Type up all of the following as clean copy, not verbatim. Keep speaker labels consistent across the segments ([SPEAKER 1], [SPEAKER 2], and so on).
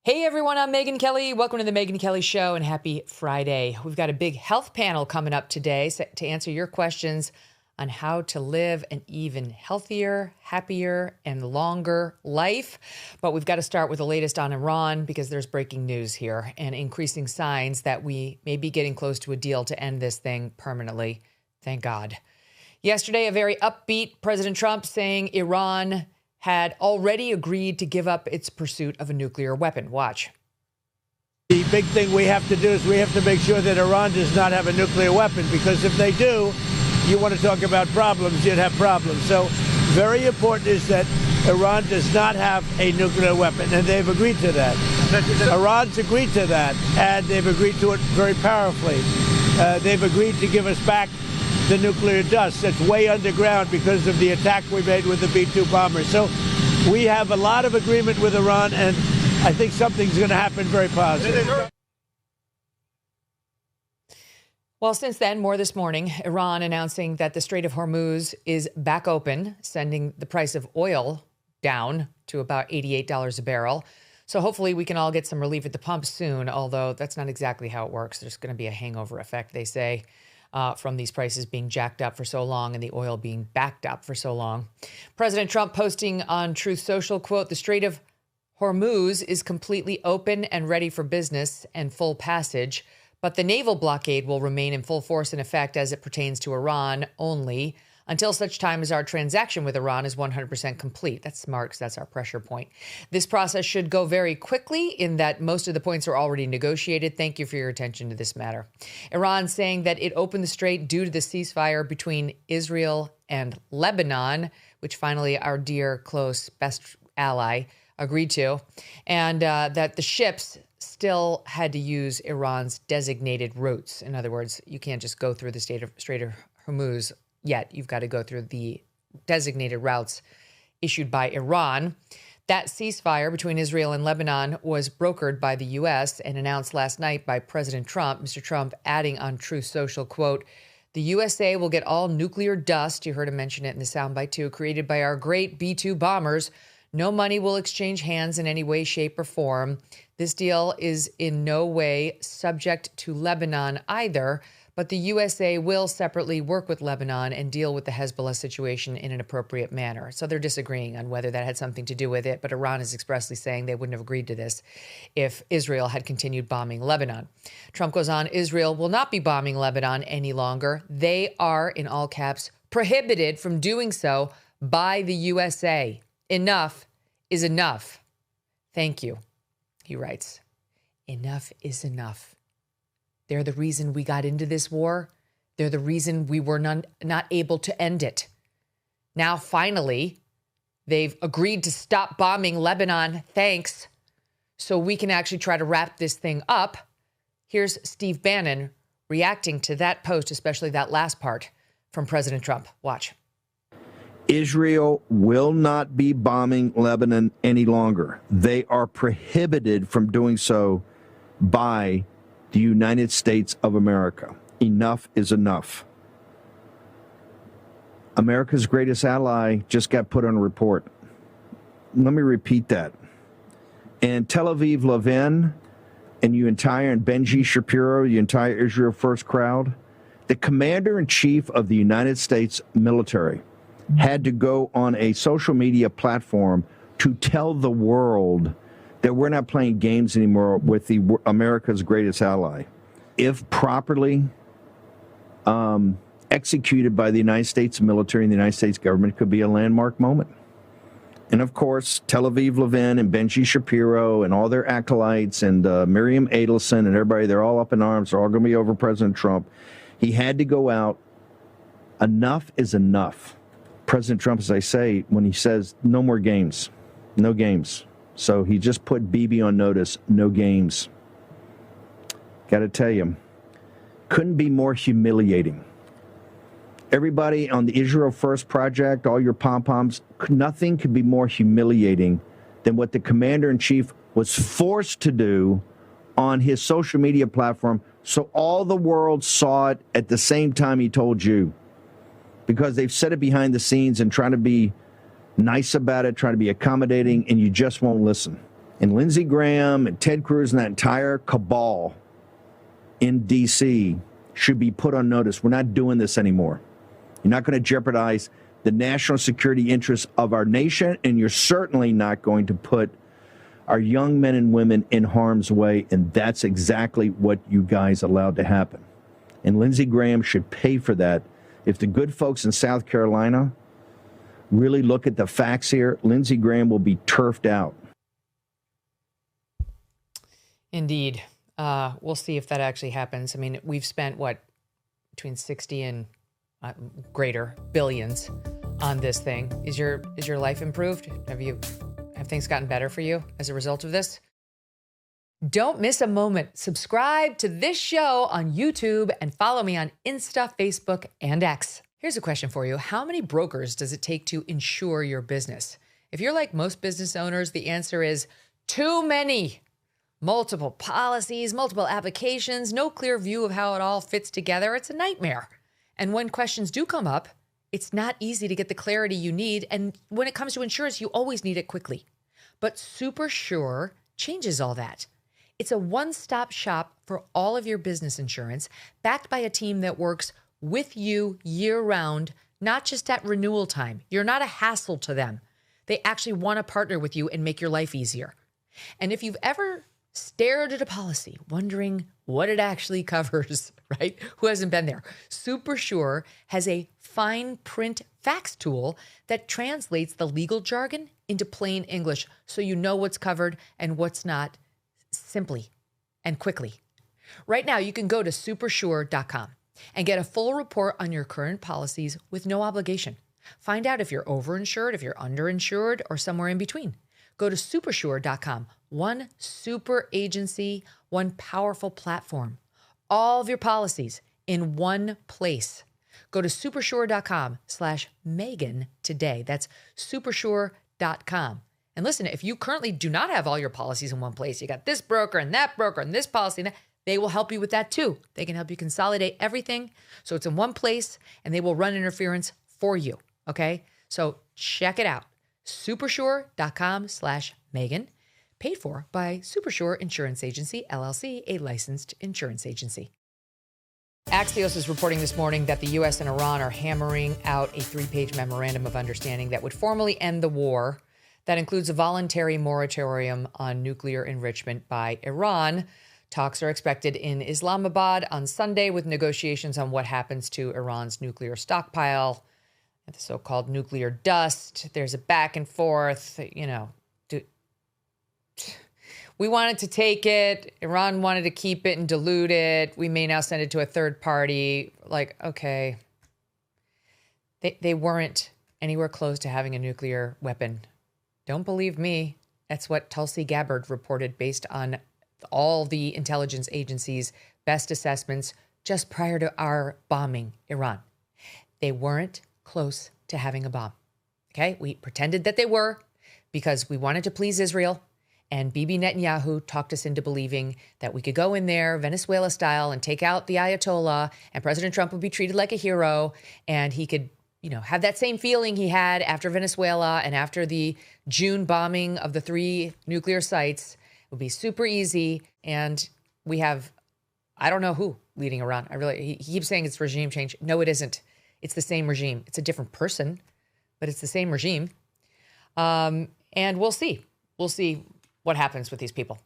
[SPEAKER 1] Hey everyone, I'm Megyn Kelly. Welcome to the Megyn Kelly Show and happy Friday. We've got a big health panel coming up today to answer your questions on how to live an even healthier, happier, and longer life. But we've got to start with the latest on Iran because there's breaking news here and increasing signs that we may be getting close to a deal to end this thing permanently. Thank God. Yesterday, a very upbeat President Trump saying Iran had already agreed to give up its pursuit of a nuclear weapon. Watch.
[SPEAKER 2] The big thing we have to do is we have to make sure that Iran does not have a nuclear weapon, because if they do, you want to talk about problems, you'd have problems. So very important is that Iran does not have a nuclear weapon, and they've agreed to that. Iran's agreed to that, and they've agreed to it very powerfully. They've agreed to give us back the nuclear dust that's way underground because of the attack we made with the B-2 bombers. So we have a lot of agreement with Iran, and I think something's going to happen very positive.
[SPEAKER 1] Well, since then, more this morning, Iran announcing that the Strait of Hormuz is back open, sending the price of oil down to about $88 a barrel. So hopefully we can all get some relief at the pump soon, although that's not exactly how it works. There's going to be a hangover effect, they say, from these prices being jacked up for so long and the oil being backed up for so long. President Trump posting on Truth Social, quote, "The Strait of Hormuz is completely open and ready for business and full passage, but the naval blockade will remain in full force in effect as it pertains to Iran only until such time as our transaction with Iran is 100% complete." That's smart because that's our pressure point. "This process should go very quickly in that most of the points are already negotiated. Thank you for your attention to this matter." Iran saying that it opened the strait due to the ceasefire between Israel and Lebanon, which finally our dear, close, best ally agreed to, and that the ships still had to use Iran's designated routes. In other words, you can't just go through the Strait of Hormuz yet. You've got to go through the designated routes issued by Iran. That ceasefire between Israel and Lebanon was brokered by the U.S. and announced last night by President Trump. Mr. Trump adding on Truth Social, quote, "The USA will get all nuclear dust," you heard him mention it in the soundbite too, "created by our great B-2 bombers. No money will exchange hands in any way, shape, or form. This deal is in no way subject to Lebanon either, but the USA will separately work with Lebanon and deal with the Hezbollah situation in an appropriate manner." So they're disagreeing on whether that had something to do with it, but Iran is expressly saying they wouldn't have agreed to this if Israel had continued bombing Lebanon. Trump goes on, "Israel will not be bombing Lebanon any longer. They are, in all caps, prohibited from doing so by the USA. Enough is enough. Thank you," he writes. Enough is enough. They're the reason we got into this war. They're the reason we were not able to end it. Now, finally, they've agreed to stop bombing Lebanon. Thanks. So we can actually try to wrap this thing up. Here's Steve Bannon reacting to that post, especially that last part from President Trump. Watch.
[SPEAKER 3] "Israel will not be bombing Lebanon any longer. They are prohibited from doing so by the United States of America. Enough is enough." America's greatest ally just got put on a report. Let me repeat that. And Tel Aviv Levin and Benji Shapiro, the entire Israel First crowd, the commander-in-chief of the United States military had to go on a social media platform to tell the world that we're not playing games anymore with America's greatest ally. If properly executed by the United States military and the United States government, it could be a landmark moment. And of course, Tel Aviv Levin and Benji Shapiro and all their acolytes and Miriam Adelson and everybody, they're all up in arms. They're all going to be over President Trump. He had to go out. Enough is enough. President Trump, as I say, when he says no more games, no games. So he just put Bibi on notice, no games. Got to tell you, couldn't be more humiliating. Everybody on the Israel First Project, all your pom-poms, nothing could be more humiliating than what the commander-in-chief was forced to do on his social media platform, so all the world saw it at the same time he told you. Because they've said it behind the scenes and trying to be nice about it, trying to be accommodating, and you just won't listen. And Lindsey Graham and Ted Cruz and that entire cabal in D.C. should be put on notice. We're not doing this anymore. You're not going to jeopardize the national security interests of our nation, and you're certainly not going to put our young men and women in harm's way, and that's exactly what you guys allowed to happen. And Lindsey Graham should pay for that. If the good folks in South Carolina really look at the facts here, Lindsey Graham will be turfed out.
[SPEAKER 1] Indeed. We'll see if that actually happens. I mean, we've spent, between 60 and greater billions on this thing. Is your life improved? Have things gotten better for you as a result of this? Don't miss a moment. Subscribe to this show on YouTube and follow me on Insta, Facebook, and X. Here's a question for you. How many brokers does it take to insure your business? If you're like most business owners, the answer is too many. Multiple policies, multiple applications, no clear view of how it all fits together. It's a nightmare. And when questions do come up, it's not easy to get the clarity you need. And when it comes to insurance, you always need it quickly. But Super Sure changes all that. It's a one-stop shop for all of your business insurance, backed by a team that works with you year-round, not just at renewal time. You're not a hassle to them. They actually want to partner with you and make your life easier. And if you've ever stared at a policy, wondering what it actually covers, right? Who hasn't been there? Super Sure has a fine print fax tool that translates the legal jargon into plain English so you know what's covered and what's not, simply and quickly. Right now, you can go to supersure.com and get a full report on your current policies with no obligation. Find out if you're overinsured, if you're underinsured, or somewhere in between. Go to supersure.com. One super agency, one powerful platform. All of your policies in one place. Go to supersure.com/Megyn today. That's supersure.com. And listen, if you currently do not have all your policies in one place, you got this broker and this policy, and that, they will help you with that too. They can help you consolidate everything so it's in one place, and they will run interference for you. Okay? So check it out. Supersure.com/Megyn. Paid for by Supersure Insurance Agency, LLC, a licensed insurance agency. Axios is reporting this morning that the U.S. and Iran are hammering out a 3-page memorandum of understanding that would formally end the war. That includes a voluntary moratorium on nuclear enrichment by Iran. Talks are expected in Islamabad on Sunday with negotiations on what happens to Iran's nuclear stockpile, the so-called nuclear dust. There's a back and forth, we wanted to take it. Iran wanted to keep it and dilute it. We may now send it to a third party. Like, okay. They weren't anywhere close to having a nuclear weapon. Don't believe me. That's what Tulsi Gabbard reported based on all the intelligence agencies' best assessments just prior to our bombing Iran. They weren't close to having a bomb. Okay? We pretended that they were because we wanted to please Israel. And Bibi Netanyahu talked us into believing that we could go in there Venezuela style and take out the Ayatollah, and President Trump would be treated like a hero, and he could, have that same feeling he had after Venezuela and after the June bombing of the 3 nuclear sites. It would be super easy. And we have, I don't know who leading Iran. He keeps saying it's regime change. No, it isn't. It's the same regime. It's a different person, but it's the same regime. And we'll see. We'll see what happens with these people.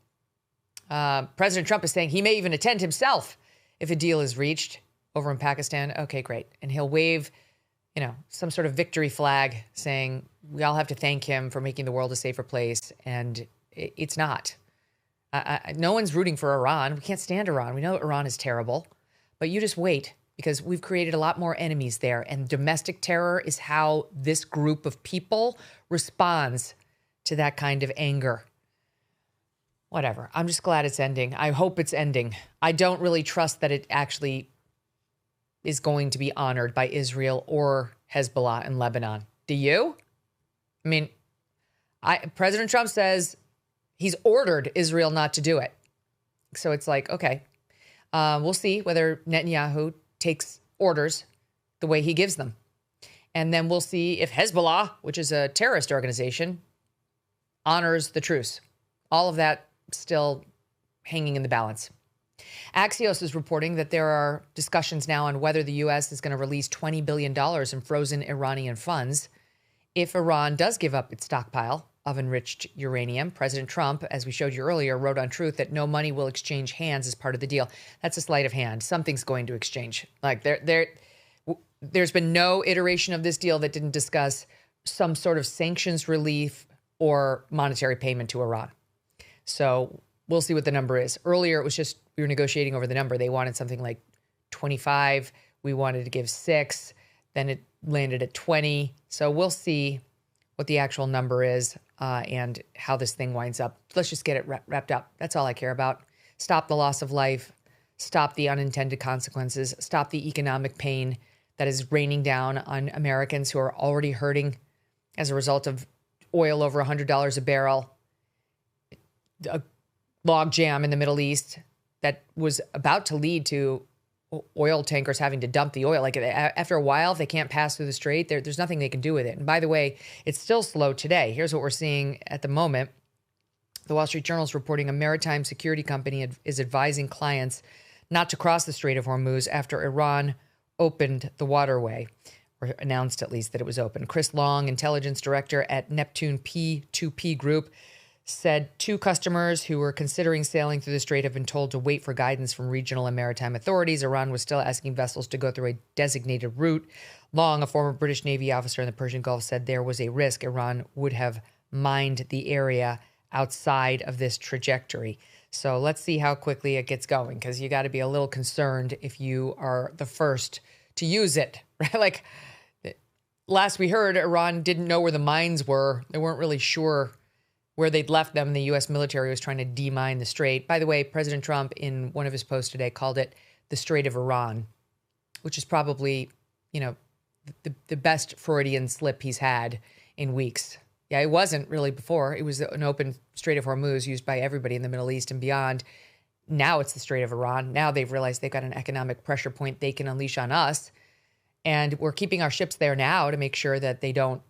[SPEAKER 1] President Trump is saying he may even attend himself if a deal is reached over in Pakistan. Okay, great. And he'll wave, some sort of victory flag saying we all have to thank him for making the world a safer place. And it's not. No one's rooting for Iran. We can't stand Iran. We know Iran is terrible. But you just wait, because we've created a lot more enemies there. And domestic terror is how this group of people responds to that kind of anger. Whatever. I'm just glad it's ending. I hope it's ending. I don't really trust that it actually is going to be honored by Israel or Hezbollah in Lebanon. Do you? I mean, President Trump says he's ordered Israel not to do it. So it's like, okay, we'll see whether Netanyahu takes orders the way he gives them. And then we'll see if Hezbollah, which is a terrorist organization, honors the truce. all of that still hanging in the balance. Axios is reporting that there are discussions now on whether the U.S. is going to release $20 billion in frozen Iranian funds if Iran does give up its stockpile of enriched uranium. President Trump, as we showed you earlier, wrote on Truth that no money will exchange hands as part of the deal. That's a sleight of hand. Something's going to exchange. Like there's been no iteration of this deal that didn't discuss some sort of sanctions relief or monetary payment to Iran. So we'll see what the number is. Earlier, it was just we were negotiating over the number. They wanted something like 25. We wanted to give 6. Then it landed at 20. So we'll see what the actual number is and how this thing winds up. Let's just get it wrapped up. That's all I care about. Stop the loss of life. Stop the unintended consequences. Stop the economic pain that is raining down on Americans who are already hurting as a result of oil over $100 a barrel, a log jam in the Middle East that was about to lead to oil tankers having to dump the oil. Like after a while, if they can't pass through the strait, there's nothing they can do with it. And by the way, it's still slow today. Here's what we're seeing at the moment. The Wall Street Journal is reporting a maritime security company is advising clients not to cross the Strait of Hormuz after Iran opened the waterway, or announced at least that it was open. Chris Long, intelligence director at Neptune P2P Group, said 2 customers who were considering sailing through the strait have been told to wait for guidance from regional and maritime authorities. Iran was still asking vessels to go through a designated route. Long, a former British Navy officer in the Persian Gulf, said there was a risk Iran would have mined the area outside of this trajectory. So let's see how quickly it gets going, because you got to be a little concerned if you are the first to use it, right? Like last we heard, Iran didn't know where the mines were. They weren't really sure where they'd left them. The U.S. military was trying to demine the strait. By the way, President Trump, in one of his posts today, called it the Strait of Iran, which is probably, the best Freudian slip he's had in weeks. Yeah, it wasn't really before. It was an open Strait of Hormuz used by everybody in the Middle East and beyond. Now it's the Strait of Iran. Now they've realized they've got an economic pressure point they can unleash on us. And we're keeping our ships there now to make sure that they don't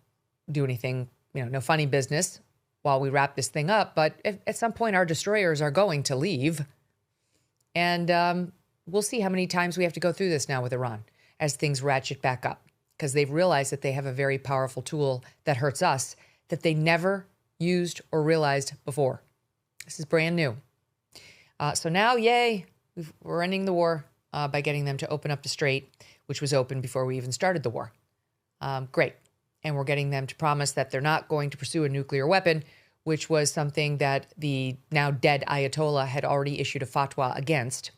[SPEAKER 1] do anything, no funny business while we wrap this thing up. But at some point, our destroyers are going to leave. And we'll see how many times we have to go through this now with Iran as things ratchet back up, because they've realized that they have a very powerful tool that hurts us that they never used or realized before. This is brand new. So now, yay, we're ending the war by getting them to open up the strait, which was open before we even started the war. Great. And we're getting them to promise that they're not going to pursue a nuclear weapon, which was something that the now dead Ayatollah had already issued a fatwa against.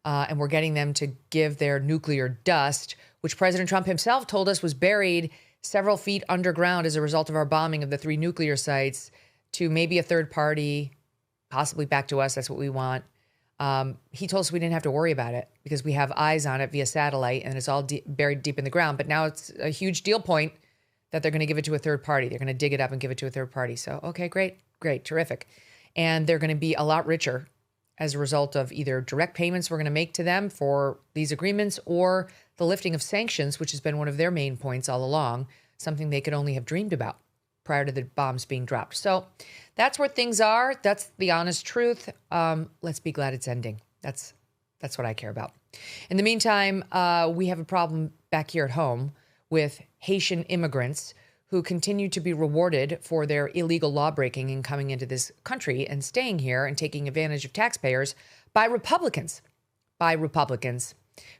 [SPEAKER 1] And we're getting them to give their nuclear dust, which President Trump himself told us was buried several feet underground as a result of our bombing of the 3 nuclear sites, to maybe a third party, possibly back to us. That's what we want. He told us we didn't have to worry about it because we have eyes on it via satellite and it's all buried deep in the ground. But now it's a huge deal point that they're going to give it to a third party. They're going to dig it up and give it to a third party. So, okay, great, terrific. And they're going to be a lot richer as a result of either direct payments we're going to make to them for these agreements or the lifting of sanctions, which has been one of their main points all along, something they could only have dreamed about prior to the bombs being dropped. So that's where things are. That's the honest truth. Let's be glad it's ending. That's what I care about. In the meantime, we have a problem back here at home with Haitian immigrants who continue to be rewarded for their illegal lawbreaking and coming into this country and staying here and taking advantage of taxpayers by Republicans.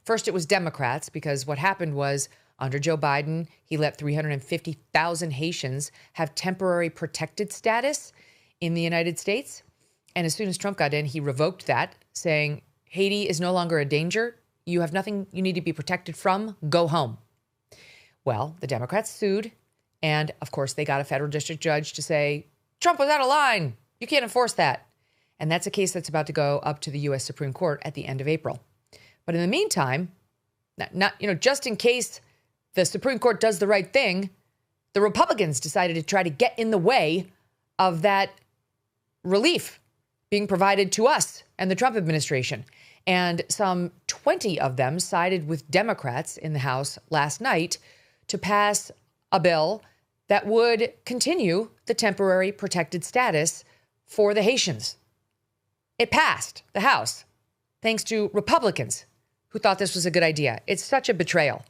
[SPEAKER 1] First, it was Democrats, because what happened was under Joe Biden, he let 350,000 Haitians have temporary protected status in the United States. And as soon as Trump got in, he revoked that, saying, Haiti is no longer a danger. You have nothing you need to be protected from. Go home. Well, the Democrats sued. And of course, they got a federal district judge to say, Trump was out of line. You can't enforce that. And that's a case that's about to go up to the U.S. Supreme Court at the end of April. But in the meantime, just in case the Supreme Court does the right thing, the Republicans decided to try to get in the way of that relief being provided to us and the Trump administration. And some 20 of them sided with Democrats in the House last night to pass a bill that would continue the temporary protected status for the Haitians. It passed the House thanks to Republicans who thought this was a good idea. It's such a betrayal.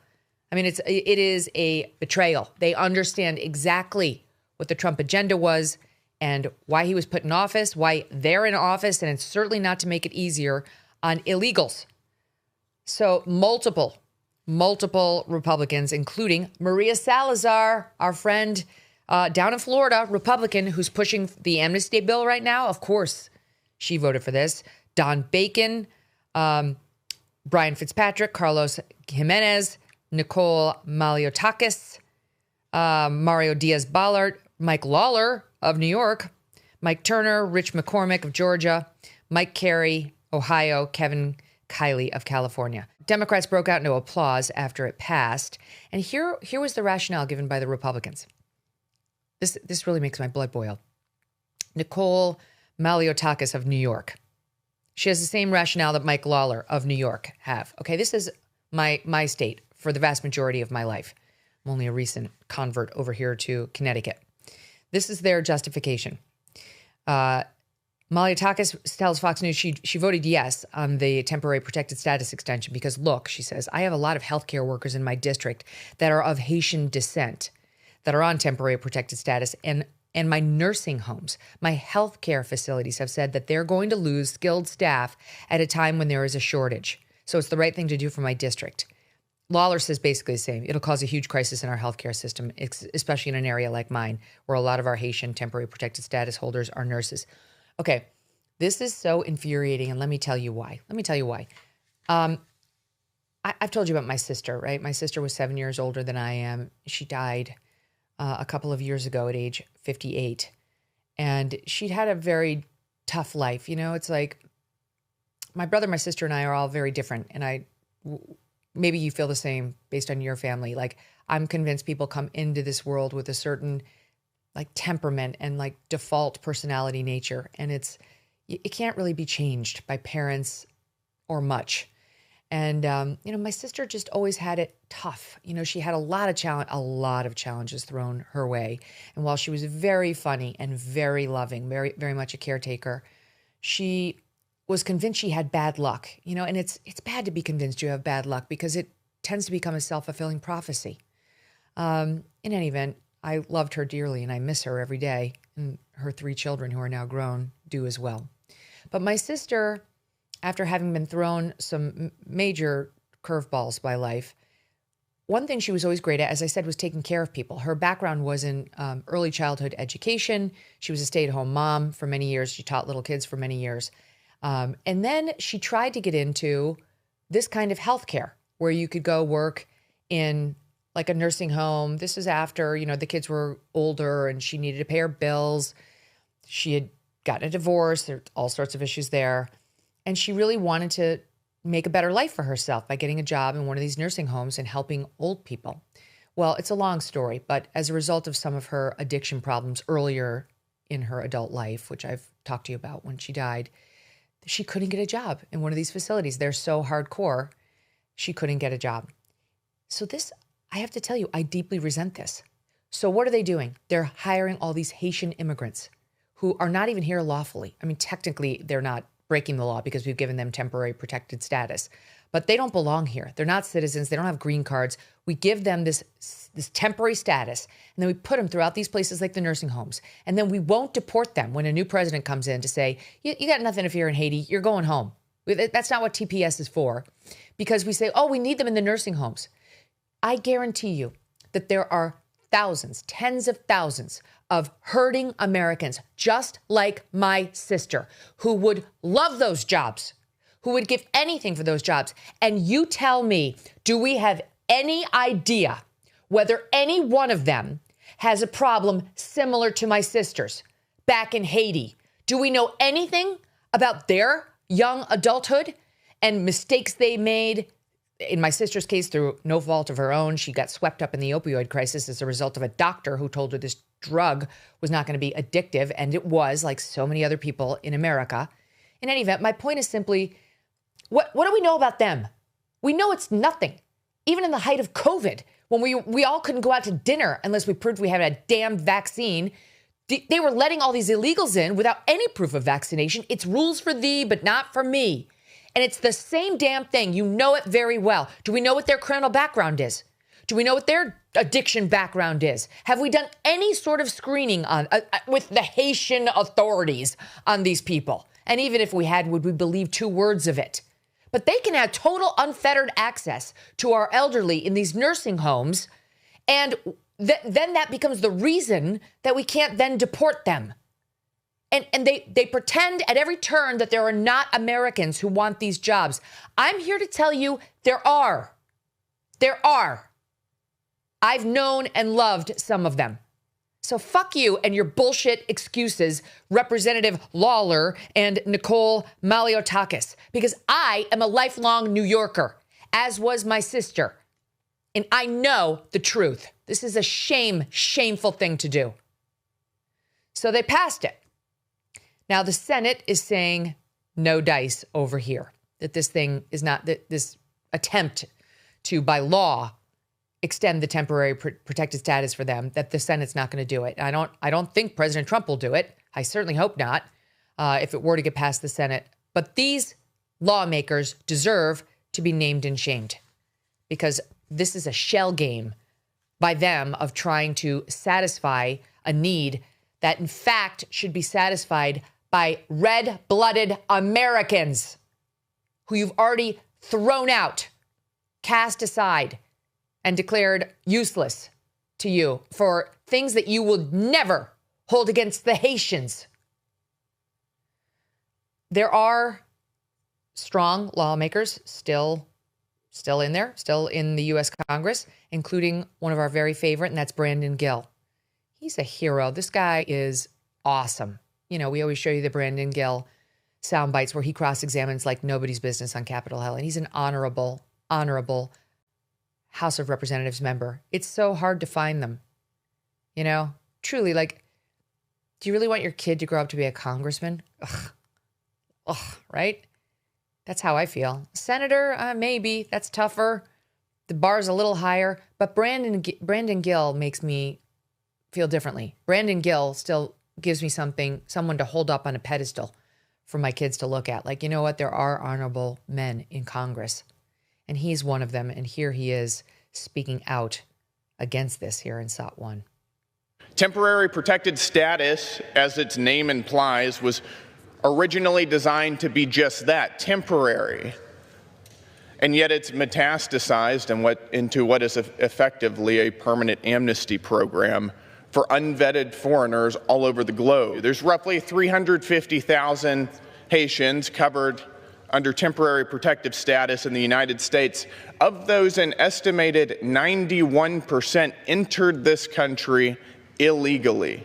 [SPEAKER 1] I mean, it is a betrayal. They understand exactly what the Trump agenda was and why he was put in office, why they're in office, and it's certainly not to make it easier on illegals. So multiple Republicans, including Maria Salazar, our friend down in Florida, Republican, who's pushing the amnesty bill right now. Of course, she voted for this. Don Bacon, Brian Fitzpatrick, Carlos Jimenez, Nicole Maliotakis, Mario Diaz-Balart, Mike Lawler of New York, Mike Turner, Rich McCormick of Georgia, Mike Carey, Ohio, Kevin Kiley of California. Democrats broke out into applause after it passed. And here was the rationale given by the Republicans. This really makes my blood boil. Nicole Maliotakis of New York. She has the same rationale that Mike Lawler of New York have. Okay, this is my state for the vast majority of my life. I'm only a recent convert over here to Connecticut. This is their justification. Maliotakis tells Fox News she voted yes on the temporary protected status extension because, look, she says, I have a lot of healthcare workers in my district that are of Haitian descent that are on temporary protected status, and my nursing homes, my healthcare facilities have said that they're going to lose skilled staff at a time when there is a shortage. So it's the right thing to do for my district. Lawler says basically the same. It'll cause a huge crisis in our healthcare system, especially in an area like mine, where a lot of our Haitian temporary protected status holders are nurses. Okay, this is so infuriating, and let me tell you why. I've told you about my sister, right? My sister was 7 years older than I am. She died a couple of years ago at age 58, and she'd had a very tough life. You know, it's like my brother, my sister, and I are all very different, and maybe you feel the same based on your family. Like, I'm convinced people come into this world with a certain like temperament and like default personality nature. And it can't really be changed by parents or much. And, my sister just always had it tough. You know, she had a lot of challenges thrown her way. And while she was very funny and very loving, very, very much a caretaker, she was convinced she had bad luck, and it's bad to be convinced you have bad luck because it tends to become a self-fulfilling prophecy. In any event, I loved her dearly and I miss her every day. And her 3 children who are now grown do as well. But my sister, after having been thrown some major curveballs by life, one thing she was always great at, as I said, was taking care of people. Her background was in early childhood education. She was a stay-at-home mom for many years. She taught little kids for many years. And then she tried to get into this kind of healthcare where you could go work in like a nursing home. This is after, the kids were older and she needed to pay her bills. She had gotten a divorce. There were all sorts of issues there. And she really wanted to make a better life for herself by getting a job in one of these nursing homes and helping old people. Well, it's a long story, but as a result of some of her addiction problems earlier in her adult life, which I've talked to you about when she died, she couldn't get a job in one of these facilities. They're so hardcore, she couldn't get a job. So this, I have to tell you, I deeply resent this. So what are they doing? They're hiring all these Haitian immigrants who are not even here lawfully. I mean, technically, they're not breaking the law because we've given them temporary protected status, but they don't belong here. They're not citizens. They don't have green cards. We give them this temporary status, and then we put them throughout these places like the nursing homes. And then we won't deport them when a new president comes in to say, you got nothing if you're in Haiti, you're going home. That's not what TPS is for, because we say, oh, we need them in the nursing homes. I guarantee you that there are thousands, tens of thousands of hurting Americans, just like my sister, who would love those jobs, who would give anything for those jobs. And you tell me, do we have any idea whether any one of them has a problem similar to my sister's back in Haiti? Do we know anything about their young adulthood and mistakes they made? In my sister's case, through no fault of her own, she got swept up in the opioid crisis as a result of a doctor who told her this drug was not going to be addictive, and it was, like so many other people in America. In any event, my point is simply, what do we know about them? We know it's nothing. Even in the height of COVID, when we all couldn't go out to dinner unless we proved we had a damn vaccine, They were letting all these illegals in without any proof of vaccination. It's rules for thee, but not for me. And it's the same damn thing. You know it very well. Do we know what their criminal background is? Do we know what their addiction background is? Have we done any sort of screening on with the Haitian authorities on these people? And even if we had, would we believe 2 words of it? But they can have total unfettered access to our elderly in these nursing homes. And then that becomes the reason that we can't then deport them. And they pretend at every turn that there are not Americans who want these jobs. I'm here to tell you there are. There are. I've known and loved some of them. So fuck you and your bullshit excuses, Representative Lawler and Nicole Maliotakis, because I am a lifelong New Yorker, as was my sister. And I know the truth. This is a shameful thing to do. So they passed it. Now the Senate is saying no dice over here, that this thing is not, that this attempt to, by law, extend the temporary protected status for them, that the Senate's not going to do it. I don't think President Trump will do it. I certainly hope not, if it were to get past the Senate. But these lawmakers deserve to be named and shamed, because this is a shell game by them of trying to satisfy a need that in fact should be satisfied by red-blooded Americans who you've already thrown out, cast aside, and declared useless to you for things that you will never hold against the Haitians. There are strong lawmakers still in there, still in the U.S. Congress, including one of our very favorite, and that's Brandon Gill. He's a hero. This guy is awesome. You know, we always show you the Brandon Gill sound bites where he cross-examines like nobody's business on Capitol Hill, and he's an honorable House of Representatives member. It's so hard to find them. You know, truly, like, do you really want your kid to grow up to be a congressman? Ugh, right? That's how I feel. Senator, maybe. That's tougher. The bar's a little higher. But Brandon Gill makes me feel differently. Brandon Gill still gives me someone to hold up on a pedestal for my kids to look at. Like, you know what? There are honorable men in Congress. And he's one of them. And here he is speaking out against this here in SOT 1.
[SPEAKER 4] Temporary protected status, as its name implies, was originally designed to be just that, temporary. And yet it's metastasized into what is effectively a permanent amnesty program for unvetted foreigners all over the globe. There's roughly 350,000 Haitians covered under temporary protective status in the United States. Of those, an estimated 91% entered this country illegally.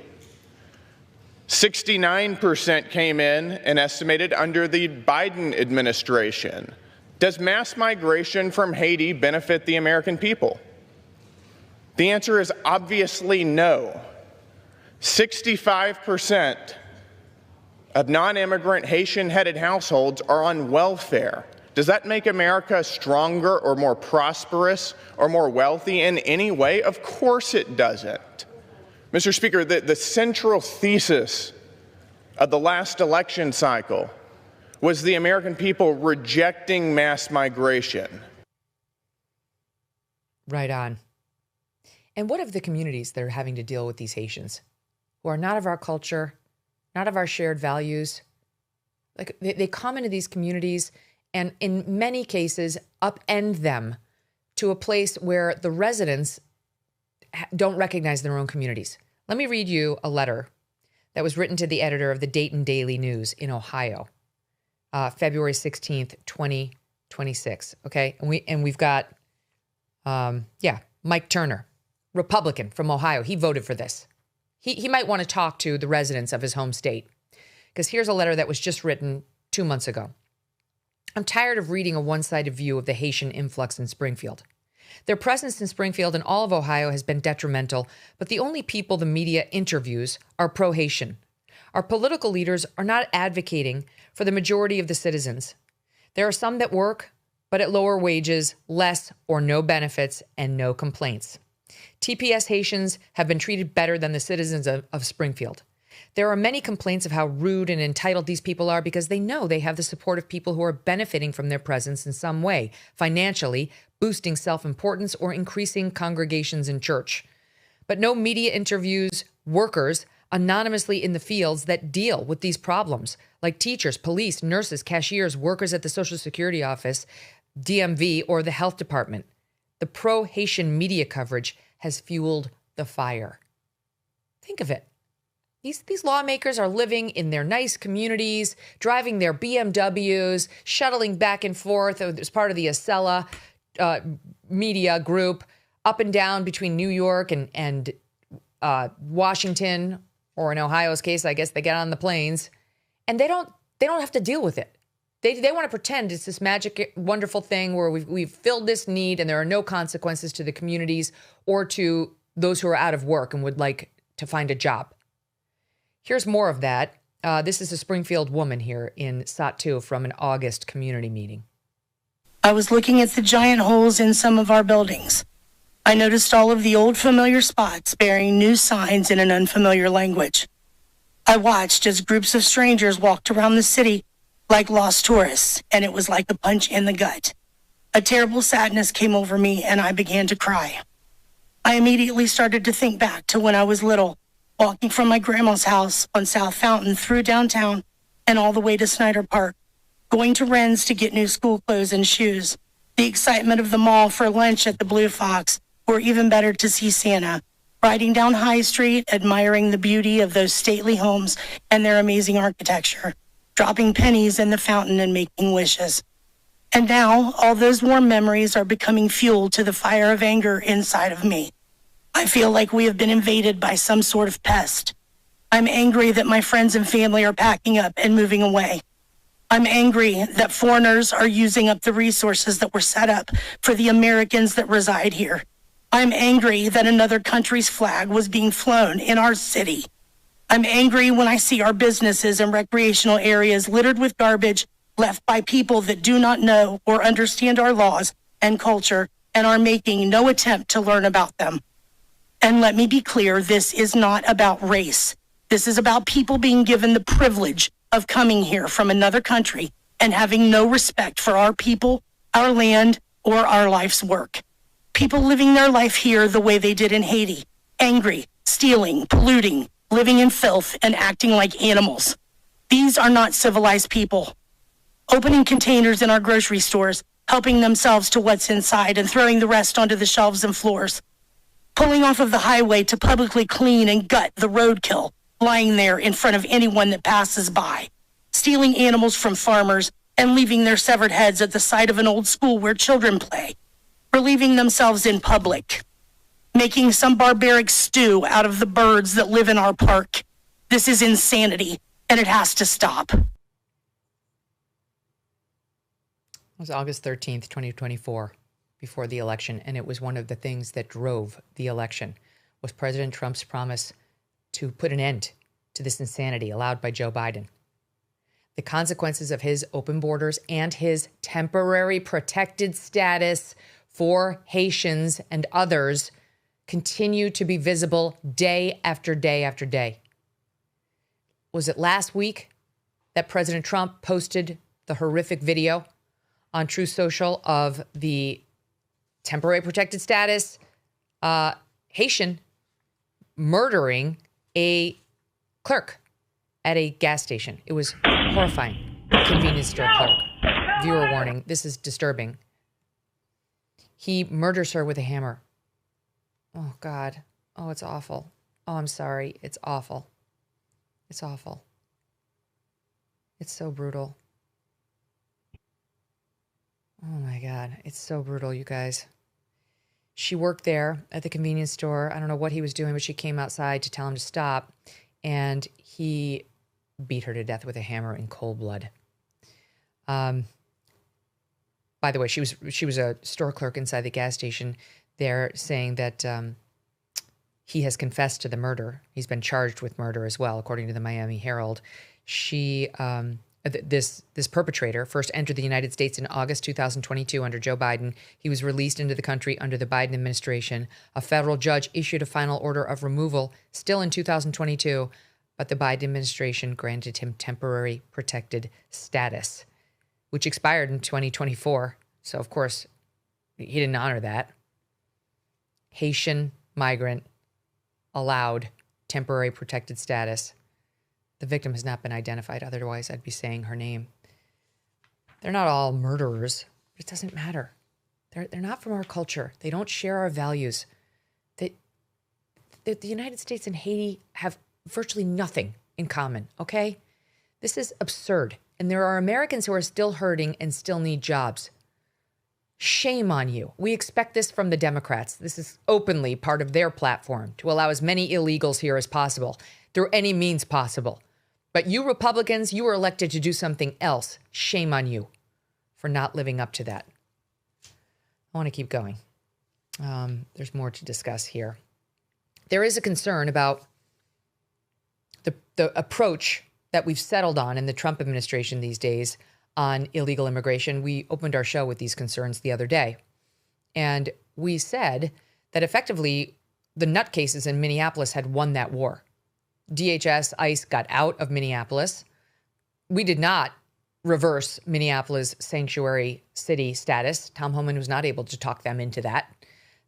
[SPEAKER 4] 69% came in and estimated under the Biden administration. Does mass migration from Haiti benefit the American people? The answer is obviously no. 65% of non-immigrant Haitian-headed households are on welfare. Does that make America stronger or more prosperous or more wealthy in any way? Of course it doesn't. Mr. Speaker, the central thesis of the last election cycle was the American people rejecting mass migration.
[SPEAKER 1] Right on. And what of the communities that are having to deal with these Haitians who are not of our culture, not of our shared values? Like, they come into these communities and in many cases upend them to a place where the residents don't recognize their own communities. Let me read you a letter that was written to the editor of the Dayton Daily News in Ohio, February 16th, 2026. Okay. And we've got, Mike Turner, Republican from Ohio. He voted for this. He might want to talk to the residents of his home state, because here's a letter that was just written 2 months ago. I'm tired of reading a one-sided view of the Haitian influx in Springfield. Their presence in Springfield and all of Ohio has been detrimental, but the only people the media interviews are pro-Haitian. Our political leaders are not advocating for the majority of the citizens. There are some that work, but at lower wages, less or no benefits, and no complaints. TPS Haitians have been treated better than the citizens of Springfield. There are many complaints of how rude and entitled these people are because they know they have the support of people who are benefiting from their presence in some way, financially, boosting self-importance, or increasing congregations in church. But no media interviews workers anonymously in the fields that deal with these problems, like teachers, police, nurses, cashiers, workers at the Social Security office, DMV, or the health department. The pro-Haitian media coverage has fueled the fire. Think of it. These lawmakers are living in their nice communities, driving their BMWs, shuttling back and forth as part of the Acela media group, up and down between New York and Washington, or in Ohio's case, I guess they get on the planes, and they don't have to deal with it. They want to pretend it's this magic, wonderful thing where we've filled this need and there are no consequences to the communities or to those who are out of work and would like to find a job. Here's more of that. This is a Springfield woman here in SOT 2 from an August community meeting.
[SPEAKER 5] I was looking at the giant holes in some of our buildings. I noticed all of the old familiar spots bearing new signs in an unfamiliar language. I watched as groups of strangers walked around the city like lost tourists, and it was like a punch in the gut. A terrible sadness came over me, and I began to cry. I immediately started to think back to when I was little, walking from my grandma's house on South Fountain through downtown and all the way to Snyder Park, going to Wren's to get new school clothes and shoes, the excitement of the mall for lunch at the Blue Fox, or even better to see Santa, riding down High Street, admiring the beauty of those stately homes and their amazing architecture, dropping pennies in the fountain and making wishes. And now all those warm memories are becoming fuel to the fire of anger inside of me. I feel like we have been invaded by some sort of pest. I'm angry that my friends and family are packing up and moving away. I'm angry that foreigners are using up the resources that were set up for the Americans that reside here. I'm angry that another country's flag was being flown in our city. I'm angry when I see our businesses and recreational areas littered with garbage left by people that do not know or understand our laws and culture and are making no attempt to learn about them. And let me be clear, this is not about race. This is about people being given the privilege of coming here from another country and having no respect for our people, our land, or our life's work. People living their life here the way they did in Haiti, angry, stealing, polluting, living in filth, and acting like animals. These are not civilized people. Opening containers in our grocery stores, helping themselves to what's inside and throwing the rest onto the shelves and floors. Pulling off of the highway to publicly clean and gut the roadkill lying there in front of anyone that passes by. Stealing animals from farmers and leaving their severed heads at the site of an old school where children play. Relieving themselves in public. Making some barbaric stew out of the birds that live in our park. This is insanity, and it has to stop.
[SPEAKER 1] It was August 13th, 2024, before the election, and it was one of the things that drove the election, was President Trump's promise to put an end to this insanity allowed by Joe Biden. The consequences of his open borders and his temporary protected status for Haitians and others continue to be visible day after day after day. Was it last week that President Trump posted the horrific video on Truth Social of the temporary protected status Haitian murdering a clerk at a gas station? It was horrifying. Convenience store clerk. Viewer warning. This is disturbing. He murders her with a hammer. Oh, God. Oh, it's awful. Oh, I'm sorry. It's awful. It's awful. It's so brutal. Oh, my God. It's so brutal, you guys. She worked there at the convenience store. I don't know what he was doing, but she came outside to tell him to stop, and he beat her to death with a hammer in cold blood. By the way, she was a store clerk inside the gas station. They're saying that he has confessed to the murder. He's been charged with murder as well, according to the Miami Herald. This perpetrator first entered the United States in August 2022 under Joe Biden. He was released into the country under the Biden administration. A federal judge issued a final order of removal still in 2022 but the Biden administration granted him temporary protected status, which expired in 2024. So, of course, he didn't honor that. Haitian migrant allowed temporary protected status. The victim has not been identified. Otherwise, I'd be saying her name. They're not all murderers. It doesn't matter. They're not from our culture. They don't share our values. The United States and Haiti have virtually nothing in common, okay? This is absurd. And there are Americans who are still hurting and still need jobs. Shame on you. We expect this from the Democrats. This is openly part of their platform to allow as many illegals here as possible through any means possible. But you Republicans, you were elected to do something else. Shame on you for not living up to that. I want to keep going. There's more to discuss here. There is a concern about the approach that we've settled on in the Trump administration these days on illegal immigration. We opened our show with these concerns the other day. And we said that effectively the nutcases in Minneapolis had won that war. DHS, ICE got out of Minneapolis. We did not reverse Minneapolis sanctuary city status. Tom Homan was not able to talk them into that.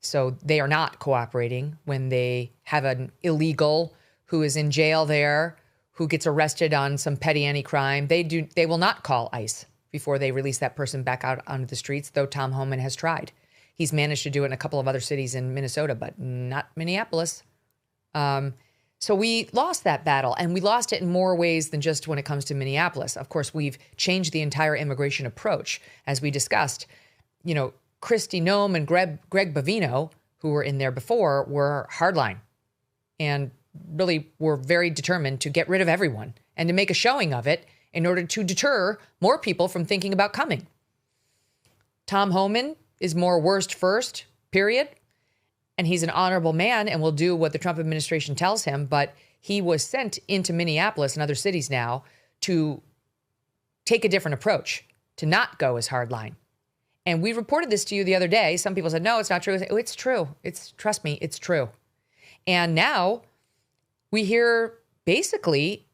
[SPEAKER 1] So they are not cooperating when they have an illegal who is in jail there, who gets arrested on some petty anti-crime. They will not call ICE before they release that person back out onto the streets, though Tom Homan has tried. He's managed to do it in a couple of other cities in Minnesota, but not Minneapolis. So we lost that battle, and we lost it in more ways than just when it comes to Minneapolis. Of course, we've changed the entire immigration approach. As we discussed, Kristi Noem and Greg Bovino, who were in there before, were hardline and really were very determined to get rid of everyone and to make a showing of it in order to deter more people from thinking about coming. Tom Homan is more worst first, period. And he's an honorable man and will do what the Trump administration tells him. But he was sent into Minneapolis and other cities now to take a different approach, to not go as hardline. And we reported this to you the other day. Some people said, no, it's not true. It's true. Trust me, it's true. And now we hear basically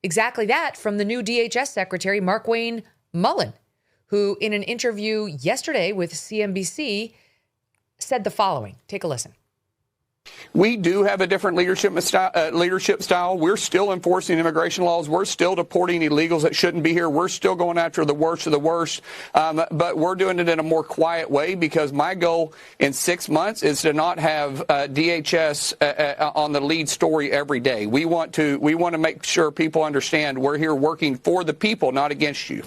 [SPEAKER 1] exactly that from the new DHS Secretary, Markwayne Mullin, who in an interview yesterday with CNBC said the following. Take a listen.
[SPEAKER 6] We do have a different leadership style. We're still enforcing immigration laws. We're still deporting illegals that shouldn't be here. We're still going after the worst of the worst. But we're doing it in a more quiet way because my goal in 6 months is to not have DHS on the lead story every day. We want to make sure people understand we're here working for the people, not against you.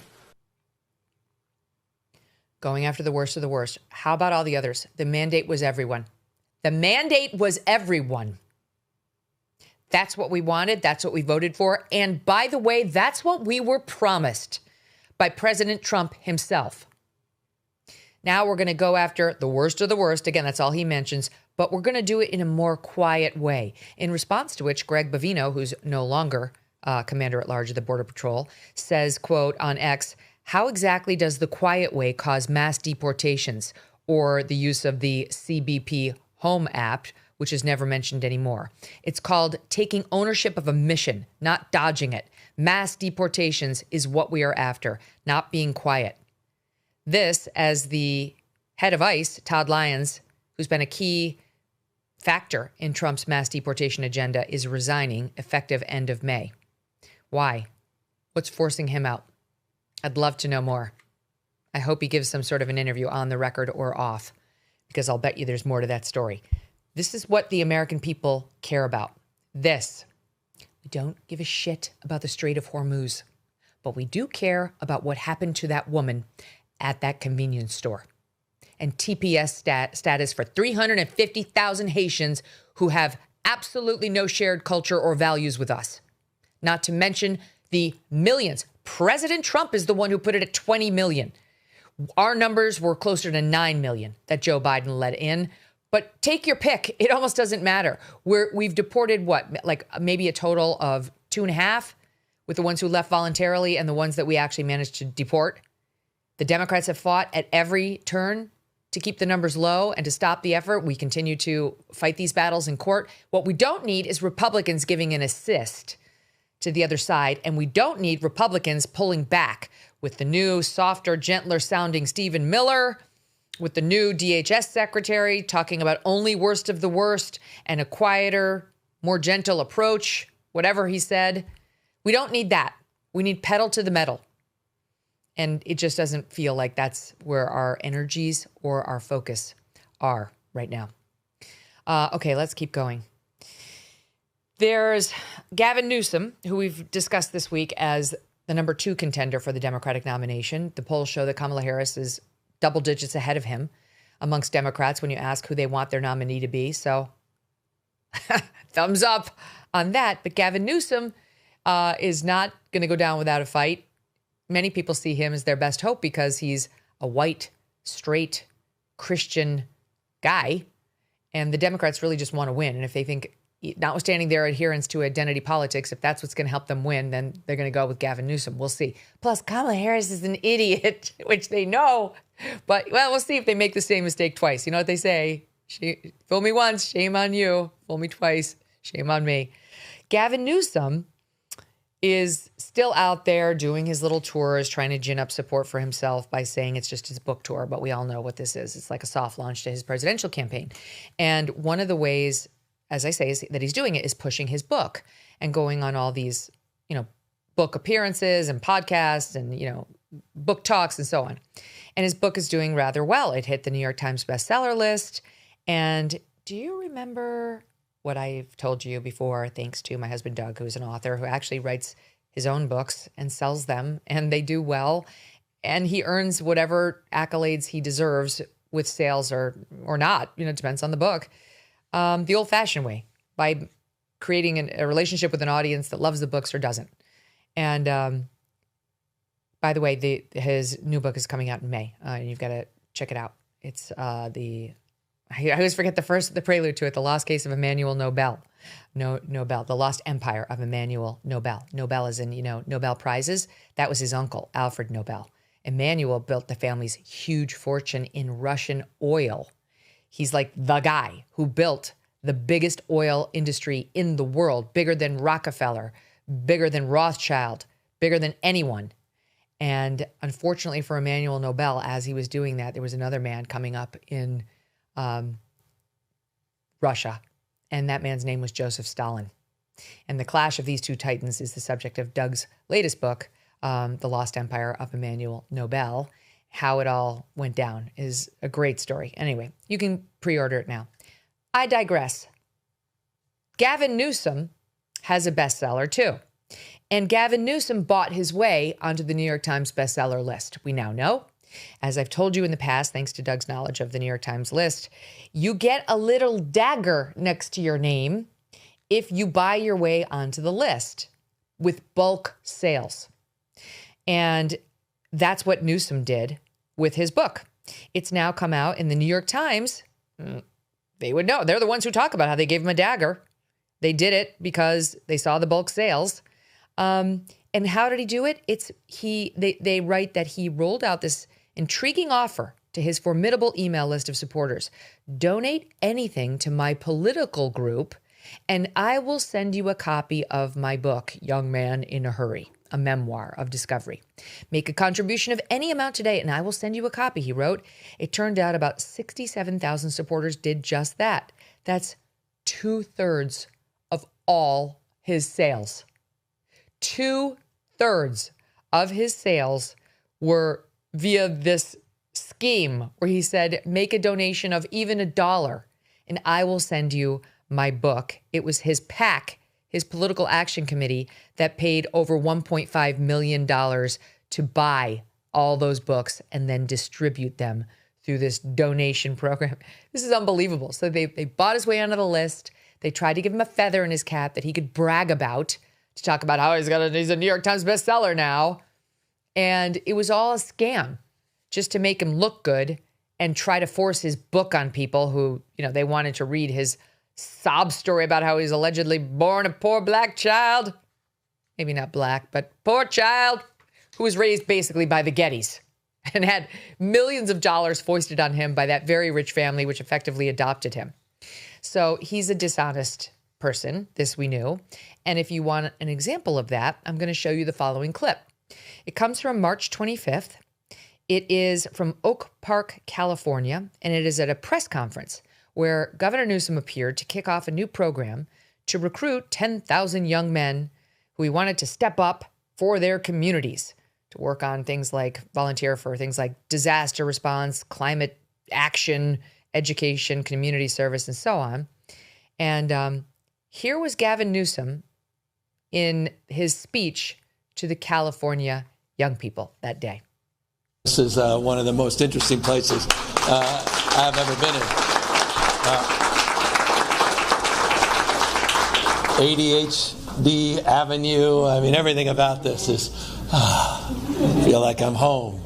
[SPEAKER 1] Going after the worst of the worst. How about all the others? The mandate was everyone. The mandate was everyone. That's what we wanted. That's what we voted for. And by the way, that's what we were promised by President Trump himself. Now we're going to go after the worst of the worst. Again, that's all he mentions. But we're going to do it in a more quiet way. In response to which, Greg Bovino, who's no longer commander at large of the Border Patrol, says, quote, on X, how exactly does the quiet way cause mass deportations or the use of the CBP Home app, which is never mentioned anymore? It's called taking ownership of a mission, not dodging it. Mass deportations is what we are after, not being quiet. This, as the head of ICE, Todd Lyons, who's been a key factor in Trump's mass deportation agenda, is resigning effective end of May. Why? What's forcing him out? I'd love to know more. I hope he gives some sort of an interview on the record or off, because I'll bet you there's more to that story. This is what the American people care about. This. We don't give a shit about the Strait of Hormuz, but we do care about what happened to that woman at that convenience store. And TPS status for 350,000 Haitians who have absolutely no shared culture or values with us. Not to mention the millions. President Trump is the one who put it at 20 million. Our numbers were closer to 9 million that Joe Biden let in. But take your pick. It almost doesn't matter. We've deported like maybe a total of 2.5 with the ones who left voluntarily and the ones that we actually managed to deport. The Democrats have fought at every turn to keep the numbers low and to stop the effort. We continue to fight these battles in court. What we don't need is Republicans giving an assist to the other side. And we don't need Republicans pulling back with the new, softer, gentler sounding Stephen Miller, with the new DHS secretary talking about only worst of the worst and a quieter, more gentle approach, whatever he said. We don't need that. We need pedal to the metal. And it just doesn't feel like that's where our energies or our focus are right now. Okay, let's keep going. There's Gavin Newsom, who we've discussed this week as the number 2 contender for the Democratic nomination. The polls show that Kamala Harris is double digits ahead of him amongst Democrats when you ask who they want their nominee to be. So thumbs up on that. But Gavin Newsom is not going to go down without a fight. Many people see him as their best hope because he's a white, straight, Christian guy. And the Democrats really just want to win. And if they think, notwithstanding their adherence to identity politics, if that's what's going to help them win, then they're going to go with Gavin Newsom. We'll see. Plus, Kamala Harris is an idiot, which they know. But, well, we'll see if they make the same mistake twice. You know what they say? Fool me once, shame on you. Fool me twice, shame on me. Gavin Newsom is still out there doing his little tours, trying to gin up support for himself by saying it's just his book tour. But we all know what this is. It's like a soft launch to his presidential campaign. And one of the ways, as I say, is that he's doing it is pushing his book and going on all these, book appearances and podcasts and, book talks and so on. And his book is doing rather well. It hit the New York Times bestseller list. And do you remember what I've told you before, thanks to my husband, Doug, who's an author who actually writes his own books and sells them, and they do well. And he earns whatever accolades he deserves with sales or not, it depends on the book. The old-fashioned way, by creating a relationship with an audience that loves the books or doesn't. And by the way, his new book is coming out in May, and you've got to check it out. It's I always forget the prelude to it, The Lost Case of Emmanuel Nobel. Nobel, The Lost Empire of Emmanuel Nobel. Nobel is in, Nobel Prizes. That was his uncle, Alfred Nobel. Emmanuel built the family's huge fortune in Russian oil. He's like the guy who built the biggest oil industry in the world, bigger than Rockefeller, bigger than Rothschild, bigger than anyone. And unfortunately for Emmanuel Nobel, as he was doing that, there was another man coming up in Russia, and that man's name was Joseph Stalin. And the clash of these two titans is the subject of Doug's latest book, The Lost Empire of Emmanuel Nobel. How it all went down is a great story. Anyway, you can pre-order it now. I digress. Gavin Newsom has a bestseller too. And Gavin Newsom bought his way onto the New York Times bestseller list. We now know. As I've told you in the past, thanks to Doug's knowledge of the New York Times list, you get a little dagger next to your name if you buy your way onto the list with bulk sales. And that's what Newsom did with his book. It's now come out in the New York Times. They would know. They're the ones who talk about how they gave him a dagger. They did it because they saw the bulk sales. And how did he do it? They write that he rolled out this intriguing offer to his formidable email list of supporters. Donate anything to my political group, and I will send you a copy of my book, Young Man in a Hurry, a memoir of discovery. Make a contribution of any amount today, and I will send you a copy, he wrote. It turned out about 67,000 supporters did just that. That's 2/3 of all his sales. 2/3 of his sales were via this scheme where he said, make a donation of even $1 and I will send you my book. It was his PAC, his Political Action Committee, that paid over $1.5 million to buy all those books and then distribute them through this donation program. This is unbelievable. So they bought his way onto the list. They tried to give him a feather in his cap that he could brag about, to talk about how he's a New York Times bestseller now. And it was all a scam just to make him look good and try to force his book on people who, they wanted to read his sob story about how he's allegedly born a poor black child. Maybe not black, but poor child who was raised basically by the Gettys and had millions of dollars foisted on him by that very rich family, which effectively adopted him. So he's a dishonest person. This we knew. And if you want an example of that, I'm going to show you the following clip. It comes from March 25th. It is from Oak Park, California, and it is at a press conference where Governor Newsom appeared to kick off a new program to recruit 10,000 young men who he wanted to step up for their communities to work on things like volunteer for things like disaster response, climate action, education, community service, and so on. And here was Gavin Newsom in his speech to the California young people that day.
[SPEAKER 7] This is one of the most interesting places I've ever been in. ADHD Avenue, I mean, everything about this is, I feel like I'm home.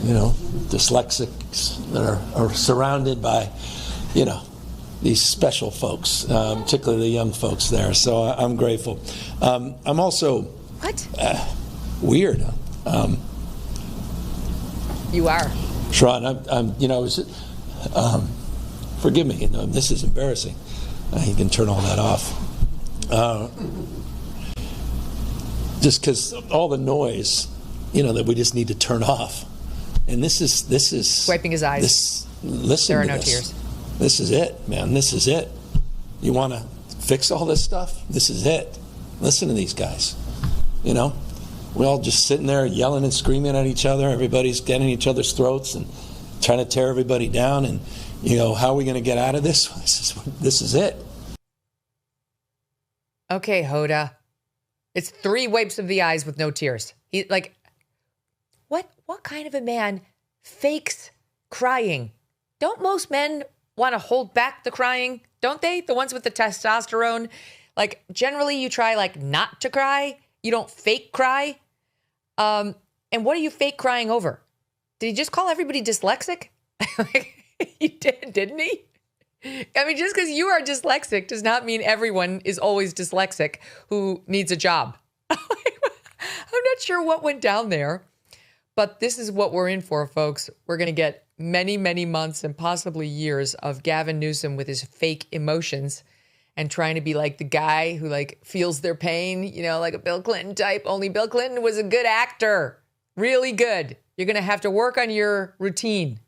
[SPEAKER 7] You know, dyslexics that are surrounded by, you know, these special folks, particularly the young folks there. So I'm grateful. I'm also...
[SPEAKER 1] What?
[SPEAKER 7] Weird.
[SPEAKER 1] You are.
[SPEAKER 7] Sharon, I'm you know, forgive me, you know, this is embarrassing. You can turn all that off. Just because all the noise, you know, that we just need to turn off. And this is
[SPEAKER 1] wiping his eyes.
[SPEAKER 7] Listen
[SPEAKER 1] there are
[SPEAKER 7] to
[SPEAKER 1] no
[SPEAKER 7] this.
[SPEAKER 1] tears.
[SPEAKER 7] This is it, man. This is it. You want to fix all this stuff? This is it. Listen to these guys. You know, we're all just sitting there yelling and screaming at each other. Everybody's getting each other's throats and trying to tear everybody down. And, you know, how are we going to get out of this? This is it.
[SPEAKER 1] Okay, Hoda. It's 3 wipes of the eyes with no tears. He like, what kind of a man fakes crying? Don't most men want to hold back the crying? Don't they? The ones with the testosterone? Like, generally you try like not to cry. You don't fake cry. And what are you fake crying over? Did he just call everybody dyslexic? He did, didn't he? I mean, just because you are dyslexic does not mean everyone is always dyslexic who needs a job. I'm not sure what went down there, but this is what we're in for, folks. We're going to get many, many months and possibly years of Gavin Newsom with his fake emotions and trying to be like the guy who like feels their pain, you know, like a Bill Clinton type. Only Bill Clinton was a good actor. Really good. You're going to have to work on your routine.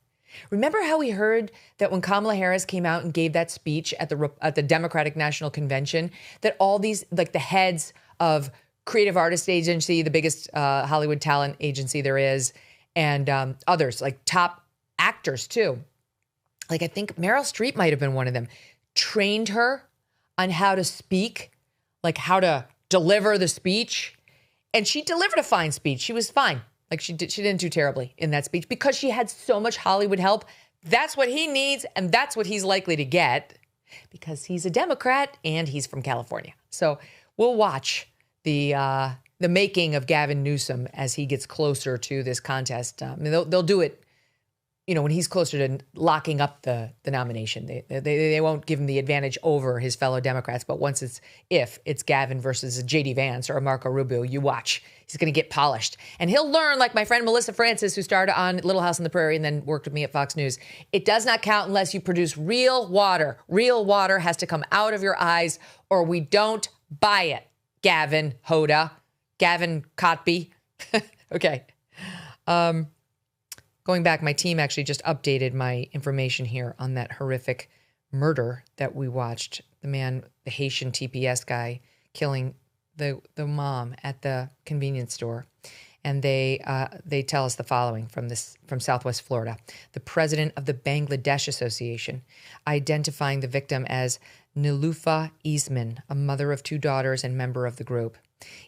[SPEAKER 1] Remember how we heard that when Kamala Harris came out and gave that speech at the Democratic National Convention, that all these, like the heads of Creative Artists Agency, the biggest Hollywood talent agency there is, and others, like top actors too. Like I think Meryl Streep might have been one of them, trained her on how to speak, like how to deliver the speech. And she delivered a fine speech. She was fine. Like she didn't do terribly in that speech because she had so much Hollywood help. That's what he needs, and that's what he's likely to get because he's a Democrat and he's from California. So we'll watch the making of Gavin Newsom as he gets closer to this contest. I mean, they'll do it, you know, when he's closer to locking up the nomination. They won't give him the advantage over his fellow Democrats. But if it's Gavin versus a J.D. Vance or a Marco Rubio, you watch. He's going to get polished. And he'll learn, like my friend Melissa Francis, who started on Little House on the Prairie and then worked with me at Fox News. It does not count unless you produce real water. Real water has to come out of your eyes or we don't buy it. Gavin Hoda. Gavin Cotby. Okay. Going back, my team actually just updated my information here on that horrific murder that we watched. The Haitian TPS guy killing the mom at the convenience store. And they tell us the following from Southwest Florida. The president of the Bangladesh Association identifying the victim as Nilufa Eastman, a mother of 2 daughters and member of the group.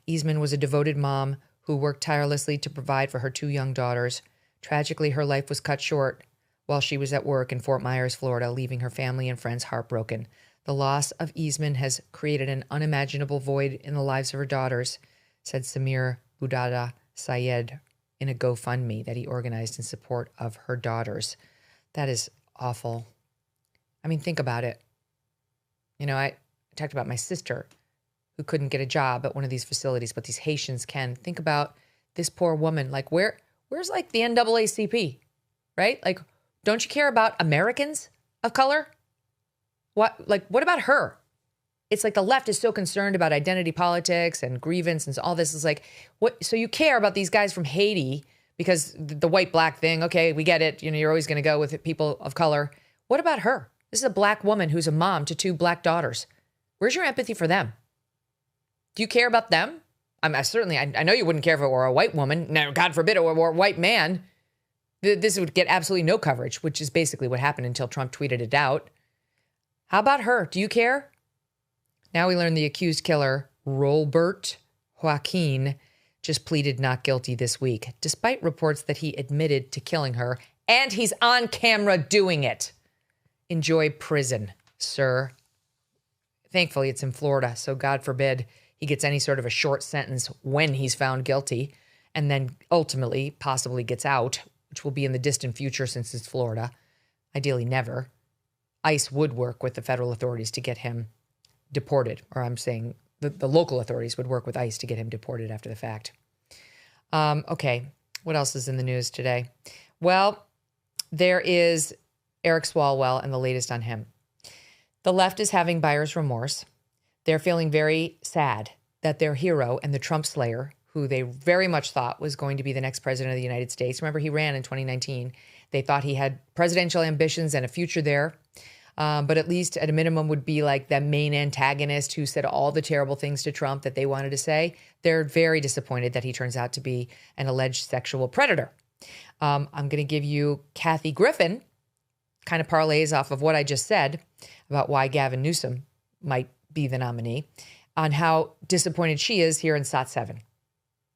[SPEAKER 1] Eastman was a devoted mom who worked tirelessly to provide for her 2 young daughters. Tragically, her life was cut short while she was at work in Fort Myers, Florida, leaving her family and friends heartbroken. The loss of Eastman has created an unimaginable void in the lives of her daughters, said Samir Budada Sayed in a GoFundMe that he organized in support of her daughters. That is awful. I mean, think about it. You know, I talked about my sister who couldn't get a job at one of these facilities, but these Haitians can. Think about this poor woman. Like, where's like the NAACP, right? Like, don't you care about Americans of color? What about her? It's like the left is so concerned about identity politics and grievance and all this. Is like, what? So you care about these guys from Haiti because the white-black thing, okay, we get it. You know, you're always going to go with people of color. What about her? This is a black woman who's a mom to 2 black daughters. Where's your empathy for them? Do you care about them? I know you wouldn't care if it were a white woman. No, God forbid it were a white man. This would get absolutely no coverage, which is basically what happened until Trump tweeted it out. How about her? Do you care? Now we learn the accused killer, Robert Joaquin, just pleaded not guilty this week, despite reports that he admitted to killing her, and he's on camera doing it. Enjoy prison, sir. Thankfully, it's in Florida, so God forbid he gets any sort of a short sentence when he's found guilty, and then ultimately possibly gets out, which will be in the distant future since it's Florida. Ideally, never. ICE would work with the federal authorities to get him deported, or I'm saying the local authorities would work with ICE to get him deported after the fact. Okay, what else is in the news today? Well, there is Eric Swalwell and the latest on him. The left is having buyer's remorse. They're feeling very sad that their hero and the Trump slayer, who they very much thought was going to be the next president of the United States. Remember, he ran in 2019. They thought he had presidential ambitions and a future there. But at least at a minimum would be like the main antagonist who said all the terrible things to Trump that they wanted to say. They're very disappointed that he turns out to be an alleged sexual predator. I'm going to give you Kathy Griffin, kind of parlays off of what I just said about why Gavin Newsom might be the nominee, on how disappointed she is here in SOT 7.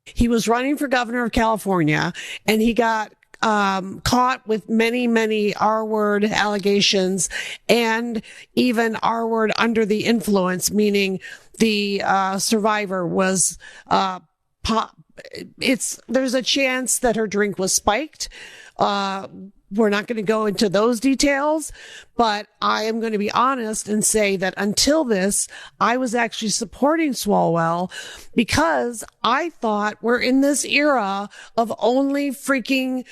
[SPEAKER 8] He was running for governor of California, and he got caught with many R-word allegations, and even R-word under the influence, meaning the survivor was there's a chance that her drink was spiked. We're not going to go into those details, but I am going to be honest and say that until this, I was actually supporting Swalwell because I thought we're in this era of only freaking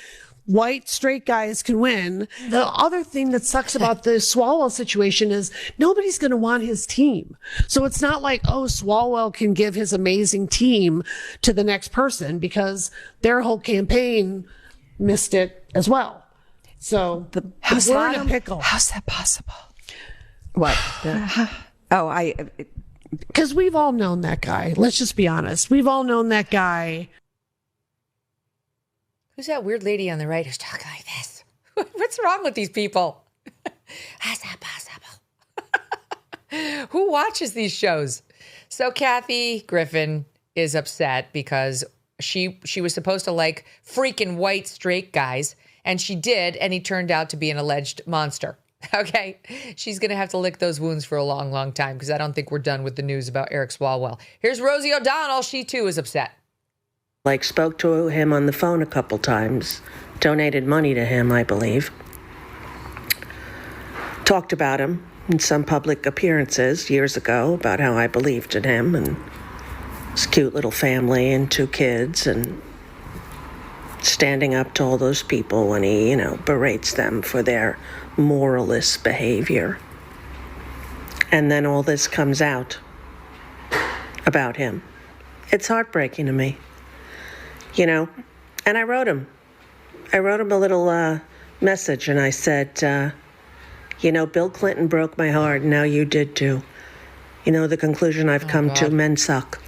[SPEAKER 8] white straight guys can win. The other thing that sucks about the Swalwell situation is nobody's going to want his team. So it's not like, oh, Swalwell can give his amazing team to the next person because their whole campaign missed it as well. So we're in a pickle.
[SPEAKER 9] How's that possible?
[SPEAKER 10] What?
[SPEAKER 8] Because we've all known that guy. Let's just be honest. We've all known that guy.
[SPEAKER 1] Who's that weird lady on the right who's talking like this? What's wrong with these people? How's that possible? Who watches these shows? So Kathy Griffin is upset because she was supposed to like freaking white straight guys, and she did, and he turned out to be an alleged monster. Okay? She's going to have to lick those wounds for a long, long time because I don't think we're done with the news about Eric Swalwell. Here's Rosie O'Donnell. She, too, is upset.
[SPEAKER 11] Spoke to him on the phone a couple times, donated money to him, I believe. Talked about him in some public appearances years ago about how I believed in him and his cute little family and 2 kids and standing up to all those people when he, berates them for their moralist behavior. And then all this comes out about him. It's heartbreaking to me. And I wrote him a little message, and I said, Bill Clinton broke my heart, now you did too. The conclusion I've come to, men suck.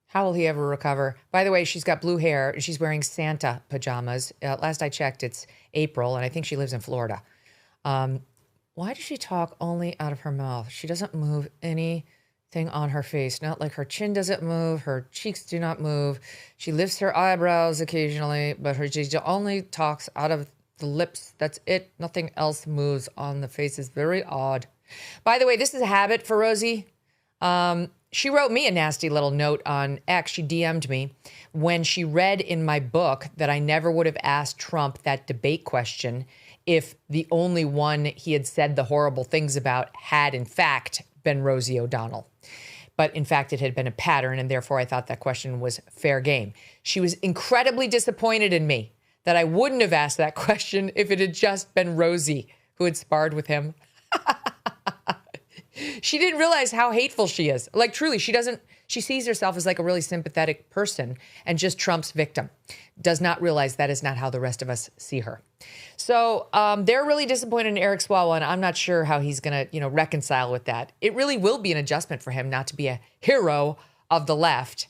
[SPEAKER 1] How will he ever recover? By the way, she's got blue hair. She's wearing Santa pajamas. Last I checked, it's April, and I think she lives in Florida. Why does she talk only out of her mouth? She doesn't move anything on her face. Not like her chin doesn't move. Her cheeks do not move. She lifts her eyebrows occasionally, but she only talks out of the lips. That's it. Nothing else moves on the face. It's very odd. By the way, this is a habit for Rosie. She wrote me a nasty little note on X. She DM'd me when she read in my book that I never would have asked Trump that debate question if the only one he had said the horrible things about had, in fact, been Rosie O'Donnell. But in fact, it had been a pattern, and therefore I thought that question was fair game. She was incredibly disappointed in me that I wouldn't have asked that question if it had just been Rosie who had sparred with him. She didn't realize how hateful she is. Like, truly, she sees herself as like a really sympathetic person and just Trump's victim. Does not realize that is not how the rest of us see her. So they're really disappointed in Eric Swalwell, and I'm not sure how he's going to, reconcile with that. It really will be an adjustment for him not to be a hero of the left.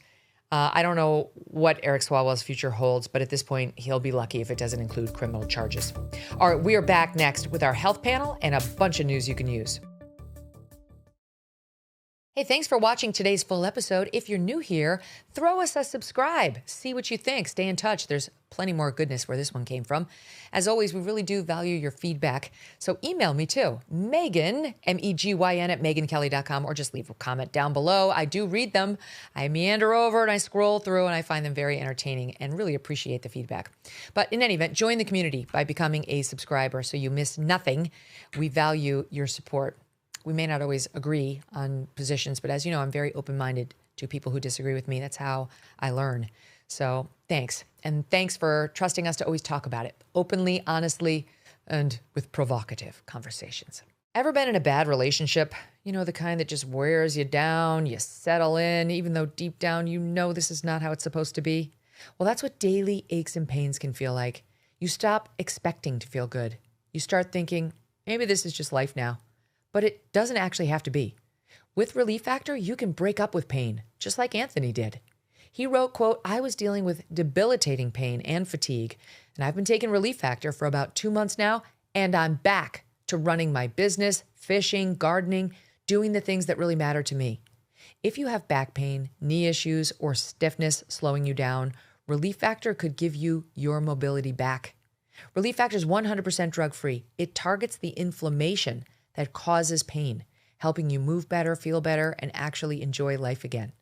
[SPEAKER 1] I don't know what Eric Swalwell's future holds, but at this point, he'll be lucky if it doesn't include criminal charges. All right, we are back next with our health panel and a bunch of news you can use. Hey, thanks for watching today's full episode. If you're new here, throw us a subscribe. See what you think. Stay in touch. There's plenty more goodness where this one came from. As always, we really do value your feedback. So email me too, Megyn, Megyn at megynkelly.com, or just leave a comment down below. I do read them. I meander over and I scroll through and I find them very entertaining and really appreciate the feedback. But in any event, join the community by becoming a subscriber so you miss nothing. We value your support. We may not always agree on positions, but as you know, I'm very open-minded to people who disagree with me. That's how I learn. So thanks. And thanks for trusting us to always talk about it openly, honestly, and with provocative conversations. Ever been in a bad relationship? You know, the kind that just wears you down, you settle in, even though deep down you know this is not how it's supposed to be? Well, that's what daily aches and pains can feel like. You stop expecting to feel good. You start thinking, maybe this is just life now. But it doesn't actually have to be. With Relief Factor, you can break up with pain, just like Anthony did. He wrote, quote, "I was dealing with debilitating pain and fatigue, and I've been taking Relief Factor for about 2 months now, and I'm back to running my business, fishing, gardening, doing the things that really matter to me." If you have back pain, knee issues, or stiffness slowing you down, Relief Factor could give you your mobility back. Relief Factor is 100% drug-free. It targets the inflammation that causes pain, helping you move better, feel better, and actually enjoy life again.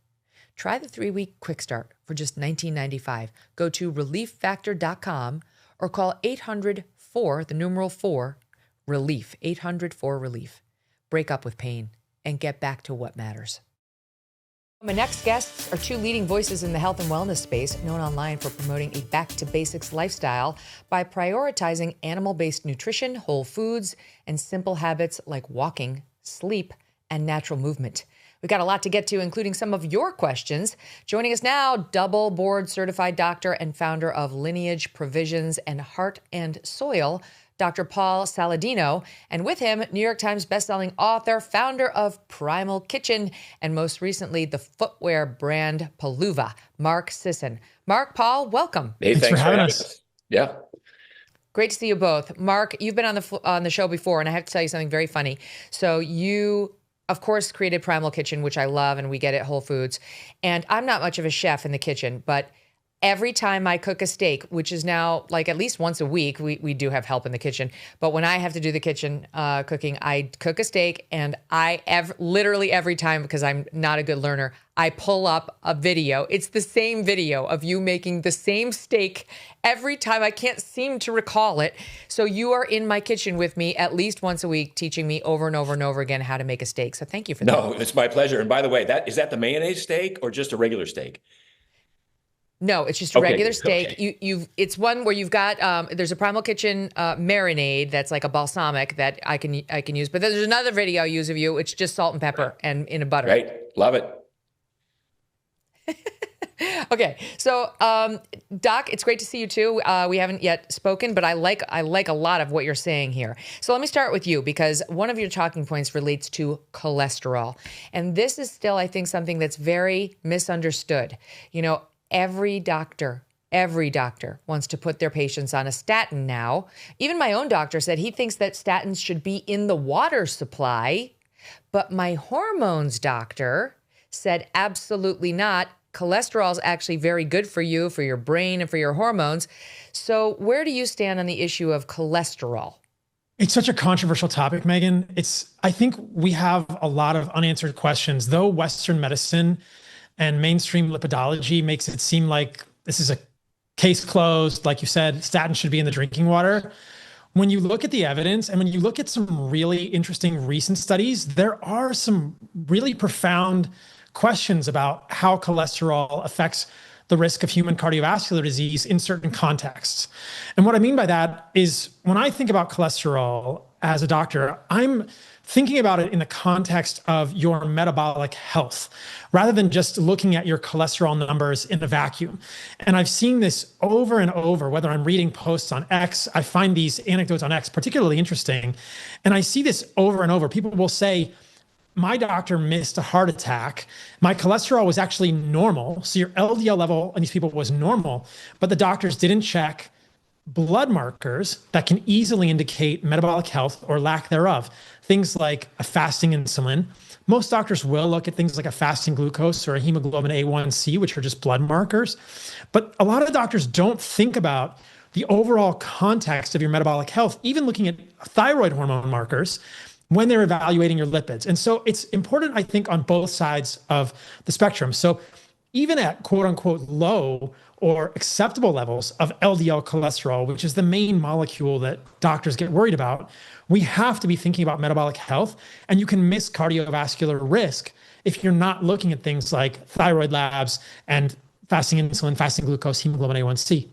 [SPEAKER 1] Try the 3-week quick start for just $19.95. Go to relieffactor.com or call 800-4, the numeral 4, RELIEF, 800-4-RELIEF. Break up with pain and get back to what matters. My next guests are 2 leading voices in the health and wellness space, known online for promoting a back-to-basics lifestyle by prioritizing animal-based nutrition, whole foods, and simple habits like walking, sleep, and natural movement. We've got a lot to get to, including some of your questions. Joining us now, double board-certified doctor and founder of Lineage Provisions and Heart and Soil, Dr. Paul Saladino, and with him, New York Times bestselling author, founder of Primal Kitchen, and most recently, the footwear brand Paluva, Mark Sisson. Mark, Paul, welcome.
[SPEAKER 9] Hey, thanks for having us. Yeah.
[SPEAKER 1] Great to see you both. Mark, you've been on the show before, and I have to tell you something very funny. So you, of course, created Primal Kitchen, which I love, and we get at Whole Foods. And I'm not much of a chef in the kitchen, but every time I cook a steak, which is now like at least once a week, we do have help in the kitchen. But when I have to do the kitchen cooking, I cook a steak, and literally every time, because I'm not a good learner, I pull up a video. It's the same video of you making the same steak every time. I can't seem to recall it. So you are in my kitchen with me at least once a week, teaching me over and over and over again how to make a steak. So thank you for that.
[SPEAKER 9] No, it's my pleasure. And by the way, is that the mayonnaise steak or just a regular steak?
[SPEAKER 1] No, it's just a regular steak.
[SPEAKER 9] Okay.
[SPEAKER 1] It's one where you've got there's a Primal Kitchen marinade that's like a balsamic that I can use. But there's another video I use of you. It's just salt and pepper and in a butter.
[SPEAKER 9] Right, love it.
[SPEAKER 1] Okay, so Doc, it's great to see you too. We haven't yet spoken, but I like a lot of what you're saying here. So let me start with you, because one of your talking points relates to cholesterol, and this is still, I think, something that's very misunderstood. You know, every doctor wants to put their patients on a statin now. Even my own doctor said he thinks that statins should be in the water supply, but my hormones doctor said absolutely not. Cholesterol is actually very good for you, for your brain, and for your hormones. So where do you stand on the issue of cholesterol?
[SPEAKER 10] It's such a controversial topic, Megyn. I think we have a lot of unanswered questions, though Western medicine and mainstream lipidology makes it seem like this is a case closed. Like you said, statins should be in the drinking water. When you look at the evidence and when you look at some really interesting recent studies, there are some really profound questions about how cholesterol affects the risk of human cardiovascular disease in certain contexts. And what I mean by that is when I think about cholesterol, as a doctor, I'm thinking about it in the context of your metabolic health, rather than just looking at your cholesterol numbers in a vacuum. And I've seen this over and over, whether I'm reading posts on X, I find these anecdotes on X particularly interesting. And I see this over and over. People will say, my doctor missed a heart attack. My cholesterol was actually normal. So your LDL level in these people was normal, but the doctors didn't check blood markers that can easily indicate metabolic health or lack thereof. Things like a fasting insulin. Most doctors will look at things like a fasting glucose or a hemoglobin A1C, which are just blood markers. But a lot of doctors don't think about the overall context of your metabolic health, even looking at thyroid hormone markers when they're evaluating your lipids. And so it's important, I think, on both sides of the spectrum. So even at quote unquote low or acceptable levels of LDL cholesterol, which is the main molecule that doctors get worried about, we have to be thinking about metabolic health. And you can miss cardiovascular risk if you're not looking at things like thyroid labs and fasting insulin, fasting glucose, hemoglobin A1C.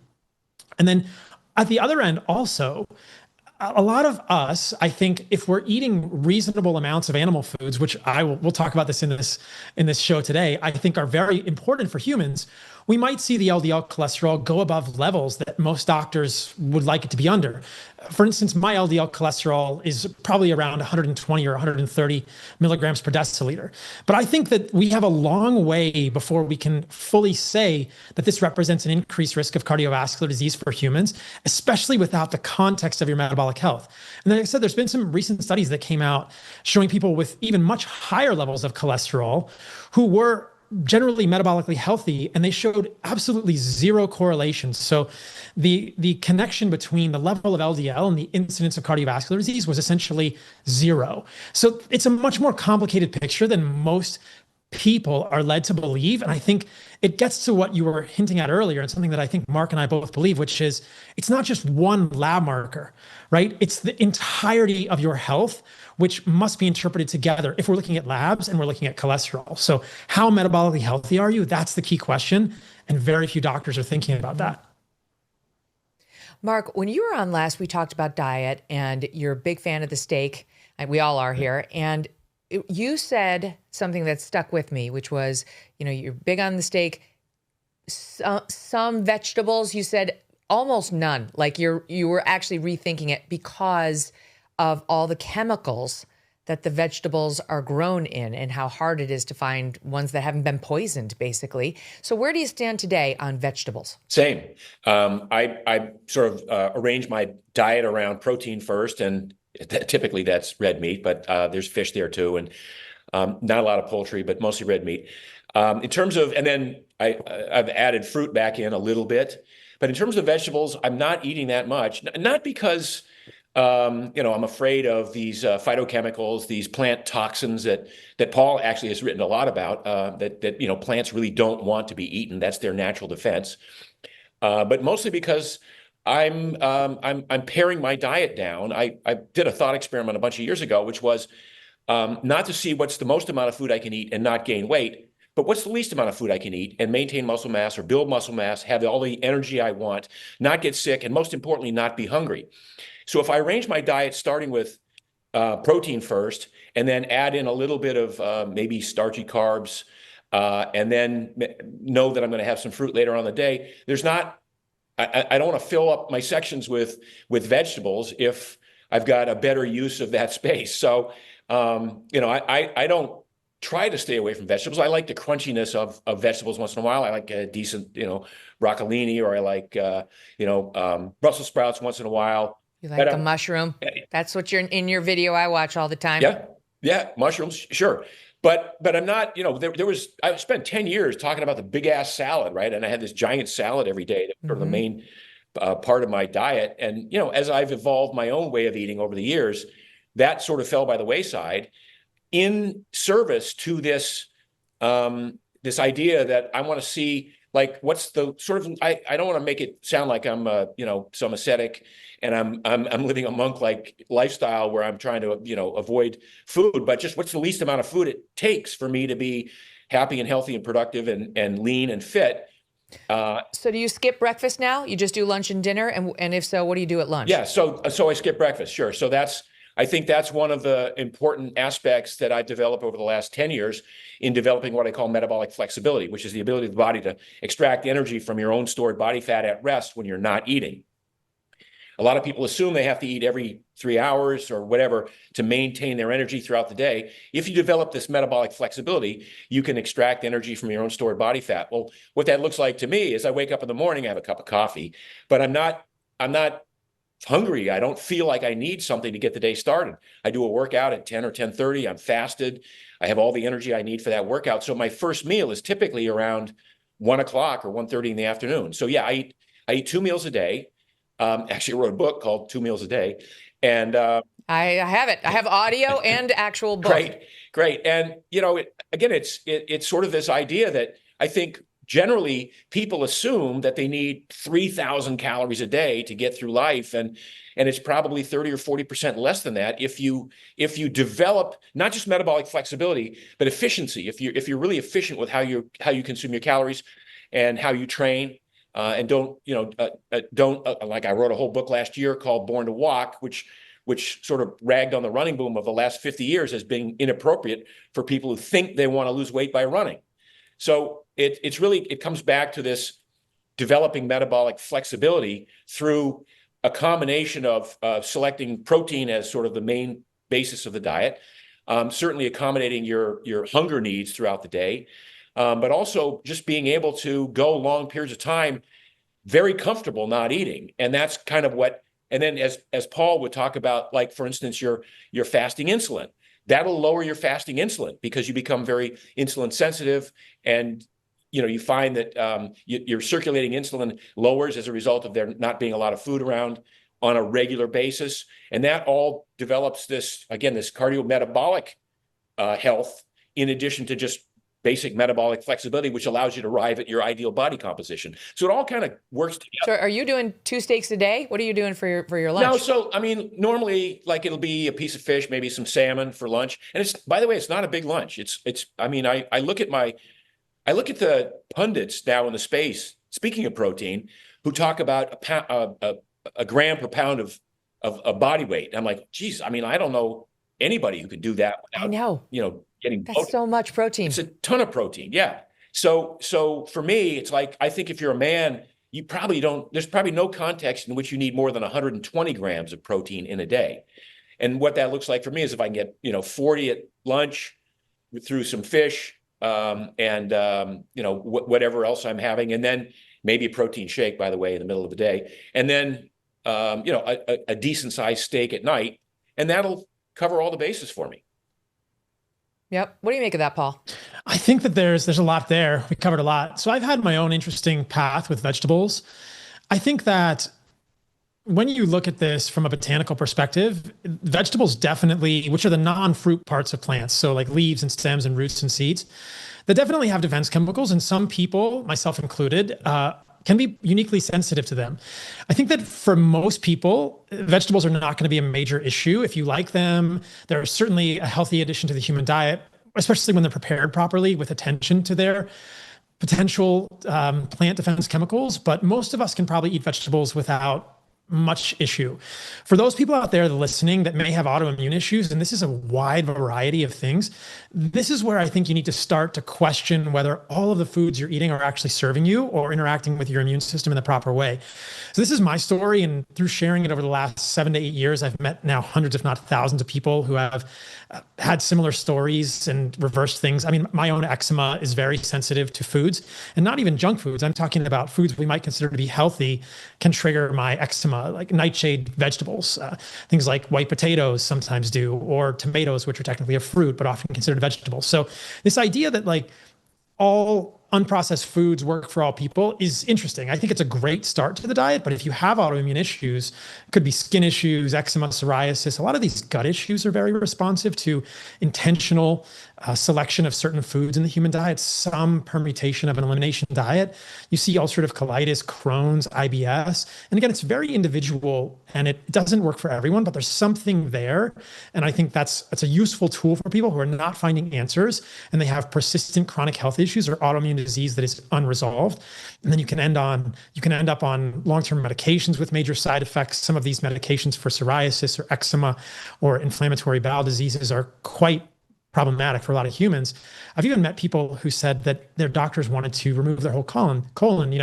[SPEAKER 10] And then at the other end also, a lot of us, I think, if we're eating reasonable amounts of animal foods, which we'll talk about this in this show today, I think are very important for humans, we might see the LDL cholesterol go above levels that most doctors would like it to be under. For instance, my LDL cholesterol is probably around 120 or 130 milligrams per deciliter. But I think that we have a long way before we can fully say that this represents an increased risk of cardiovascular disease for humans, especially without the context of your metabolic health. And like I said, there's been some recent studies that came out showing people with even much higher levels of cholesterol who were generally metabolically healthy, and they showed absolutely zero correlation. So the connection between the level of LDL and the incidence of cardiovascular disease was essentially zero. So it's a much more complicated picture than most people are led to believe. And I think it gets to what you were hinting at earlier, and something that I think Mark and I both believe, which is it's not just one lab marker, right? It's the entirety of your health, which must be interpreted together if we're looking at labs and we're looking at cholesterol. So how metabolically healthy are you? That's the key question. And very few doctors are thinking about that.
[SPEAKER 1] Mark, when you were on last, we talked about diet, and you're a big fan of the steak. We all are here. And you said something that stuck with me, which was, you're big on the steak. Some vegetables, you said almost none. Like you were actually rethinking it because of all the chemicals that the vegetables are grown in and how hard it is to find ones that haven't been poisoned, basically. So where do you stand today on vegetables?
[SPEAKER 9] Same. I sort of arrange my diet around protein first, and typically that's red meat, but there's fish there too, and not a lot of poultry, but mostly red meat. In terms of, and then I've added fruit back in a little bit, but in terms of vegetables, I'm not eating that much. Not because I'm afraid of these phytochemicals, these plant toxins that Paul actually has written a lot about, that plants really don't want to be eaten. That's their natural defense. But mostly because I'm paring my diet down. I did a thought experiment a bunch of years ago, which was not to see what's the most amount of food I can eat and not gain weight, but what's the least amount of food I can eat and maintain muscle mass or build muscle mass, have all the energy I want, not get sick, and most importantly, not be hungry. So if I arrange my diet starting with protein first, and then add in a little bit of maybe starchy carbs, and then know that I'm going to have some fruit later on in the day, I don't want to fill up my sections with vegetables if I've got a better use of that space. So, I don't try to stay away from vegetables. I like the crunchiness of vegetables once in a while. I like a decent, broccolini, or I like, Brussels sprouts once in a while.
[SPEAKER 1] You like a mushroom? That's what you're in your video I watch all the time.
[SPEAKER 9] Yeah, mushrooms, sure. But I'm not, I spent 10 years talking about the big ass salad, right? And I had this giant salad every day. That was sort of the main part of my diet. And, as I've evolved my own way of eating over the years, that sort of fell by the wayside in service to this, this idea that I want to see, like, what's the sort of, I don't want to make it sound like I'm, some ascetic and I'm living a monk-like lifestyle where I'm trying to, avoid food, but just what's the least amount of food it takes for me to be happy and healthy and productive and lean and fit.
[SPEAKER 1] So do you skip breakfast now? You just do lunch and dinner? And if so, what do you do at lunch?
[SPEAKER 9] Yeah, so I skip breakfast, sure. So that's I think that's one of the important aspects that I've developed over the last 10 years in developing what I call metabolic flexibility, which is the ability of the body to extract energy from your own stored body fat at rest when you're not eating. A lot of people assume they have to eat every 3 hours or whatever to maintain their energy throughout the day. If you develop this metabolic flexibility, you can extract energy from your own stored body fat. Well, what that looks like to me is I wake up in the morning, I have a cup of coffee, but I'm not hungry. I don't feel like I need something to get the day started. I do a workout at 10 or 10:30. I'm fasted. I have all the energy I need for that workout. So my first meal is typically around 1 o'clock or 1:30 in the afternoon. So yeah, I eat 2 meals a day. Actually, I wrote a book called 2 Meals a Day. And
[SPEAKER 1] I have it. I have audio and actual book.
[SPEAKER 9] Great. And, it's sort of this idea that I think generally people assume that they need 3,000 calories a day to get through life. And it's probably 30 or 40% less than that if you develop not just metabolic flexibility, but efficiency. If you're really efficient with how you consume your calories and how you train. And don't like I wrote a whole book last year called Born to Walk, which sort of ragged on the running boom of the last 50 years as being inappropriate for people who think they want to lose weight by running. So it comes back to this developing metabolic flexibility through a combination of selecting protein as sort of the main basis of the diet, certainly accommodating your hunger needs throughout the day. But also just being able to go long periods of time, very comfortable not eating. And that's kind of and then as Paul would talk about, like, for instance, your fasting insulin, that'll lower your fasting insulin because you become very insulin sensitive. And, you find that your circulating insulin lowers as a result of there not being a lot of food around on a regular basis. And that all develops this cardiometabolic health in addition to just basic metabolic flexibility, which allows you to arrive at your ideal body composition. So it all kind of works together.
[SPEAKER 1] So are you doing 2 steaks a day? What are you doing for your lunch?
[SPEAKER 9] No, so normally it'll be a piece of fish, maybe some salmon for lunch. And by the way, it's not a big lunch. I look at the pundits now in the space, speaking of protein, who talk about a gram per pound of body weight. I'm like, geez, I don't know anybody who could do that without,
[SPEAKER 1] I know.
[SPEAKER 9] Getting
[SPEAKER 1] That's
[SPEAKER 9] bloated.
[SPEAKER 1] so much protein.
[SPEAKER 9] It's a ton of protein. Yeah. So for me, it's like, I think if you're a man, there's probably no context in which you need more than 120 grams of protein in a day. And what that looks like for me is if I can get, 40 at lunch through some fish, whatever else I'm having, and then maybe a protein shake, by the way, in the middle of the day. And then, a decent sized steak at night, and that'll cover all the bases for me.
[SPEAKER 1] Yep. What do you make of that, Paul?
[SPEAKER 10] I think that there's a lot there. We covered a lot. So I've had my own interesting path with vegetables. I think that when you look at this from a botanical perspective, vegetables definitely, which are the non-fruit parts of plants, so like leaves and stems and roots and seeds, they definitely have defense chemicals, and some people, myself included, can be uniquely sensitive to them. I think that for most people, vegetables are not going to be a major issue. If you like them, they're certainly a healthy addition to the human diet, especially when they're prepared properly with attention to their potential plant defense chemicals. But most of us can probably eat vegetables without much issue. For those people out there listening that may have autoimmune issues, and this is a wide variety of things, this is where I think you need to start to question whether all of the foods you're eating are actually serving you or interacting with your immune system in the proper way. So this is my story, and through sharing it over the last 7 to 8 years, I've met now hundreds, if not thousands of people who have had similar stories and reversed things. My own eczema is very sensitive to foods, and not even junk foods. I'm talking about foods we might consider to be healthy can trigger my eczema, like nightshade vegetables, things like white potatoes sometimes do, or tomatoes, which are technically a fruit, but often considered vegetables. So this idea that like all unprocessed foods work for all people is interesting. I think it's a great start to the diet, but if you have autoimmune issues, it could be skin issues, eczema, psoriasis, a lot of these gut issues are very responsive to intentional selection of certain foods in the human diet, some permutation of an elimination diet. You see ulcerative colitis, Crohn's, IBS. And again, it's very individual and it doesn't work for everyone, but there's something there. And I think that's a useful tool for people who are not finding answers and they have persistent chronic health issues or autoimmune disease that is unresolved. And then you can end up on long-term medications with major side effects. Some of these medications for psoriasis or eczema or inflammatory bowel diseases are quite problematic for a lot of humans. I've even met people who said that their doctors wanted to remove their whole colon. In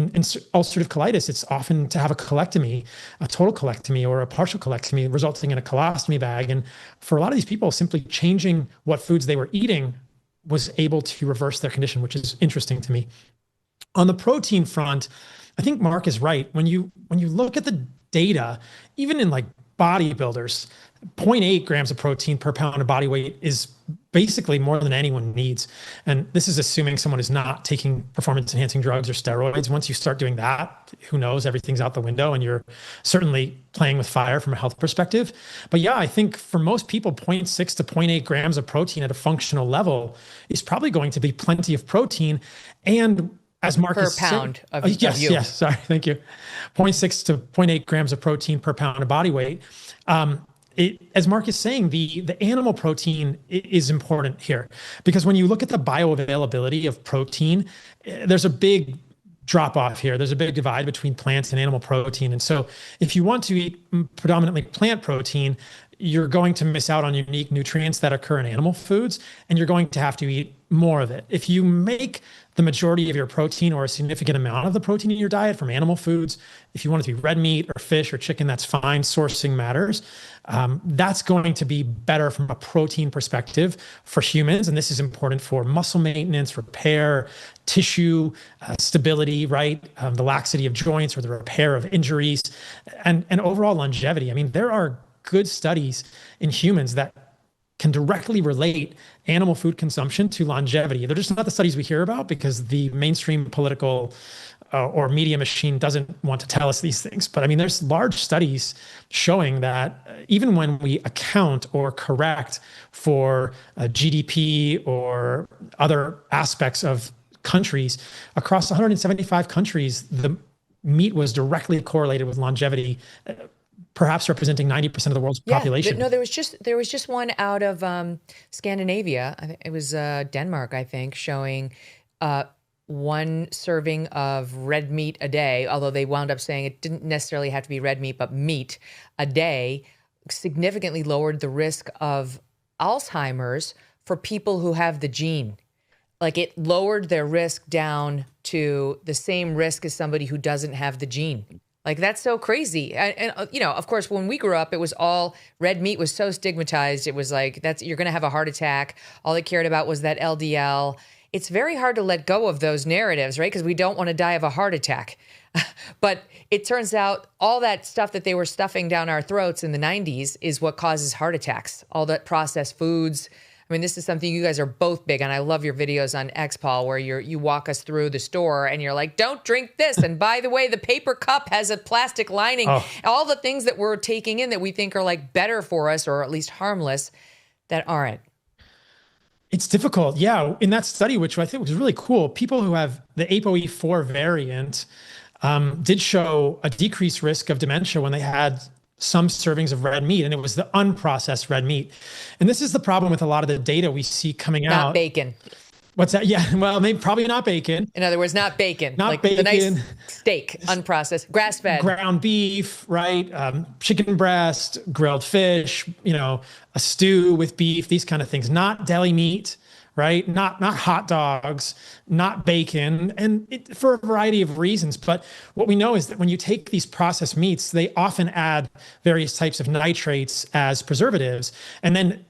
[SPEAKER 10] ulcerative colitis, it's often to have a colectomy, a total colectomy or a partial colectomy, resulting in a colostomy bag. And for a lot of these people, simply changing what foods they were eating was able to reverse their condition, which is interesting to me. On the protein front, I think Mark is right. When you look at the data, even in like bodybuilders, 0.8 grams of protein per pound of body weight is basically more than anyone needs. And this is assuming someone is not taking performance enhancing drugs or steroids. Once you start doing that, who knows, everything's out the window and you're certainly playing with fire from a health perspective. But yeah, I think for most people, 0.6 to 0.8 grams of protein at a functional level is probably going to be plenty of protein. And as Mark
[SPEAKER 1] per pound of you.
[SPEAKER 10] Yes, sorry, thank you. 0.6 to 0.8 grams of protein per pound of body weight. As Mark is saying, the animal protein is important here because when you look at the bioavailability of protein, there's a big drop off here. There's a big divide between plants and animal protein. And so if you want to eat predominantly plant protein, you're going to miss out on unique nutrients that occur in animal foods, and you're going to have to eat more of it. If you make the majority of your protein or a significant amount of the protein in your diet from animal foods, if you want it to be red meat or fish or chicken, that's fine. Sourcing matters. That's going to be better from a protein perspective for humans. And this is important for muscle maintenance, repair, tissue stability, right? The laxity of joints or the repair of injuries and overall longevity. I mean, there are good studies in humans that can directly relate animal food consumption to longevity. They're just not the studies we hear about because the mainstream political or media machine doesn't want to tell us these things. But I mean, there's large studies showing that even when we account or correct for GDP or other aspects of countries, across 175 countries, the meat was directly correlated with longevity, perhaps representing 90% of the world's population.
[SPEAKER 1] No, there was just one out of Scandinavia. I think it was Denmark, I think, showing one serving of red meat a day, although they wound up saying it didn't necessarily have to be red meat, but meat a day significantly lowered the risk of Alzheimer's for people who have the gene. Like it lowered their risk down to the same risk as somebody who doesn't have the gene. Like, that's so crazy. And you know, of course, when we grew up, it was all red meat was so stigmatized. It was like, you're going to have a heart attack. All they cared about was that LDL. It's very hard to let go of those narratives, right? Because we don't want to die of a heart attack. But it turns out all that stuff that they were stuffing down our throats in the 90s is what causes heart attacks. All that processed foods. I mean, this is something you guys are both big on. I love your videos on X, Paul, where you walk us through the store and you're like, don't drink this. And by the way, the paper cup has a plastic lining. Oh. All the things that we're taking in that we think are like better for us or at least harmless that aren't.
[SPEAKER 10] It's difficult. Yeah. In that study, which I think was really cool, people who have the ApoE4 variant did show a decreased risk of dementia when they had some servings of red meat, and it was the unprocessed red meat. And this is the problem with a lot of the data we see coming out.
[SPEAKER 1] Not bacon.
[SPEAKER 10] What's that? Yeah, well, maybe probably not bacon.
[SPEAKER 1] In other words, not bacon.
[SPEAKER 10] Not
[SPEAKER 1] like
[SPEAKER 10] bacon.
[SPEAKER 1] The nice steak, unprocessed, grass-fed.
[SPEAKER 10] Ground beef, right? Chicken breast, grilled fish, a stew with beef, these kind of things. Not deli meat, right? Not hot dogs, not bacon, and for a variety of reasons. But what we know is that when you take these processed meats, they often add various types of nitrates as preservatives. And then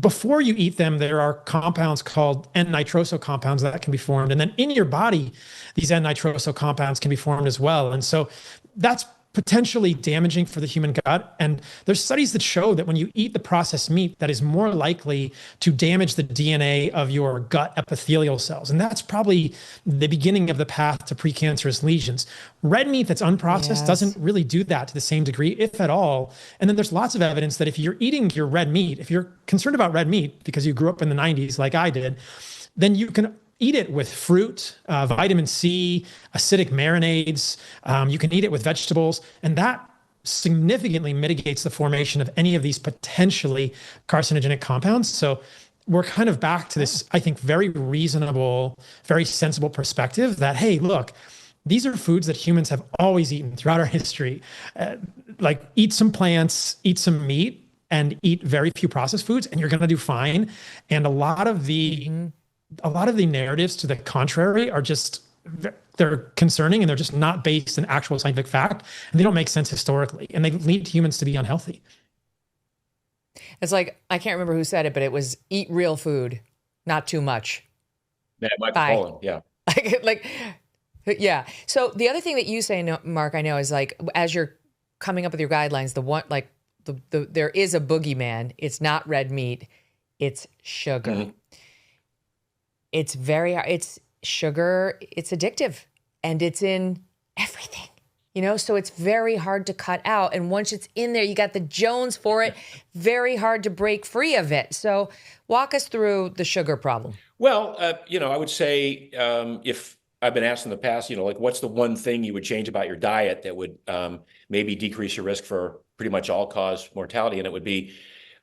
[SPEAKER 10] before you eat them, there are compounds called N-nitroso compounds that can be formed. And then in your body, these N-nitroso compounds can be formed as well. And so that's potentially damaging for the human gut. And there's studies that show that when you eat the processed meat, that is more likely to damage the DNA of your gut epithelial cells. And that's probably the beginning of the path to precancerous lesions. Red meat that's unprocessed doesn't really do that to the same degree, if at all. And then there's lots of evidence that if you're eating your red meat, if you're concerned about red meat because you grew up in the 90s like I did, then you can eat it with fruit, vitamin C, acidic marinades. You can eat it with vegetables, and that significantly mitigates the formation of any of these potentially carcinogenic compounds. So we're kind of back to this, I think, very reasonable, very sensible perspective that, hey, look, these are foods that humans have always eaten throughout our history. Like eat some plants, eat some meat, and eat very few processed foods, and you're going to do fine. And a lot of the narratives to the contrary are just, they're concerning, and they're just not based in actual scientific fact, and they don't make sense historically, and they lead humans to be unhealthy.
[SPEAKER 1] It's like, I can't remember who said it, but it was eat real food, not too much.
[SPEAKER 9] Yeah, Michael Pollan, yeah.
[SPEAKER 1] Yeah. So the other thing that you say, Mark, I know, is like, as you're coming up with your guidelines, there is a boogeyman. It's not red meat. It's sugar. Mm-hmm. It's sugar. It's addictive, and it's in everything, so it's very hard to cut out. And once it's in there, you got the Jones for it, very hard to break free of it. So walk us through the sugar problem.
[SPEAKER 9] Well, I would say, if I've been asked in the past, like, what's the one thing you would change about your diet that would maybe decrease your risk for pretty much all-cause mortality? And it would be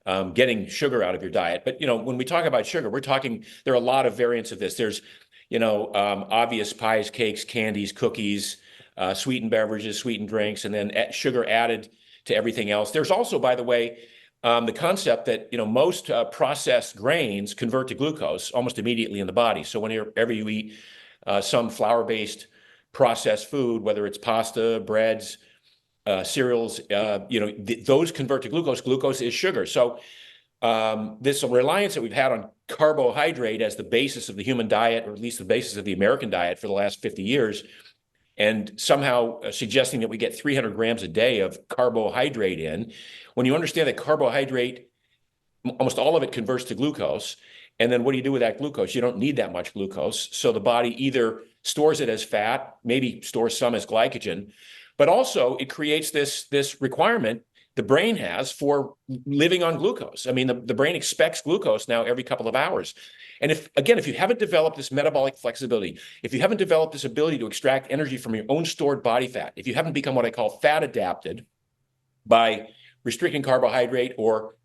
[SPEAKER 9] getting sugar out of your diet. But, when we talk about sugar, there are a lot of variants of this. There's, obvious pies, cakes, candies, cookies, sweetened beverages, sweetened drinks, and then sugar added to everything else. There's also, by the way, the concept that, most processed grains convert to glucose almost immediately in the body. So whenever you eat some flour-based processed food, whether it's pasta, breads, cereals, those convert to glucose. Glucose is sugar. So this reliance that we've had on carbohydrate as the basis of the human diet, or at least the basis of the American diet for the last 50 years, and somehow suggesting that we get 300 grams a day of carbohydrate in, when you understand that carbohydrate, almost all of it converts to glucose. And then what do you do with that glucose? You don't need that much glucose. So the body either stores it as fat, maybe stores some as glycogen, but also it creates this requirement the brain has for living on glucose. I mean, the brain expects glucose now every couple of hours. And if you haven't developed this metabolic flexibility, if you haven't developed this ability to extract energy from your own stored body fat, if you haven't become what I call fat adapted by restricting carbohydrate or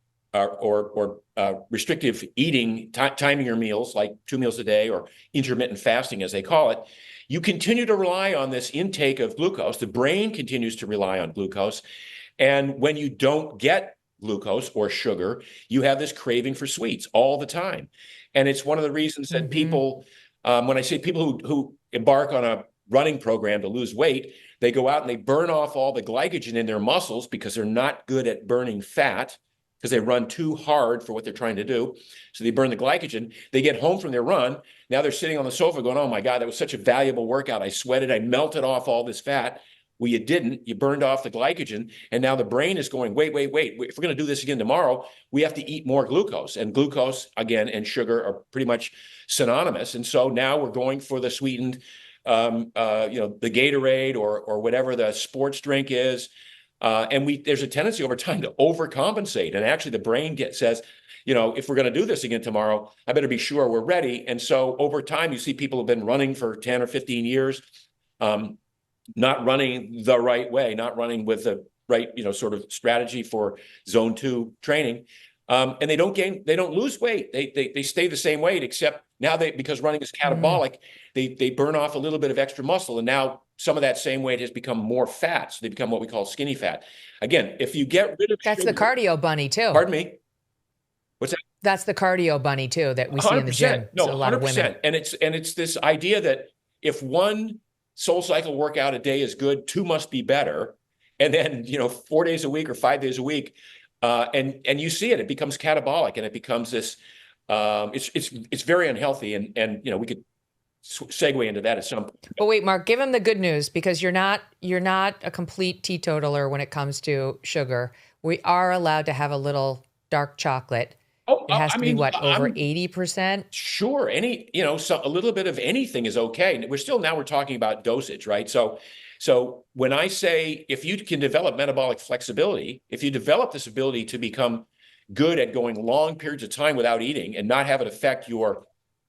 [SPEAKER 9] restrictive eating, timing your meals, like 2 meals a day, or intermittent fasting, as they call it, you continue to rely on this intake of glucose. The brain continues to rely on glucose. And when you don't get glucose or sugar, you have this craving for sweets all the time. And it's one of the reasons that people, when I say people who embark on a running program to lose weight, they go out and they burn off all the glycogen in their muscles because they're not good at burning fat, because they run too hard for what they're trying to do. So they burn the glycogen. They get home from their run. Now they're sitting on the sofa going, oh my God, that was such a valuable workout. I sweated, I melted off all this fat. Well, you didn't. You burned off the glycogen. And now the brain is going, wait. If we're going to do this again tomorrow, we have to eat more glucose. And glucose, again, and sugar are pretty much synonymous. And so now we're going for the sweetened, the Gatorade or whatever the sports drink is. And there's a tendency over time to overcompensate. And actually the brain says, if we're going to do this again tomorrow, I better be sure we're ready. And so over time, you see people have been running for 10 or 15 years, not running the right way, not running with the right, sort of strategy for zone 2 training. And they don't lose weight. They stay the same weight, except now because running is catabolic, they burn off a little bit of extra muscle. And now some of that same weight has become more fat. So they become what we call skinny fat. Again, if you get rid of
[SPEAKER 1] That's sugar, the cardio bunny too.
[SPEAKER 9] Pardon me? What's that?
[SPEAKER 1] That's the cardio bunny too that we see in the gym.
[SPEAKER 9] No,
[SPEAKER 1] a lot
[SPEAKER 9] 100%.
[SPEAKER 1] of women.
[SPEAKER 9] And it's this idea that if one Soul Cycle workout a day is good, 2 must be better. And then, 4 days a week or 5 days a week. And you see it becomes catabolic, and it becomes this, it's very unhealthy. And we could segue into that at some point.
[SPEAKER 1] But wait, Mark, give him the good news, because you're not a complete teetotaler when it comes to sugar. We are allowed to have a little dark chocolate. It has to be over 80%?
[SPEAKER 9] Sure. A little bit of anything is okay. We're talking about dosage, right? So when I say, if you can develop metabolic flexibility, if you develop this ability to become good at going long periods of time without eating and not have it affect your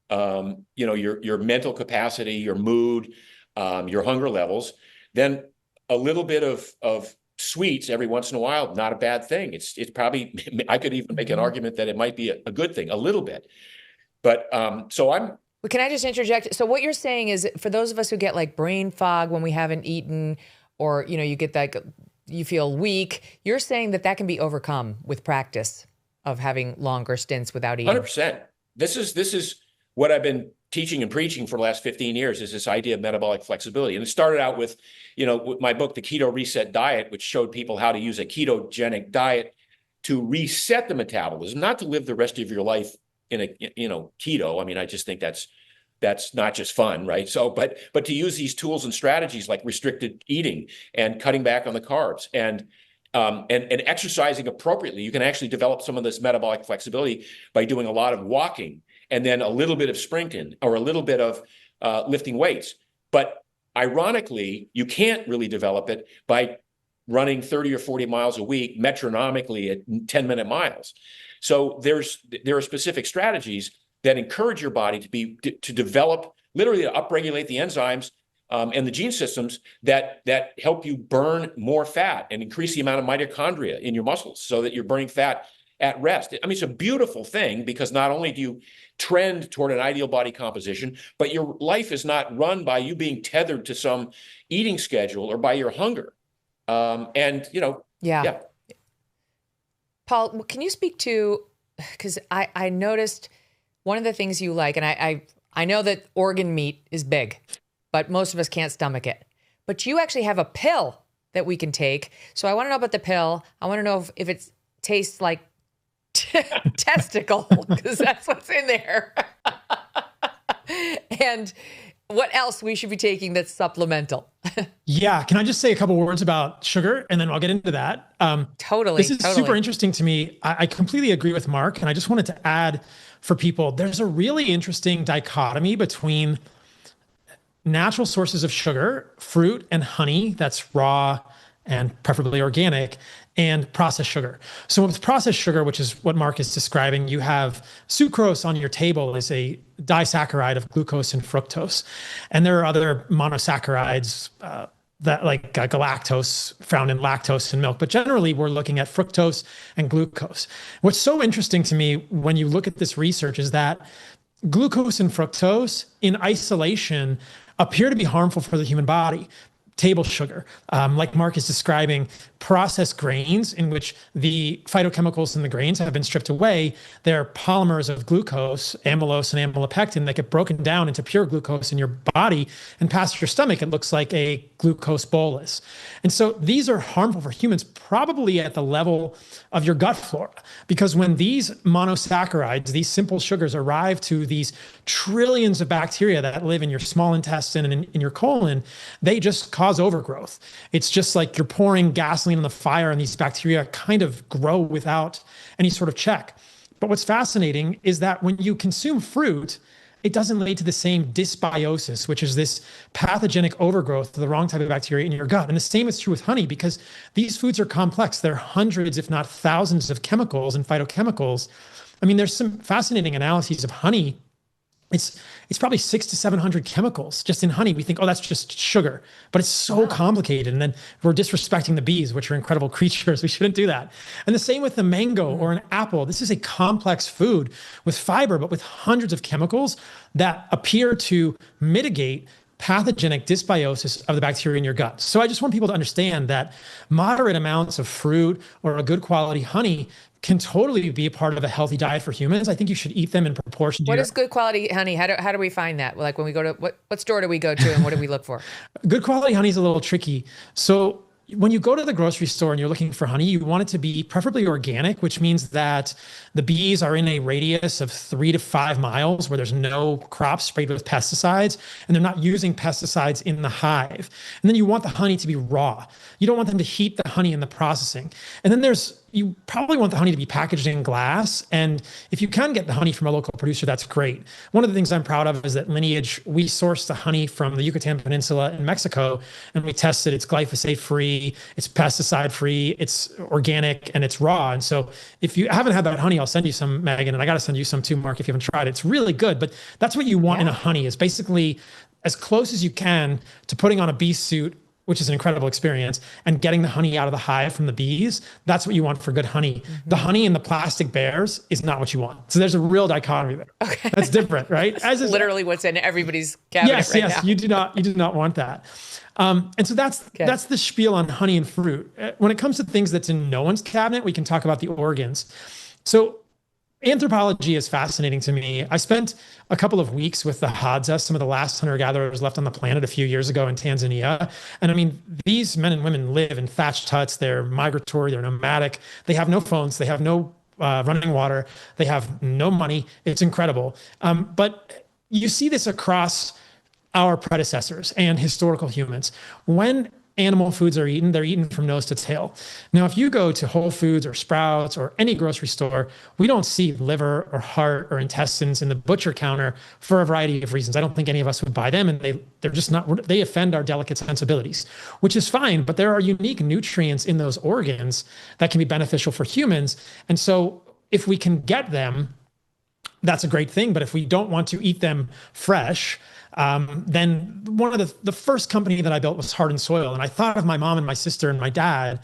[SPEAKER 9] mental capacity, your mood, your hunger levels, then a little bit of sweets every once in a while, not a bad thing. It's probably, I could even make an argument that it might be a good thing, a little bit. But so I'm.
[SPEAKER 1] Well, can I just interject? So what you're saying is, for those of us who get like brain fog when we haven't eaten, or, you know, you get that, you feel weak, you're saying that can be overcome with practice of having longer stints without eating.
[SPEAKER 9] 100%. This is what I've been teaching and preaching for the last 15 years, is this idea of metabolic flexibility. And it started out with, with my book, The Keto Reset Diet, which showed people how to use a ketogenic diet to reset the metabolism, not to live the rest of your life in a, keto. I mean, I just think that's not just fun, right? So, but to use these tools and strategies like restricted eating and cutting back on the carbs and exercising appropriately. You can actually develop some of this metabolic flexibility by doing a lot of walking and then a little bit of sprinting or a little bit of lifting weights. But ironically, you can't really develop it by running 30 or 40 miles a week metronomically at 10-minute miles. So there are specific strategies that encourage your body to develop, literally to upregulate the enzymes and the gene systems that help you burn more fat and increase the amount of mitochondria in your muscles so that you're burning fat at rest. I mean, it's a beautiful thing, because not only do you trend toward an ideal body composition, but your life is not run by you being tethered to some eating schedule or by your hunger.
[SPEAKER 1] Yeah. Paul, can you speak to, because I noticed one of the things you like, and I know that organ meat is big, but most of us can't stomach it. But you actually have a pill that we can take. So I want to know about the pill. I want to know if it tastes like testicle, because that's what's in there. And what else we should be taking that's supplemental.
[SPEAKER 10] Yeah. Can I just say a couple words about sugar, and then I'll get into that?
[SPEAKER 1] Totally.
[SPEAKER 10] This is super interesting to me. I completely agree with Mark. And I just wanted to add for people, there's a really interesting dichotomy between natural sources of sugar, fruit and honey, that's raw and preferably organic, and processed sugar. So with processed sugar, which is what Mark is describing, you have sucrose on your table is a disaccharide of glucose and fructose. And there are other monosaccharides that like galactose found in lactose and milk. But generally, we're looking at fructose and glucose. What's so interesting to me when you look at this research is that glucose and fructose in isolation appear to be harmful for the human body. Table sugar, like Mark is describing, processed grains in which the phytochemicals in the grains have been stripped away. They're polymers of glucose, amylose and amylopectin, that get broken down into pure glucose in your body and past your stomach. It looks like a glucose bolus. And so these are harmful for humans, probably at the level of your gut flora, because when these monosaccharides, these simple sugars, arrive to these trillions of bacteria that live in your small intestine and in your colon, they just cause overgrowth. It's just like you're pouring gasoline on the fire, and these bacteria kind of grow without any sort of check. But what's fascinating is that when you consume fruit, it doesn't lead to the same dysbiosis, which is this pathogenic overgrowth of the wrong type of bacteria in your gut. And the same is true with honey, because these foods are complex. There are hundreds, if not thousands, of chemicals and phytochemicals. I mean, there's some fascinating analyses of honey. It's probably 600 to 700 chemicals just in honey. We think, oh, that's just sugar, but it's so complicated. And then we're disrespecting the bees, which are incredible creatures. We shouldn't do that. And the same with the mango or an apple. This is a complex food with fiber, but with hundreds of chemicals that appear to mitigate pathogenic dysbiosis of the bacteria in your gut. So I just want people to understand that moderate amounts of fruit or a good quality honey can totally be a part of a healthy diet for humans. I think you should eat them in proportion to
[SPEAKER 1] What is good quality honey? How do we find that? Like when we go to, what store do we go to and what do we look for?
[SPEAKER 10] Good quality honey is a little tricky. So when you go to the grocery store and you're looking for honey, you want it to be preferably organic, which means that the bees are in a radius of 3 to 5 miles where there's no crops sprayed with pesticides, and they're not using pesticides in the hive. And then you want the honey to be raw. You don't want them to heat the honey in the processing. And then you probably want the honey to be packaged in glass. And if you can get the honey from a local producer, that's great. One of the things I'm proud of is that Lineage, we source the honey from the Yucatan Peninsula in Mexico, and we tested it's glyphosate-free, it's pesticide-free, it's organic, and it's raw. And so if you haven't had that honey, I'll send you some, Megyn, and I got to send you some too, Mark, if you haven't tried it. It's really good, but that's what you want in a honey, is basically as close as you can to putting on a bee suit which is an incredible experience, and getting the honey out of the hive from the bees, that's what you want for good honey. The honey in the plastic bears is not what you want. So there's a real dichotomy there.
[SPEAKER 1] Okay.
[SPEAKER 10] That's different, right?
[SPEAKER 1] As is literally what's in everybody's cabinet right now.
[SPEAKER 10] You do not want that. And so that's the spiel on honey and fruit. When it comes to things that's in no one's cabinet, we can talk about the organs. So anthropology is fascinating to me. I spent a couple of weeks with the Hadza, some of the last hunter-gatherers left on the planet a few years ago in Tanzania. And I mean, these men and women live in thatched huts. They're migratory, they're nomadic. They have no phones, they have no running water, they have no money. It's incredible. But you see this across our predecessors and historical humans. When animal foods are eaten, they're eaten from nose to tail. Now, if you go to Whole Foods or Sprouts or any grocery store, we don't see liver or heart or intestines in the butcher counter for a variety of reasons. I don't think any of us would buy them, and they're just not, they offend our delicate sensibilities, which is fine, but there are unique nutrients in those organs that can be beneficial for humans. And so if we can get them, that's a great thing. But if we don't want to eat them fresh, then one of the first company that I built was Heart and Soil. And I thought of my mom and my sister and my dad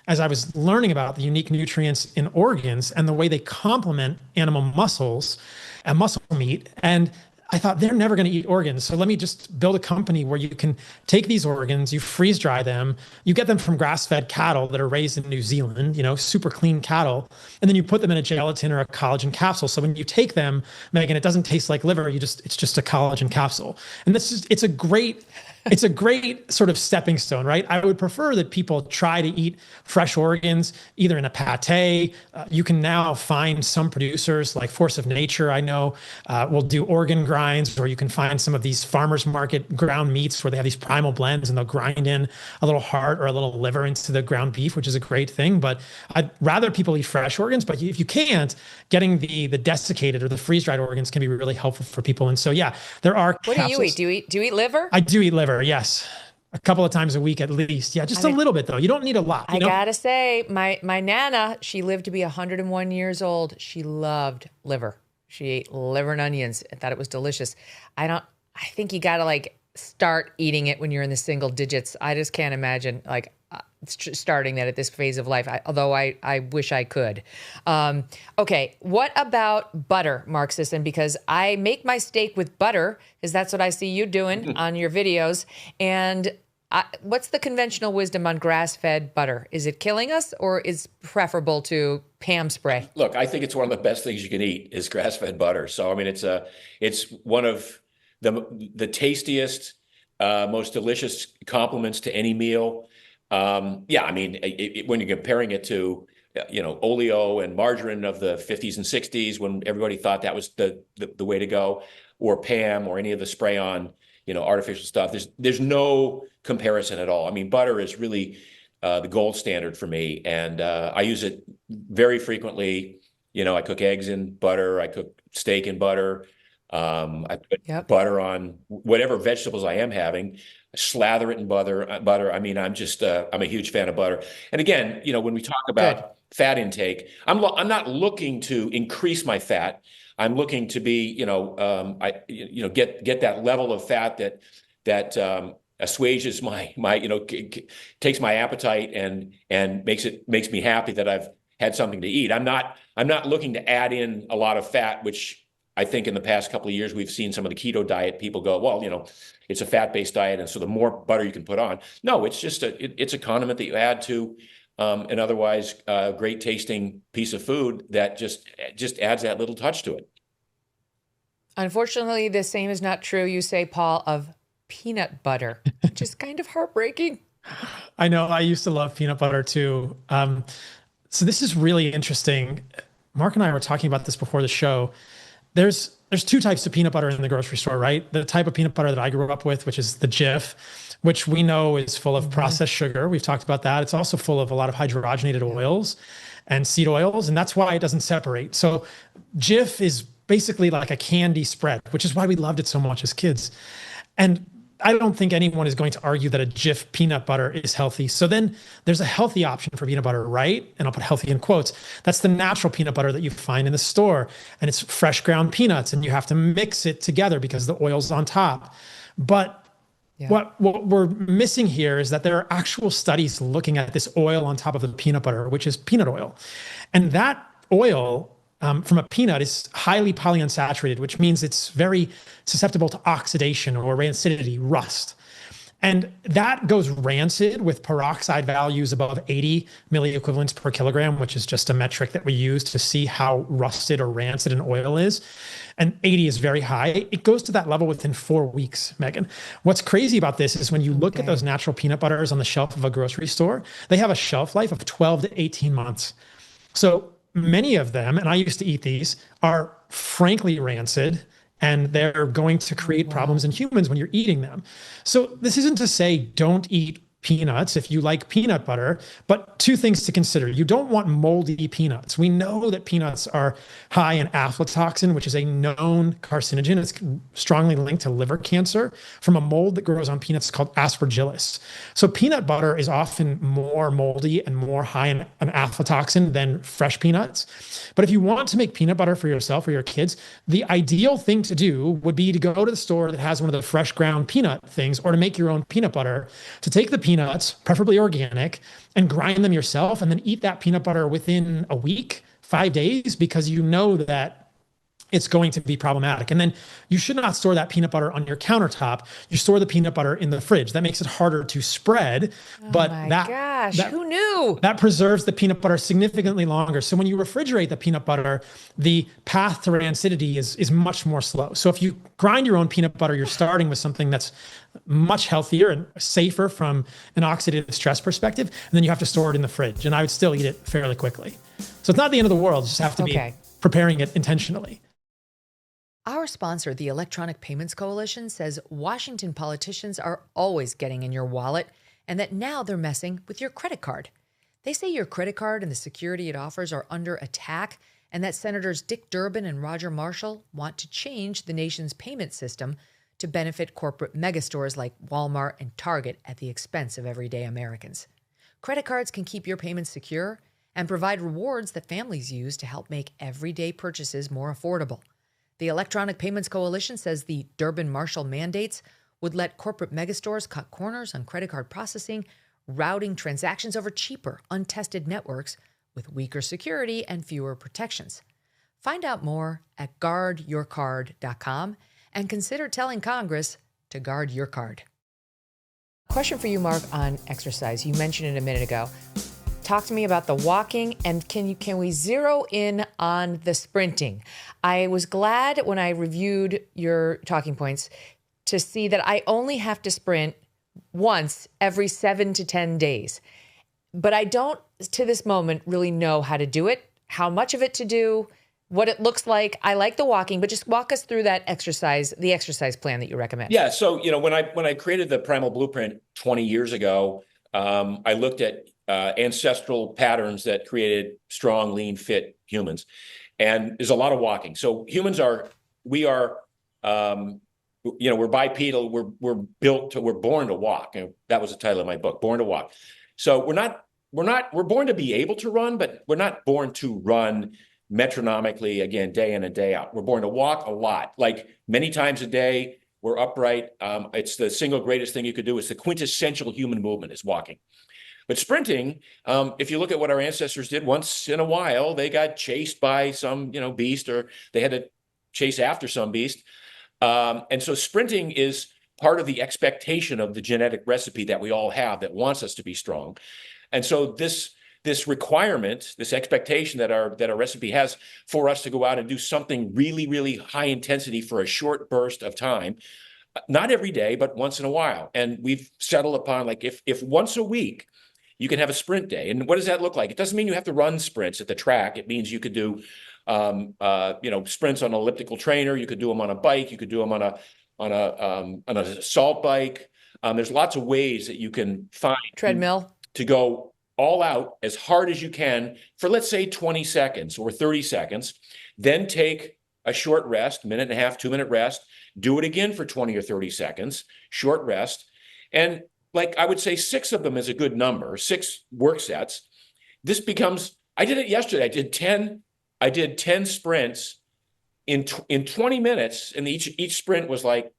[SPEAKER 10] as I was learning about the unique nutrients in organs and the way they complement animal muscles and muscle meat. And I thought they're never going to eat organs. So let me just build a company where you can take these organs, you freeze dry them, you get them from grass-fed cattle that are raised in New Zealand, super clean cattle, and then you put them in a gelatin or a collagen capsule. So when you take them, Megyn, it doesn't taste like liver. It's just a collagen capsule. And it's a great sort of stepping stone, right? I would prefer that people try to eat fresh organs, either in a pate. You can now find some producers like Force of Nature, I know, will do organ grinds, or you can find some of these farmers market ground meats where they have these primal blends and they'll grind in a little heart or a little liver into the ground beef, which is a great thing. But I'd rather people eat fresh organs. But if you can't, getting the desiccated or the freeze-dried organs can be really helpful for people. And so, there are
[SPEAKER 1] What
[SPEAKER 10] capsules.
[SPEAKER 1] do you eat? Do you eat liver?
[SPEAKER 10] I do eat liver, yes. A couple of times a week at least. Yeah, a little bit though. You don't need a lot.
[SPEAKER 1] I gotta say, my Nana, she lived to be 101 years old. She loved liver. She ate liver and onions and thought it was delicious. I think you gotta start eating it when you're in the single digits. I just can't imagine starting that at this phase of life, although I wish I could. Okay, what about butter, Mark Sisson? Because I make my steak with butter, because that's what I see you doing on your videos. And what's the conventional wisdom on grass-fed butter? Is it killing us, or is preferable to Pam spray?
[SPEAKER 9] Look, I think it's one of the best things you can eat is grass-fed butter. So, I mean, it's one of the tastiest, most delicious complements to any meal. When you're comparing it to, oleo and margarine of the 50s and 60s, when everybody thought that was the way to go, or Pam or any of the spray-on, artificial stuff, there's no comparison at all. I mean, butter is really the gold standard for me, and I use it very frequently. I cook eggs in butter, I cook steak in butter, I put butter on whatever vegetables I am having. Slather it in butter. I mean, I'm a huge fan of butter. And again, when we talk about fat intake, I'm not looking to increase my fat. I'm looking to be, get that level of fat that assuages my takes my appetite and makes me happy that I've had something to eat. I'm not looking to add in a lot of fat, which I think in the past couple of years, we've seen some of the keto diet people go, well, it's a fat-based diet, and so the more butter you can put on. No, it's just it's a condiment that you add to an otherwise great tasting piece of food that just adds that little touch to it.
[SPEAKER 1] Unfortunately, the same is not true, you say, Paul, of peanut butter, which is kind of heartbreaking.
[SPEAKER 10] I know. I used to love peanut butter too. So this is really interesting. Mark and I were talking about this before the show. There's two types of peanut butter in the grocery store, right? The type of peanut butter that I grew up with, which is the Jif, which we know is full of processed sugar. We've talked about that. It's also full of a lot of hydrogenated oils and seed oils, and that's why it doesn't separate. So Jif is basically like a candy spread, which is why we loved it so much as kids. And I don't think anyone is going to argue that a Jif peanut butter is healthy. So then there's a healthy option for peanut butter, right? And I'll put healthy in quotes. That's the natural peanut butter that you find in the store. And it's fresh ground peanuts, and you have to mix it together because the oil's on top. But
[SPEAKER 1] Yeah.
[SPEAKER 10] What we're missing here is that there are actual studies looking at this oil on top of the peanut butter, which is peanut oil. And that oil from a peanut is highly polyunsaturated, which means it's very susceptible to oxidation or rancidity, rust. And that goes rancid with peroxide values above 80 milliequivalents per kilogram, which is just a metric that we use to see how rusted or rancid an oil is. And 80 is very high. It goes to that level within 4 weeks, Megyn. What's crazy about this is when you look at those natural peanut butters on the shelf of a grocery store, they have a shelf life of 12 to 18 months. So many of them, and I used to eat these, are frankly rancid, and they're going to create problems in humans when you're eating them. So this isn't to say don't eat peanuts if you like peanut butter, but two things to consider. You don't want moldy peanuts. We know that peanuts are high in aflatoxin, which is a known carcinogen. It's strongly linked to liver cancer from a mold that grows on peanuts called aspergillus. So peanut butter is often more moldy and more high in an aflatoxin than fresh peanuts. But if you want to make peanut butter for yourself or your kids, the ideal thing to do would be to go to the store that has one of the fresh ground peanut things, or to make your own peanut butter, to take the peanuts, preferably organic, and grind them yourself, and then eat that peanut butter within a week, 5 days, because you know that it's going to be problematic. And then you should not store that peanut butter on your countertop. You store the peanut butter in the fridge. That makes it harder to spread. But
[SPEAKER 1] Who knew?
[SPEAKER 10] That preserves the peanut butter significantly longer. So when you refrigerate the peanut butter, the path to rancidity is much more slow. So if you grind your own peanut butter, you're starting with something that's much healthier and safer from an oxidative stress perspective. And then you have to store it in the fridge. And I would still eat it fairly quickly. So it's not the end of the world. You just have to be preparing it intentionally.
[SPEAKER 1] Our sponsor, the Electronic Payments Coalition, says Washington politicians are always getting in your wallet and that now they're messing with your credit card. They say your credit card and the security it offers are under attack, and that Senators Dick Durbin and Roger Marshall want to change the nation's payment system to benefit corporate megastores like Walmart and Target at the expense of everyday Americans. Credit cards can keep your payments secure and provide rewards that families use to help make everyday purchases more affordable. The Electronic Payments Coalition says the Durbin-Marshall mandates would let corporate megastores cut corners on credit card processing, routing transactions over cheaper, untested networks with weaker security and fewer protections. Find out more at guardyourcard.com and consider telling Congress to guard your card. Question for you, Mark, on exercise. You mentioned it a minute ago. Talk to me about the walking, and can we zero in on the sprinting? I was glad when I reviewed your talking points to see that I only have to sprint once every 7 to 10 days. But I don't, to this moment, really know how to do it, how much of it to do, what it looks like. I like the walking, but just walk us through that exercise, the exercise plan that you recommend.
[SPEAKER 9] Yeah. So, when I created the Primal Blueprint 20 years ago, I looked at ancestral patterns that created strong, lean, fit humans. And there's a lot of walking. So humans we're bipedal. We're born to walk. And that was the title of my book, Born to Walk. So we're born to be able to run, but we're not born to run metronomically, again, day in and day out. We're born to walk a lot, like many times a day. We're upright. It's the single greatest thing you could do. It's the quintessential human movement is walking. But sprinting, if you look at what our ancestors did, once in a while, they got chased by some, beast, or they had to chase after some beast. And so sprinting is part of the expectation of the genetic recipe that we all have that wants us to be strong. And so this requirement, this expectation that our recipe has for us to go out and do something really, really high intensity for a short burst of time, not every day, but once in a while. And we've settled upon, like, if once a week you can have a sprint day. And what does that look like? It doesn't mean you have to run sprints at the track. It means you could do sprints on an elliptical trainer. You could do them on a bike. You could do them on an assault bike. There's lots of ways that you can find
[SPEAKER 1] treadmill
[SPEAKER 9] to go all out as hard as you can for, let's say, 20 seconds or 30 seconds, then take a short rest, minute and a half, 2-minute rest, do it again for 20 or 30 seconds, short rest. And like I would say 6 of them is a good number, 6 work sets. This becomes, I did it yesterday. I did 10 sprints in 20 minutes, and each sprint was like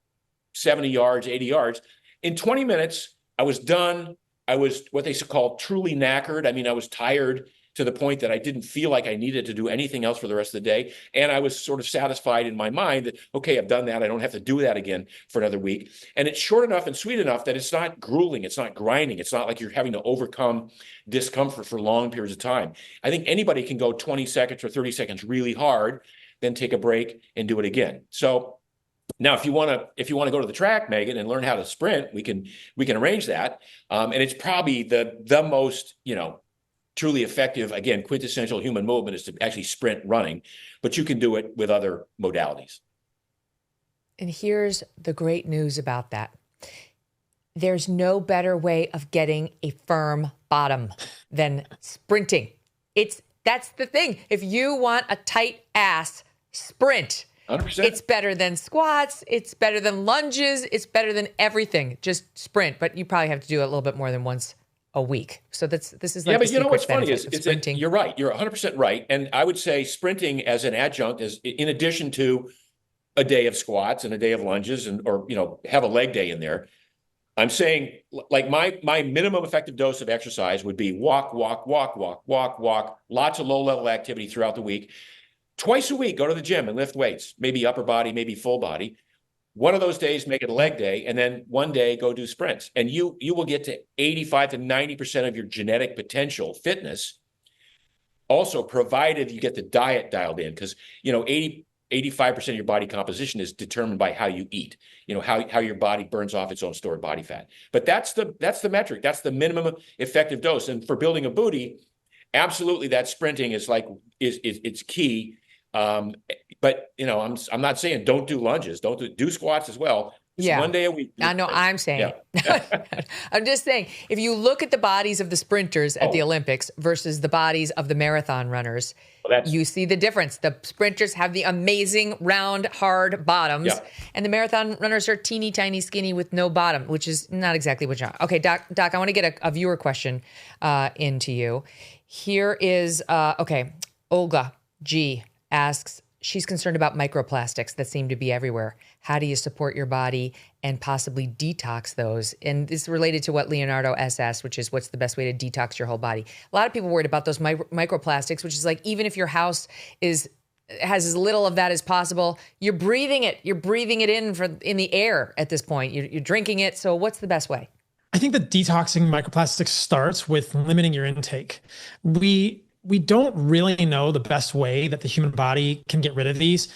[SPEAKER 9] 70 yards, 80 yards. in 20 minutes, I was done. I was what they call truly knackered. I mean, I was tired to the point that I didn't feel like I needed to do anything else for the rest of the day. And I was sort of satisfied in my mind that, okay, I've done that. I don't have to do that again for another week. And it's short enough and sweet enough that it's not grueling. It's not grinding. It's not like you're having to overcome discomfort for long periods of time. I think anybody can go 20 seconds or 30 seconds really hard, then take a break and do it again. So now, if you want to go to the track, Megyn, and learn how to sprint, we can arrange that. And it's probably the most, truly effective, again, quintessential human movement is to actually sprint running, but you can do it with other modalities.
[SPEAKER 1] And here's the great news about that. There's no better way of getting a firm bottom than sprinting. That's the thing. If you want a tight ass, sprint.
[SPEAKER 9] 100%.
[SPEAKER 1] It's better than squats. It's better than lunges. It's better than everything. Just sprint. But you probably have to do it a little bit more than once a week. So this is like,
[SPEAKER 9] yeah, but you know what's funny is
[SPEAKER 1] sprinting.
[SPEAKER 9] You're right. You're 100% right. And I would say sprinting as an adjunct is in addition to a day of squats and a day of lunges or have a leg day in there. I'm saying like my minimum effective dose of exercise would be walk, lots of low level activity throughout the week. Twice a week, go to the gym and lift weights, maybe upper body, maybe full body. One of those days, make it a leg day, and then one day go do sprints. And you will get to 85 to 90% of your genetic potential fitness. Also, provided you get the diet dialed in, because 85% of your body composition is determined by how you eat. How your body burns off its own stored body fat. But that's the metric. That's the minimum effective dose. And for building a booty, absolutely, that sprinting is it's key. But I'm not saying don't do lunges, don't do squats as well. It's one day a week.
[SPEAKER 1] I know I'm saying. Yeah. I'm just saying, if you look at the bodies of the sprinters at the Olympics versus the bodies of the marathon runners, you see the difference. The sprinters have the amazing round, hard bottoms, and the marathon runners are teeny tiny, skinny with no bottom, which is not exactly what you want. Okay, Doc, I want to get a viewer question into you. Here is, Olga G asks, she's concerned about microplastics that seem to be everywhere. How do you support your body and possibly detox those? And this is related to what Leonardo S asked, which is what's the best way to detox your whole body? A lot of people worried about those microplastics, which is like, even if your house has as little of that as possible, you're breathing it. You're breathing it in the air at this point. You're drinking it. So what's the best way?
[SPEAKER 10] I think that detoxing microplastics starts with limiting your intake. We don't really know the best way that the human body can get rid of these.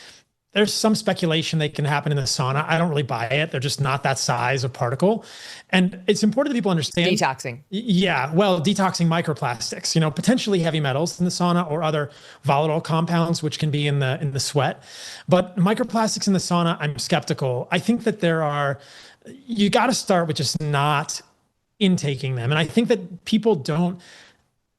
[SPEAKER 10] There's some speculation they can happen in the sauna. I don't really buy it. They're just not that size of particle. And it's important that people understand.
[SPEAKER 1] Detoxing.
[SPEAKER 10] Yeah. Well, detoxing microplastics, potentially heavy metals in the sauna or other volatile compounds, which can be in the sweat. But microplastics in the sauna, I'm skeptical. I think that you got to start with just not intaking them. And I think that people don't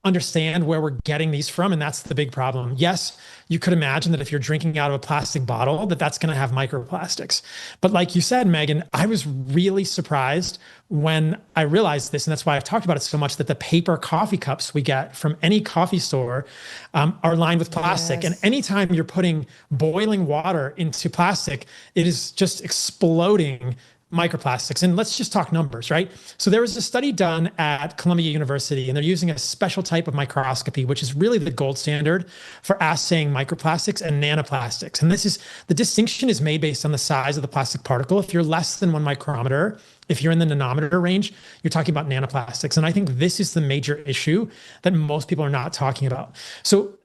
[SPEAKER 10] understand where we're getting these from, and that's the big problem. Yes, you could imagine that if you're drinking out of a plastic bottle, that's going to have microplastics. But like you said, Megyn, I was really surprised when I realized this, and that's why I've talked about it so much, that the paper coffee cups we get from any coffee store are lined with plastic. Yes. And anytime you're putting boiling water into plastic, it is just exploding microplastics. And let's just talk numbers, right? So there was a study done at Columbia University, and they're using a special type of microscopy, which is really the gold standard for assaying microplastics and nanoplastics. And the distinction is made based on the size of the plastic particle. If you're less than 1 micrometer, if you're in the nanometer range, you're talking about nanoplastics. And I think this is the major issue that most people are not talking about. So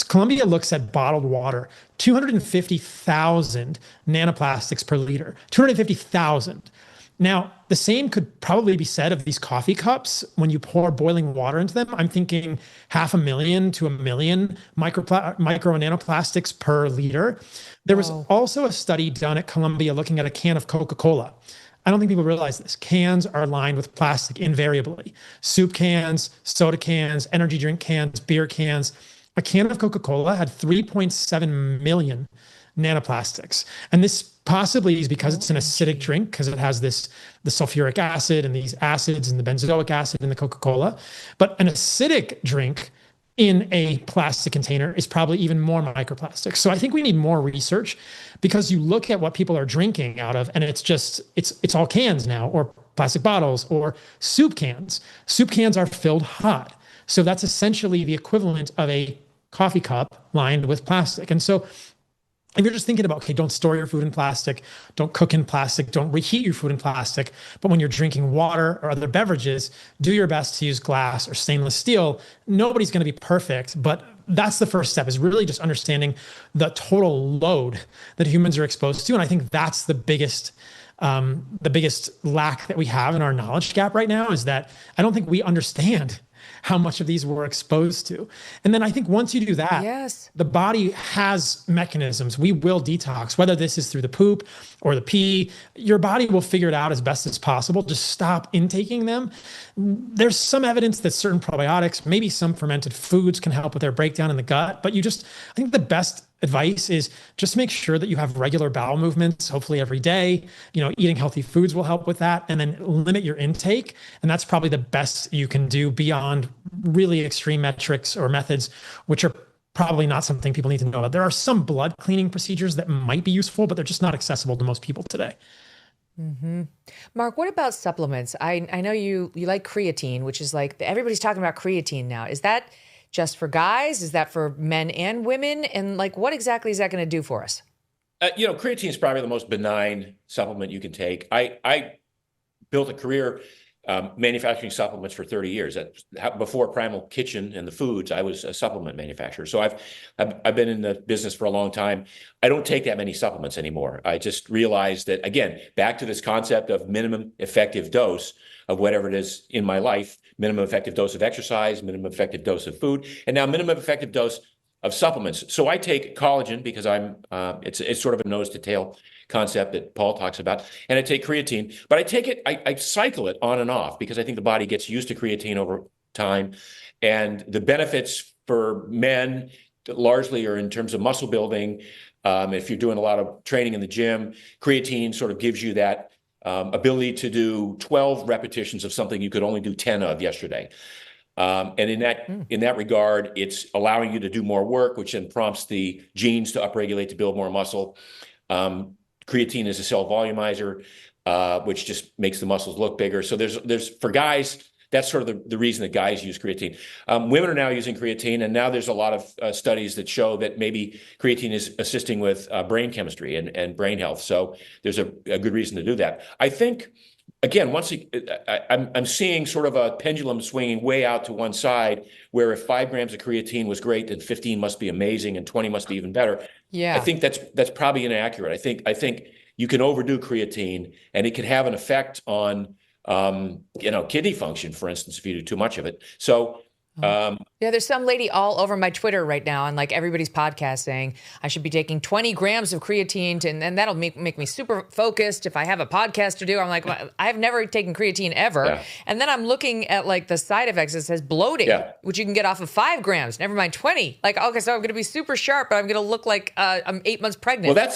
[SPEAKER 10] Columbia looks at bottled water, 250,000 nanoplastics per liter, 250,000. Now, the same could probably be said of these coffee cups. When you pour boiling water into them, I'm thinking 500,000 to 1 million micro nanoplastics per liter. There was also a study done at Columbia looking at a can of Coca-Cola. I don't think people realize this. Cans are lined with plastic invariably. Soup cans, soda cans, energy drink cans, beer cans. A can of Coca-Cola had 3.7 million nanoplastics. And this possibly is because it's an acidic drink, because it has the sulfuric acid and these acids and the benzoic acid in the Coca-Cola. But an acidic drink in a plastic container is probably even more microplastics. So I think we need more research, because you look at what people are drinking out of, and it's all cans now, or plastic bottles or soup cans. Soup cans are filled hot. So that's essentially the equivalent of a coffee cup lined with plastic. And so if you're just thinking about, okay, don't store your food in plastic, don't cook in plastic, don't reheat your food in plastic, but when you're drinking water or other beverages, do your best to use glass or stainless steel. Nobody's going to be perfect, but that's the first step, is really just understanding the total load that humans are exposed to. And I think that's the biggest lack that we have in our knowledge gap right now, is that I don't think we understand how much of these we're exposed to. And then I think once you do that,
[SPEAKER 1] yes,
[SPEAKER 10] the body has mechanisms. We will detox, whether this is through the poop or the pee. Your body will figure it out as best as possible. Just stop intaking them. There's some evidence that certain probiotics, maybe some fermented foods, can help with their breakdown in the gut. But I think the best advice is just make sure that you have regular bowel movements, hopefully every day. Eating healthy foods will help with that, and then limit your intake. And that's probably the best you can do beyond really extreme metrics or methods, which are probably not something people need to know about. There are some blood cleaning procedures that might be useful, but they're just not accessible to most people today.
[SPEAKER 1] Mm-hmm. Mark, what about supplements? I know you like creatine, which is like, everybody's talking about creatine now. Is that just for guys? Is that for men and women? And like, what exactly is that going to do for us?
[SPEAKER 9] Creatine is probably the most benign supplement you can take. I built a career manufacturing supplements for 30 years. Before Primal Kitchen and the foods, I was a supplement manufacturer. So I've been in the business for a long time. I don't take that many supplements anymore. I just realized that, again, back to this concept of minimum effective dose of whatever it is in my life, minimum effective dose of exercise, minimum effective dose of food, and now minimum effective dose of supplements. So I take collagen because it's sort of a nose to tail concept that Paul talks about, and I take creatine, but I cycle it on and off because I think the body gets used to creatine over time, and the benefits for men largely are in terms of muscle building. If you're doing a lot of training in the gym, creatine sort of gives you that ability to do 12 repetitions of something you could only do 10 of yesterday. And in that regard, it's allowing you to do more work, which then prompts the genes to upregulate to build more muscle. Creatine is a cell volumizer, which just makes the muscles look bigger. So there's for guys, that's sort of the reason that guys use creatine. Women are now using creatine, and now there's a lot of studies that show that maybe creatine is assisting with brain chemistry and brain health. So there's a good reason to do that. I think, again, I'm seeing sort of a pendulum swinging way out to one side, where if 5 grams of creatine was great, then 15 must be amazing and 20 must be even better.
[SPEAKER 1] Yeah,
[SPEAKER 9] I think that's probably inaccurate. I think you can overdo creatine, and it can have an effect on kidney function, for instance, if you do too much of it. So
[SPEAKER 1] there's some lady all over my Twitter right now and like everybody's podcast saying I should be taking 20 grams of creatine and that'll make me super focused if I have a podcast to do. I'm like, well, I've never taken creatine ever.
[SPEAKER 9] Yeah.
[SPEAKER 1] And then I'm looking at like the side effects. It says bloating, which you can get off of 5 grams, never mind 20. Like, okay, so I'm going to be super sharp, but I'm going to look like I'm 8 months pregnant.
[SPEAKER 9] Well,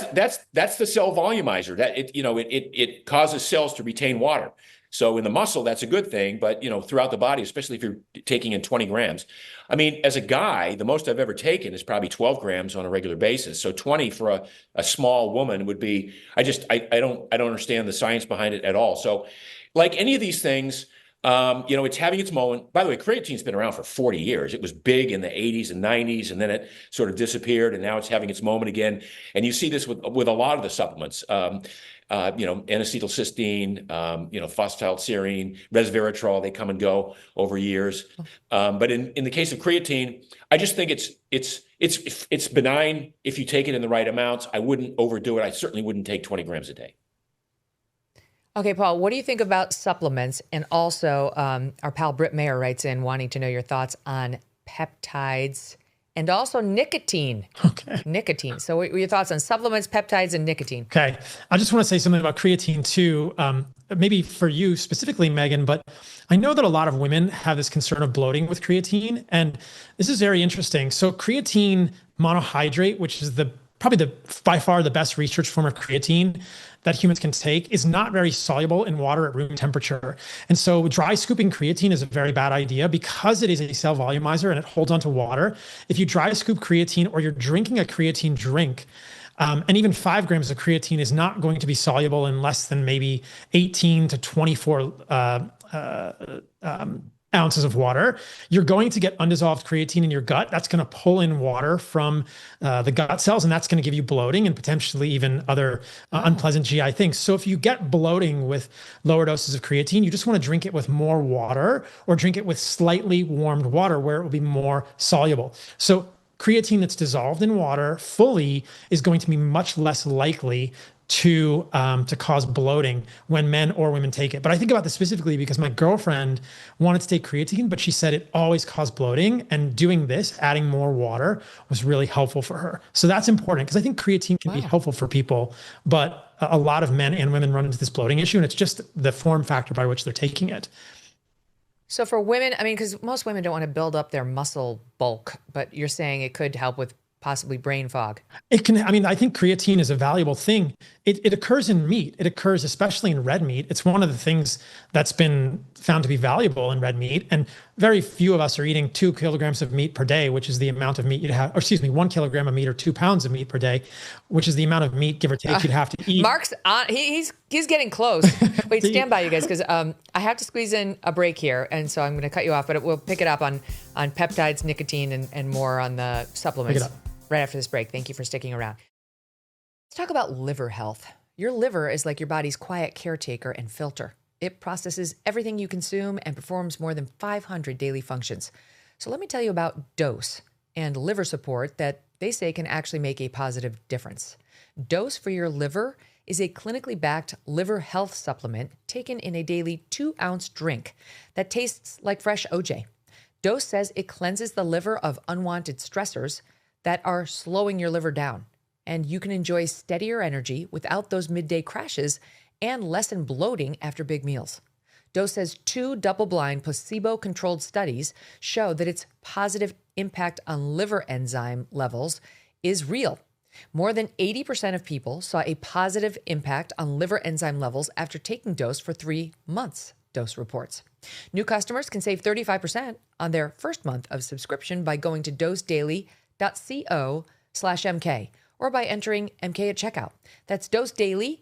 [SPEAKER 9] that's the cell volumizer. That it causes cells to retain water. So in the muscle, that's a good thing, but throughout the body, especially if you're taking in 20 grams. I mean, as a guy, the most I've ever taken is probably 12 grams on a regular basis. So 20 for a small woman would be, I don't understand the science behind it at all. So like any of these things, it's having its moment. By the way, creatine's been around for 40 years. It was big in the 80s and 90s, and then it sort of disappeared, and now it's having its moment again. And you see this with a lot of the supplements. N-acetylcysteine, phosphatidylserine, resveratrol, they come and go over years. But in the case of creatine, I just think it's benign if you take it in the right amounts. I wouldn't overdo it. I certainly wouldn't take 20 grams a day.
[SPEAKER 1] Okay, Paul, what do you think about supplements? And also, our pal Britt Mayer writes in wanting to know your thoughts on peptides and also nicotine.
[SPEAKER 10] Okay.
[SPEAKER 1] Nicotine. So what are your thoughts on supplements, peptides, and nicotine?
[SPEAKER 10] Okay. I just want to say something about creatine too, maybe for you specifically, Megyn, but I know that a lot of women have this concern of bloating with creatine, and this is very interesting. So creatine monohydrate, which is probably by far the best research form of creatine that humans can take, is not very soluble in water at room temperature. And so dry scooping creatine is a very bad idea because it is a cell volumizer and it holds onto water. If you dry scoop creatine or you're drinking a creatine drink, And even 5 grams of creatine is not going to be soluble in less than maybe 18 to 24 ounces of water. You're going to get undissolved creatine in your gut. That's going to pull in water from the gut cells, and that's going to give you bloating and potentially even other unpleasant GI things. So if you get bloating with lower doses of creatine, you just want to drink it with more water or drink it with slightly warmed water where it will be more soluble. So creatine that's dissolved in water fully is going to be much less likely to cause bloating when men or women take it. But I think about this specifically because my girlfriend wanted to take creatine, but she said it always caused bloating, and doing this, adding more water, was really helpful for her. So that's important because I think creatine can be helpful for people, but a lot of men and women run into this bloating issue, and it's just the form factor by which they're taking it.
[SPEAKER 1] So for women, I mean, because most women don't want to build up their muscle bulk, but you're saying it could help with possibly brain fog.
[SPEAKER 10] It can, I mean, I think creatine is a valuable thing. It occurs in meat. It occurs especially in red meat. It's one of the things that's been found to be valuable in red meat. And very few of us are eating 2 kilograms of meat per day, which is the amount of meat you'd have, or excuse me, 1 kilogram of meat or 2 pounds of meat per day, which is the amount of meat, give or take, you'd have to eat.
[SPEAKER 1] Mark's on, he's getting close. Wait, stand by, you guys, because I have to squeeze in a break here. And so I'm going to cut you off, but we'll pick it up on peptides, nicotine, and more on the supplements right after this break. Thank you for sticking around. Let's talk about liver health. Your liver is like your body's quiet caretaker and filter. It processes everything you consume and performs more than 500 daily functions. So let me tell you about Dose and liver support that they say can actually make a positive difference. Dose for your liver is a clinically backed liver health supplement taken in a daily 2-ounce drink that tastes like fresh OJ. Dose says it cleanses the liver of unwanted stressors that are slowing your liver down, and you can enjoy steadier energy without those midday crashes and lessen bloating after big meals. Dose says 2 double-blind, placebo-controlled studies show that its positive impact on liver enzyme levels is real. More than 80% of people saw a positive impact on liver enzyme levels after taking Dose for 3 months, Dose reports. New customers can save 35% on their first month of subscription by going to dosedaily.co/MK or by entering MK at checkout. That's dosedaily.co,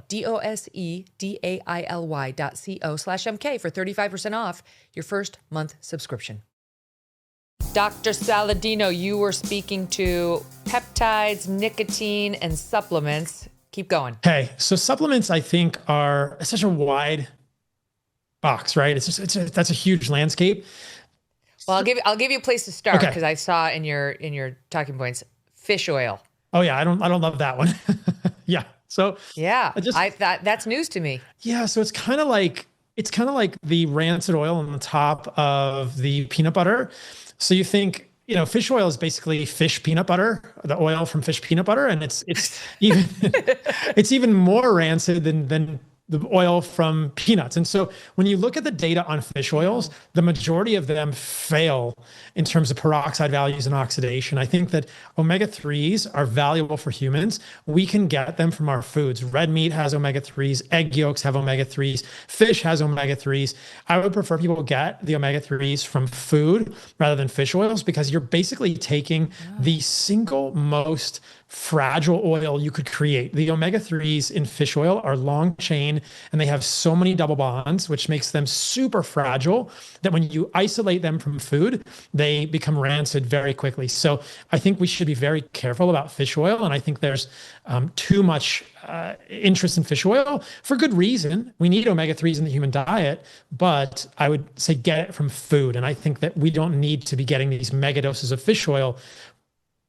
[SPEAKER 1] dosedaily.co/MK for 35% off your first month subscription. Dr. Saladino, you were speaking to peptides, nicotine, and supplements. Keep going.
[SPEAKER 10] Okay, so supplements, I think, are such a wide box, right? That's a huge landscape.
[SPEAKER 1] Well, I'll give you a place to start because I saw in your talking points fish oil.
[SPEAKER 10] Oh yeah, I don't love that one. Yeah. So
[SPEAKER 1] that's news to me.
[SPEAKER 10] Yeah. So it's kind of like the rancid oil on the top of the peanut butter. So you think, fish oil is basically fish peanut butter, the oil from fish peanut butter, and it's even it's even more rancid than the oil from peanuts. And so when you look at the data on fish oils, the majority of them fail in terms of peroxide values and oxidation. I think that omega-3s are valuable for humans. We can get them from our foods. Red meat has omega-3s, egg yolks have omega-3s, fish has omega-3s. I would prefer people get the omega-3s from food rather than fish oils because you're basically taking the single most fragile oil you could create. The omega-3s in fish oil are long chain and they have so many double bonds, which makes them super fragile that when you isolate them from food, they become rancid very quickly. So I think we should be very careful about fish oil. And I think there's too much interest in fish oil for good reason. We need omega-3s in the human diet, but I would say get it from food. And I think that we don't need to be getting these mega doses of fish oil,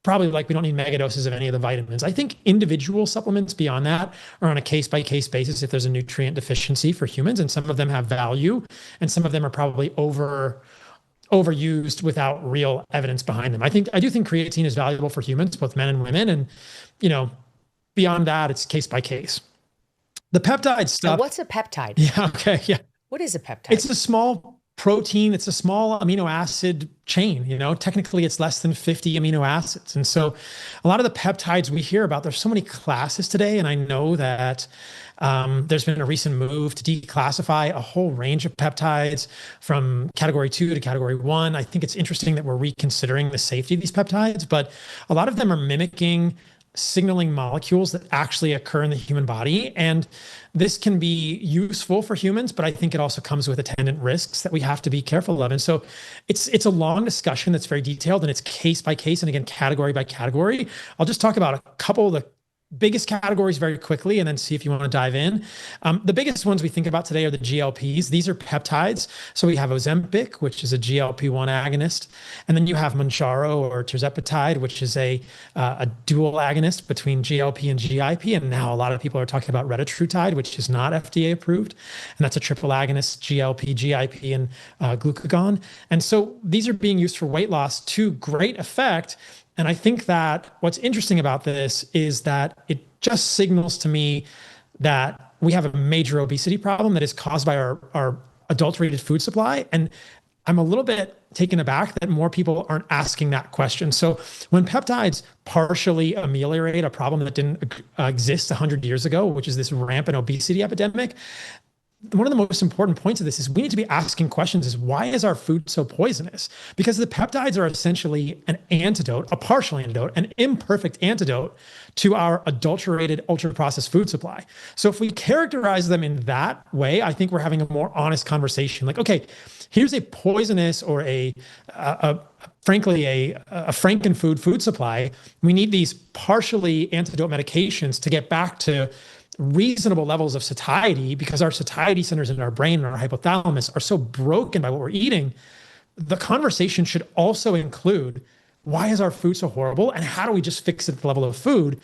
[SPEAKER 10] probably like we don't need mega doses of any of the vitamins. I think individual supplements beyond that are on a case-by-case basis if there's a nutrient deficiency for humans, and some of them have value, and some of them are probably overused without real evidence behind them. I do think creatine is valuable for humans, both men and women, and beyond that, it's case-by-case. The peptide stuff.
[SPEAKER 1] Now, what's a peptide?
[SPEAKER 10] Yeah, okay, yeah.
[SPEAKER 1] What is a peptide?
[SPEAKER 10] It's a small protein. It's a small amino acid chain. Technically it's less than 50 amino acids. And so a lot of the peptides we hear about, there's so many classes today. And I know that there's been a recent move to declassify a whole range of peptides from category 2 to category 1. I think it's interesting that we're reconsidering the safety of these peptides, but a lot of them are mimicking signaling molecules that actually occur in the human body. And this can be useful for humans, but I think it also comes with attendant risks that we have to be careful of. And so it's a long discussion that's very detailed, and it's case by case, and again, category by category. I'll just talk about a couple of the biggest categories very quickly, and then see if you want to dive in. The biggest ones we think about today are the GLPs. These are peptides. So we have Ozempic, which is a GLP-1 agonist. And then you have Mounjaro or tirzepatide, which is a dual agonist between GLP and GIP. And now a lot of people are talking about retatrutide, which is not FDA approved. And that's a triple agonist, GLP, GIP, and glucagon. And so these are being used for weight loss to great effect. And I think that what's interesting about this is that it just signals to me that we have a major obesity problem that is caused by our adulterated food supply. And I'm a little bit taken aback that more people aren't asking that question. So when peptides partially ameliorate a problem that didn't exist 100 years ago, which is this rampant obesity epidemic, one of the most important points of this is we need to be asking questions is, why is our food so poisonous? Because the peptides are essentially an antidote, a partial antidote, an imperfect antidote to our adulterated, ultra-processed food supply. So if we characterize them in that way, I think we're having a more honest conversation. Like, okay, here's a poisonous or frankly, a frankenfood food supply. We need these partially antidote medications to get back to reasonable levels of satiety, because our satiety centers in our brain and our hypothalamus are so broken by what we're eating. The conversation should also include, why is our food so horrible, and how do we just fix it at the level of food?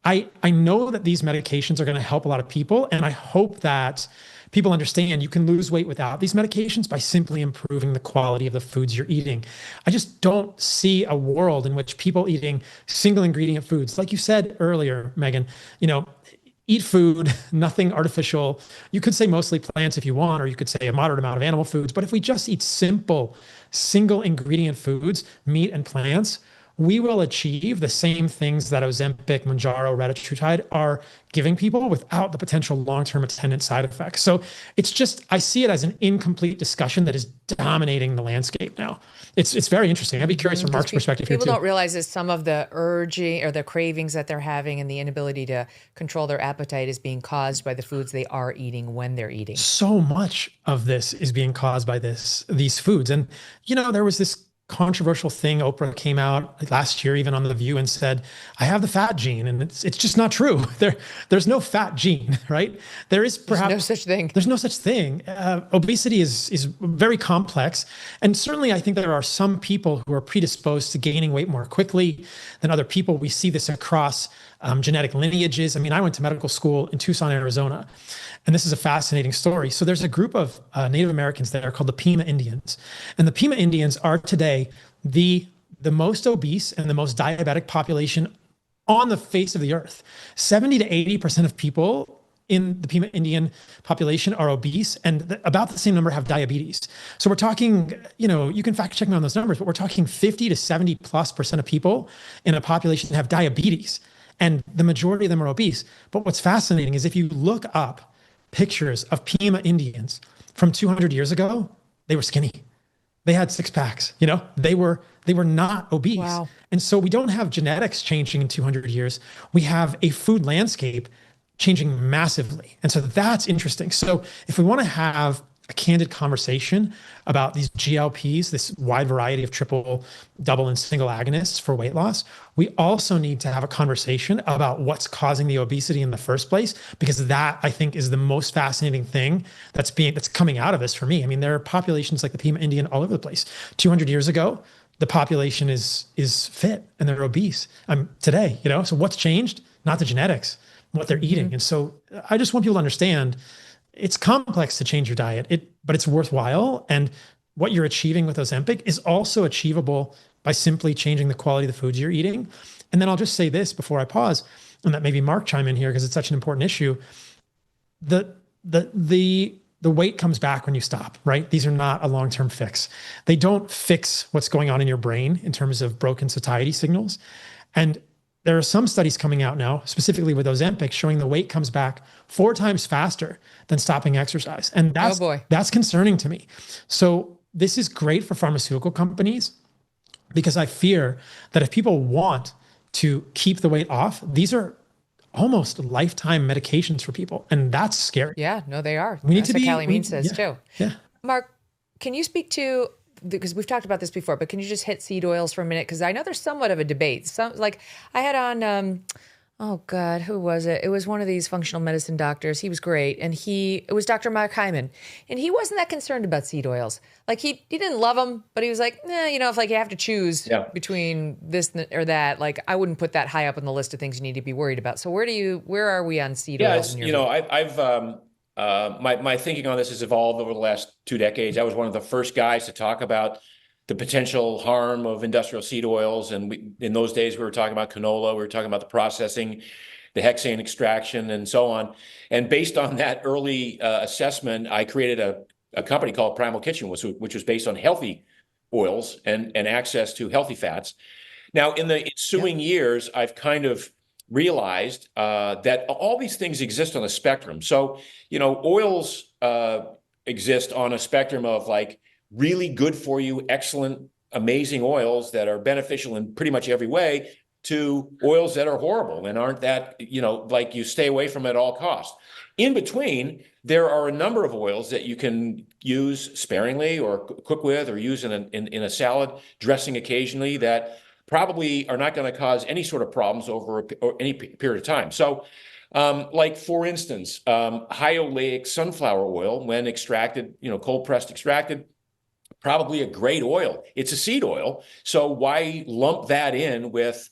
[SPEAKER 10] I know that these medications are going to help a lot of people, and I hope that people understand you can lose weight without these medications by simply improving the quality of the foods you're eating. I just don't see a world in which people eating single ingredient foods, like you said earlier, Megyn, eat food, nothing artificial. You could say mostly plants if you want, or you could say a moderate amount of animal foods. But if we just eat simple, single ingredient foods, meat and plants, we will achieve the same things that Ozempic, Mounjaro, retatrutide are giving people without the potential long-term attendant side effects. So it's just, I see it as an incomplete discussion that is dominating the landscape now. It's very interesting. I'd be curious from Mark's perspective here too.
[SPEAKER 1] People don't realize that some of the urging or the cravings that they're having and the inability to control their appetite is being caused by the foods they are eating when they're eating.
[SPEAKER 10] So much of this is being caused by these foods. And, there was this controversial thing. Oprah came out last year, even on The View, and said, I have the fat gene. And it's just not true. There's no fat gene, right? There is perhaps
[SPEAKER 1] no such thing.
[SPEAKER 10] There's no such thing. Obesity is very complex. And certainly I think there are some people who are predisposed to gaining weight more quickly than other people. We see this across genetic lineages. I mean, I went to medical school in Tucson, Arizona, and this is a fascinating story. So there's a group of Native Americans there called the Pima Indians. And the Pima Indians are today the most obese and the most diabetic population on the face of the earth. 70 to 80% of people in the Pima Indian population are obese, and about the same number have diabetes. So we're talking, you can fact check me on those numbers, but we're talking 50 to 70+% of people in a population have diabetes, and the majority of them are obese. But what's fascinating is if you look up pictures of Pima Indians from 200 years ago, they were skinny. They had six packs, they were not obese.
[SPEAKER 1] Wow.
[SPEAKER 10] And so we don't have genetics changing in 200 years. We have a food landscape changing massively. And so that's interesting. So if we want to have a candid conversation about these GLPs, this wide variety of triple, double, and single agonists for weight loss, we also need to have a conversation about what's causing the obesity in the first place, because that, I think, is the most fascinating thing that's coming out of this for me. I mean, there are populations like the Pima Indian all over the place. 200 years ago, the population is fit and they're obese. Today, so what's changed? Not the genetics, what they're eating.
[SPEAKER 1] Mm-hmm.
[SPEAKER 10] And so I just want people to understand it's complex to change your diet, but it's worthwhile. And what you're achieving with Ozempic is also achievable by simply changing the quality of the foods you're eating. And then I'll just say this before I pause, and that maybe Mark chime in here because it's such an important issue. The weight comes back when you stop, right? These are not a long-term fix. They don't fix what's going on in your brain in terms of broken satiety signals. And there are some studies coming out now, specifically with Ozempic, showing the weight comes back 4 times faster than stopping exercise. And that's concerning to me. So this is great for pharmaceutical companies, because I fear that if people want to keep the weight off, these are almost lifetime medications for people. And that's scary.
[SPEAKER 1] Yeah, no, they are.
[SPEAKER 10] We need
[SPEAKER 1] That's
[SPEAKER 10] to
[SPEAKER 1] what
[SPEAKER 10] be,
[SPEAKER 1] Callie Mean says too.
[SPEAKER 10] Yeah.
[SPEAKER 1] Mark, can you speak to, because we've talked about this before, but can you just hit seed oils for a minute? Because I know there's somewhat of a debate. Some, like I had on, oh God, who was it? It was one of these functional medicine doctors. He was great. And it was Dr. Mark Hyman. And he wasn't that concerned about seed oils. Like he didn't love them, but he was like, if like you have to choose between this or that, like I wouldn't put that high up on the list of things you need to be worried about. So where are we on seed oils?
[SPEAKER 9] My thinking on this has evolved over the last 2 decades. I was one of the first guys to talk about the potential harm of industrial seed oils. And in those days, we were talking about canola, we were talking about the processing, the hexane extraction, and so on. And based on that early assessment, I created a company called Primal Kitchen, which was based on healthy oils and access to healthy fats. Now, in the ensuing years, I've kind of realized that all these things exist on a spectrum. So, oils exist on a spectrum of like really good for you, excellent, amazing oils that are beneficial in pretty much every way, to oils that are horrible and aren't that, like you stay away from at all costs. In between, there are a number of oils that you can use sparingly or cook with or use in a salad dressing occasionally that probably are not going to cause any sort of problems over any period of time. So like for instance, high oleic sunflower oil, when extracted, cold pressed extracted, probably a great oil. It's a seed oil. So why lump that in with,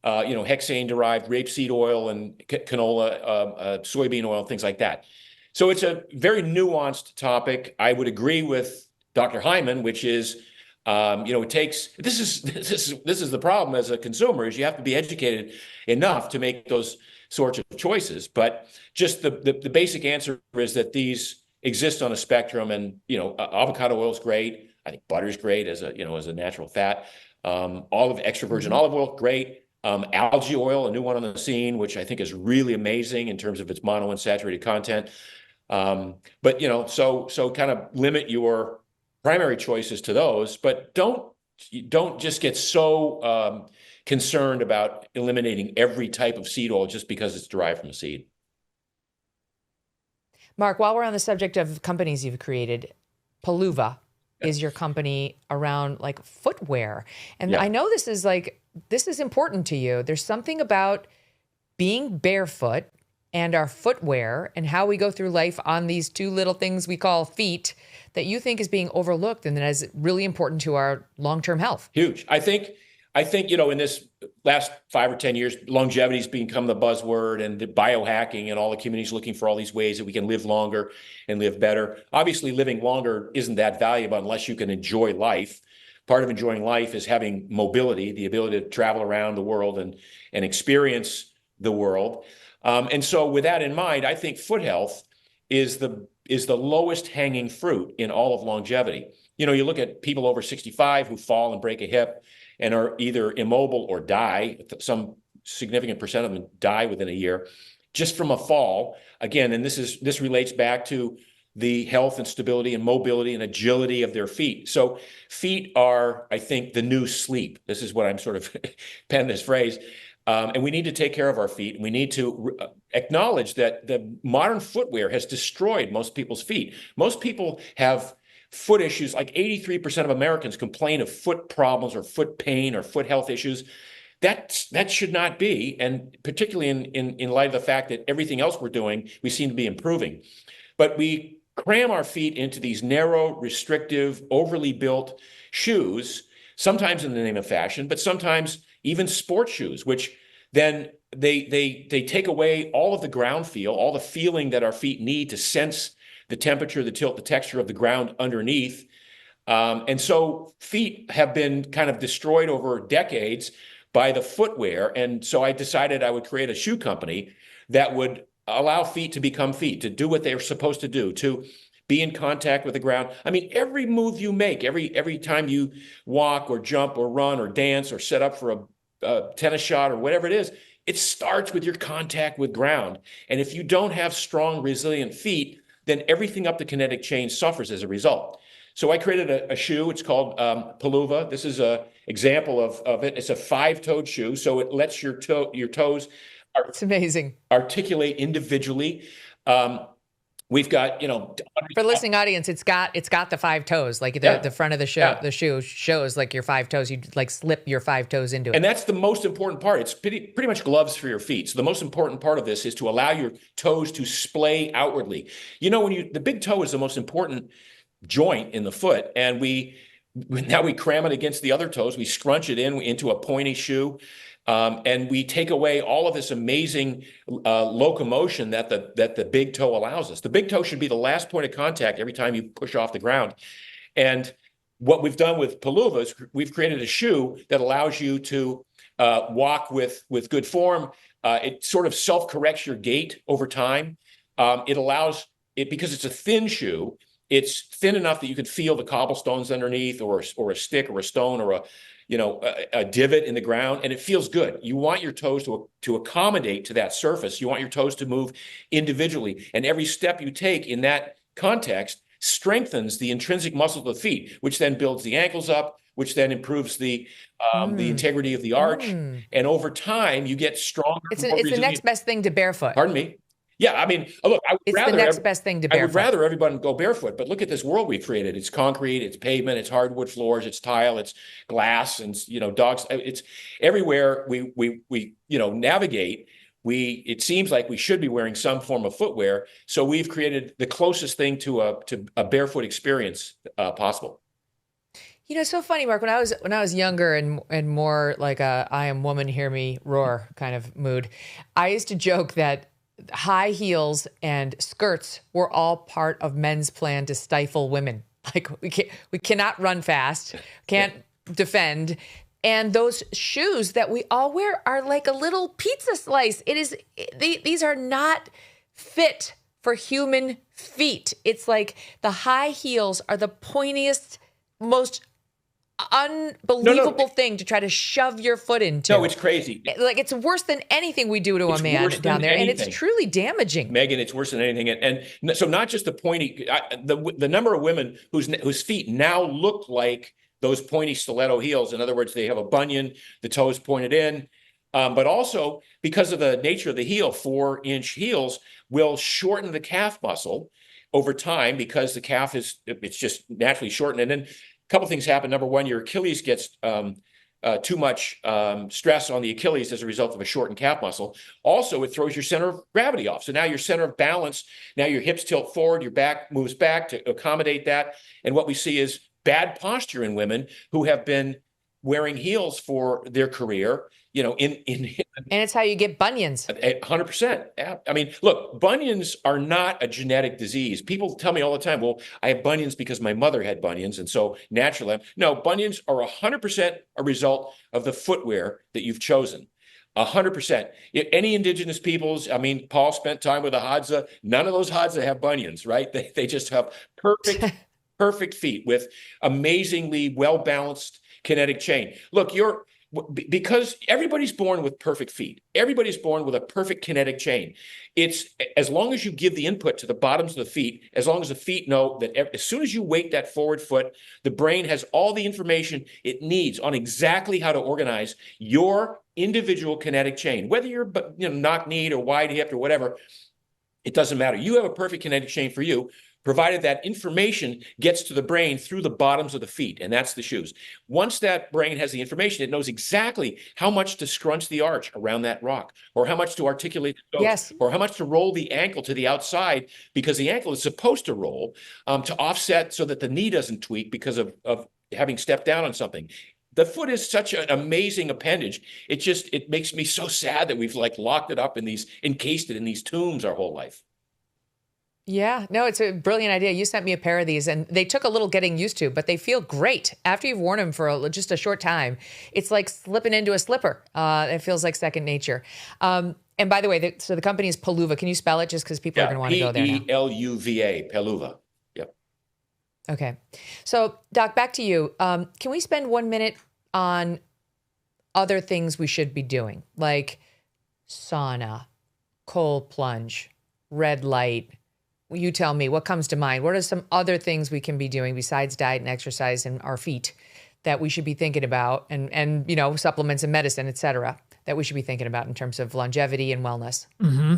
[SPEAKER 9] hexane derived rapeseed oil and canola, soybean oil, things like that. So it's a very nuanced topic. I would agree with Dr. Hyman, which is, it takes, this is the problem as a consumer, is you have to be educated enough to make those sorts of choices. But just the basic answer is that these exist on a spectrum, and, avocado oil is great. I think butter is great as a natural fat. Extra virgin olive oil, great. Algae oil, a new one on the scene, which I think is really amazing in terms of its monounsaturated content. But so kind of limit your primary choices to those, but don't just get so concerned about eliminating every type of seed oil just because it's derived from a seed.
[SPEAKER 1] Mark, while we're on the subject of companies you've created, Paluva is your company around like footwear. And I know this is important to you. There's something about being barefoot and our footwear and how we go through life on these two little things we call feet that you think is being overlooked and that is really important to our long-term health.
[SPEAKER 9] Huge. I think, in this last 5 or 10 years, longevity's become the buzzword, and the biohacking and all the communities looking for all these ways that we can live longer and live better. Obviously, living longer isn't that valuable unless you can enjoy life. Part of enjoying life is having mobility, the ability to travel around the world and experience the world. And so with that in mind, I think foot health is the lowest hanging fruit in all of longevity. You look at people over 65 who fall and break a hip and are either immobile or die. Some significant percent of them die within a year just from a fall. Again, and this relates back to the health and stability and mobility and agility of their feet. So feet are, I think, the new sleep. This is what I'm sort of pen this phrase. And we need to take care of our feet. And we need to acknowledge that the modern footwear has destroyed most people's feet. Most people have foot issues. Like 83% of Americans complain of foot problems or foot pain or foot health issues. That should not be. And particularly in light of the fact that everything else we're doing, we seem to be improving. But we cram our feet into these narrow, restrictive, overly built shoes, sometimes in the name of fashion, but sometimes even sports shoes, which then they take away all of the ground feel, all the feeling that our feet need to sense the temperature, the tilt, the texture of the ground underneath. And so feet have been kind of destroyed over decades by the footwear. And so I decided I would create a shoe company that would allow feet to become feet, to do what they're supposed to do, to be in contact with the ground. I mean, every move you make, every time you walk or jump or run or dance or set up for a tennis shot or whatever it is, it starts with your contact with ground. And if you don't have strong, resilient feet, then everything up the kinetic chain suffers as a result. So I created a shoe. It's called Palooza. This is an example of it. It's a 5-toed shoe, so it lets your toes
[SPEAKER 1] It's amazing.
[SPEAKER 9] articulate individually. We've got,
[SPEAKER 1] For the listening audience, it's got the 5 toes. Like the front of the shoe shows like your 5 toes. You like slip your 5 toes into it.
[SPEAKER 9] And that's the most important part. It's pretty much gloves for your feet. So the most important part of this is to allow your toes to splay outwardly. The big toe is the most important joint in the foot, and now we cram it against the other toes. We scrunch it into a pointy shoe. And we take away all of this amazing locomotion that the big toe allows us. The big toe should be the last point of contact every time you push off the ground. And what we've done with Palooza is we've created a shoe that allows you to walk with good form. It sort of self-corrects your gait over time. It allows it, because it's a thin shoe, it's thin enough that you can feel the cobblestones underneath, or a stick or a stone or a divot in the ground, and it feels good. You want your toes to accommodate to that surface. You want your toes to move individually. And every step you take in that context strengthens the intrinsic muscles of the feet, which then builds the ankles up, which then improves the integrity of the arch. And over time, you get stronger.
[SPEAKER 1] It's the next best thing to barefoot.
[SPEAKER 9] Pardon me? Yeah, I mean, look,
[SPEAKER 1] it's the next best thing to barefoot.
[SPEAKER 9] I would rather everyone go barefoot, but look at this world we created. It's concrete, it's pavement, it's hardwood floors, it's tile, it's glass, and dogs. It's everywhere we navigate. It seems like we should be wearing some form of footwear. So we've created the closest thing to a barefoot experience possible.
[SPEAKER 1] It's so funny, Mark. When I was younger and more like a I am woman, hear me roar kind of mood, I used to joke that high heels and skirts were all part of men's plan to stifle women. Like we cannot run fast, can't defend. And those shoes that we all wear are like a little pizza slice. These are not fit for human feet. It's like the high heels are the pointiest, most unbelievable thing to try to shove your foot into.
[SPEAKER 9] No, it's crazy.
[SPEAKER 1] Like it's worse than anything we do to a man down there, and it's truly damaging.
[SPEAKER 9] Megyn, it's worse than anything, and so not just the pointy. The number of women whose feet now look like those pointy stiletto heels. In other words, they have a bunion, the toes pointed in, but also because of the nature of the heel, 4-inch heels will shorten the calf muscle over time because the calf it's just naturally shortened, and then a couple things happen. Number one, your Achilles gets too much stress on the Achilles as a result of a shortened calf muscle. Also, it throws your center of gravity off. So now your center of balance, now your hips tilt forward, your back moves back to accommodate that. And what we see is bad posture in women who have been wearing heels for their career, and
[SPEAKER 1] it's how you get bunions.
[SPEAKER 9] 100%. I mean, look, bunions are not a genetic disease. People tell me all the time, well, I have bunions because my mother had bunions, and so naturally, no, bunions are 100% a result of the footwear that you've chosen. 100%. Any indigenous peoples, I mean, Paul spent time with the Hadza. None of those Hadza have bunions, right? They just have perfect feet with amazingly well-balanced kinetic chain. Look, because everybody's born with perfect feet. Everybody's born with a perfect kinetic chain. It's as long as you give the input to the bottoms of the feet, as long as the feet know that as soon as you weight that forward foot, the brain has all the information it needs on exactly how to organize your individual kinetic chain. Whether you're knock-kneed or wide-hipped or whatever, it doesn't matter. You have a perfect kinetic chain for you, provided that information gets to the brain through the bottoms of the feet, and that's the shoes. Once that brain has the information, it knows exactly how much to scrunch the arch around that rock, or how much to articulate the toes, or how much to roll the ankle to the outside, because the ankle is supposed to roll to offset so that the knee doesn't tweak because of having stepped down on something. The foot is such an amazing appendage. It makes me so sad that we've locked it up encased it in these tombs our whole life.
[SPEAKER 1] Yeah, no, it's a brilliant idea. You sent me a pair of these, and they took a little getting used to, but they feel great. After you've worn them for just a short time, it's like slipping into a slipper. It feels like second nature. And by the way, the company is Palooza. Can you spell it just because people are going to want to go there now?
[SPEAKER 9] P-E-L-U-V-A, Palooza. Yep.
[SPEAKER 1] Okay. So, Doc, back to you. Can we spend 1 minute on other things we should be doing, like sauna, cold plunge, red light, you tell me what comes to mind. What are some other things we can be doing besides diet and exercise and our feet that we should be thinking about, and supplements and medicine, et cetera, that we should be thinking about in terms of longevity and wellness?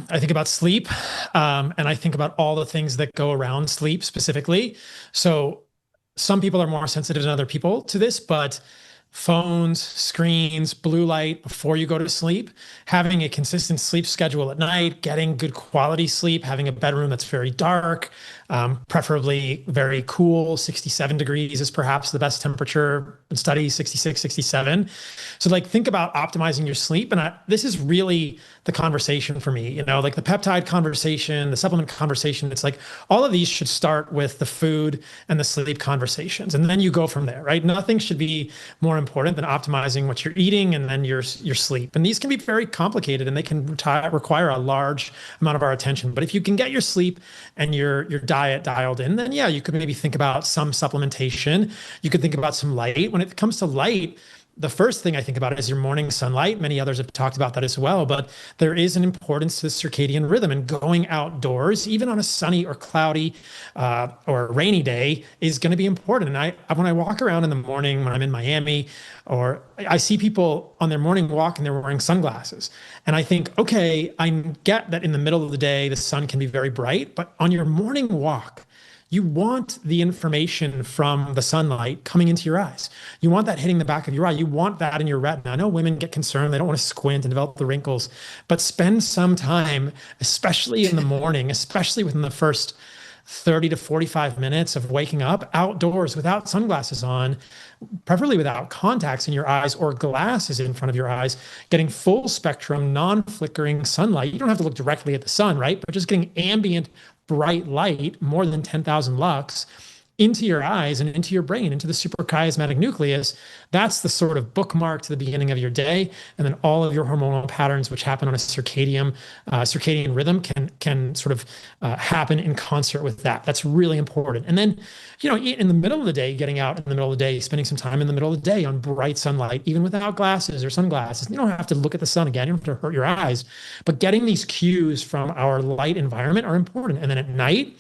[SPEAKER 10] I think about sleep, and I think about all the things that go around sleep specifically. So some people are more sensitive than other people to this, but phones, screens, blue light before you go to sleep, having a consistent sleep schedule at night, getting good quality sleep, having a bedroom that's very dark, preferably very cool. 67 degrees is perhaps the best temperature in studies, 66, 67. So think about optimizing your sleep. And this is really the conversation for me, like the peptide conversation, the supplement conversation. It's all of these should start with the food and the sleep conversations. And then you go from there, right? Nothing should be more important than optimizing what you're eating and then your sleep. And these can be very complicated and they can require a large amount of our attention. But if you can get your sleep and your diet dialed in, then you could maybe think about some supplementation. You could think about some light. When it comes to light, the first thing I think about is your morning sunlight. Many others have talked about that as well, but there is an importance to the circadian rhythm, and going outdoors, even on a sunny or cloudy or rainy day, is going to be important. And when I walk around in the morning when I'm in Miami, or I see people on their morning walk and they're wearing sunglasses. And I think, okay, I get that in the middle of the day, the sun can be very bright, but on your morning walk, you want the information from the sunlight coming into your eyes. You want that hitting the back of your eye. You want that in your retina. I know women get concerned. They don't want to squint and develop the wrinkles, but spend some time, especially in the morning, especially within the first 30 to 45 minutes of waking up, outdoors without sunglasses on, preferably without contacts in your eyes or glasses in front of your eyes, getting full spectrum, non-flickering sunlight. You don't have to look directly at the sun, right? But just getting ambient bright light, more than 10,000 lux, into your eyes and into your brain, into the suprachiasmatic nucleus. That's the sort of bookmark to the beginning of your day. And then all of your hormonal patterns, which happen on a circadian rhythm, can sort of happen in concert with that. That's really important. And then, in the middle of the day, getting out in the middle of the day, spending some time in the middle of the day on bright sunlight, even without glasses or sunglasses. You don't have to look at the sun again. You don't have to hurt your eyes. But getting these cues from our light environment are important. And then at night,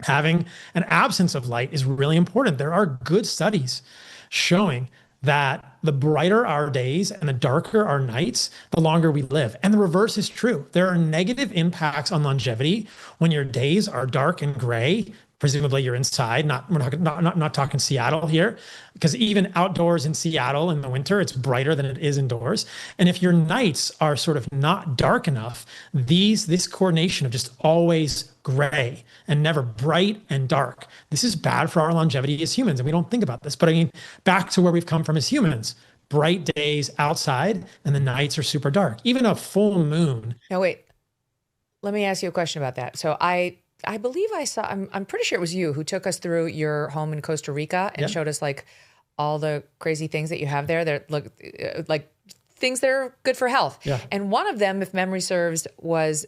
[SPEAKER 10] having an absence of light is really important. There are good studies showing that the brighter our days and the darker our nights, the longer we live. And the reverse is true. There are negative impacts on longevity when your days are dark and gray. Presumably you're inside. We're not talking Seattle here, because even outdoors in Seattle in the winter, it's brighter than it is indoors. And if your nights are sort of not dark enough, this coordination of just always gray and never bright and dark, this is bad for our longevity as humans. And we don't think about this, but back to where we've come from as humans. Bright days outside and the nights are super dark. Even a full moon.
[SPEAKER 1] Now wait, let me ask you a question about that. So I believe I saw, I'm pretty sure it was you who took us through your home in Costa Rica and showed us all the crazy things that you have there that look things that are good for health.
[SPEAKER 10] Yeah.
[SPEAKER 1] And one of them, if memory serves, was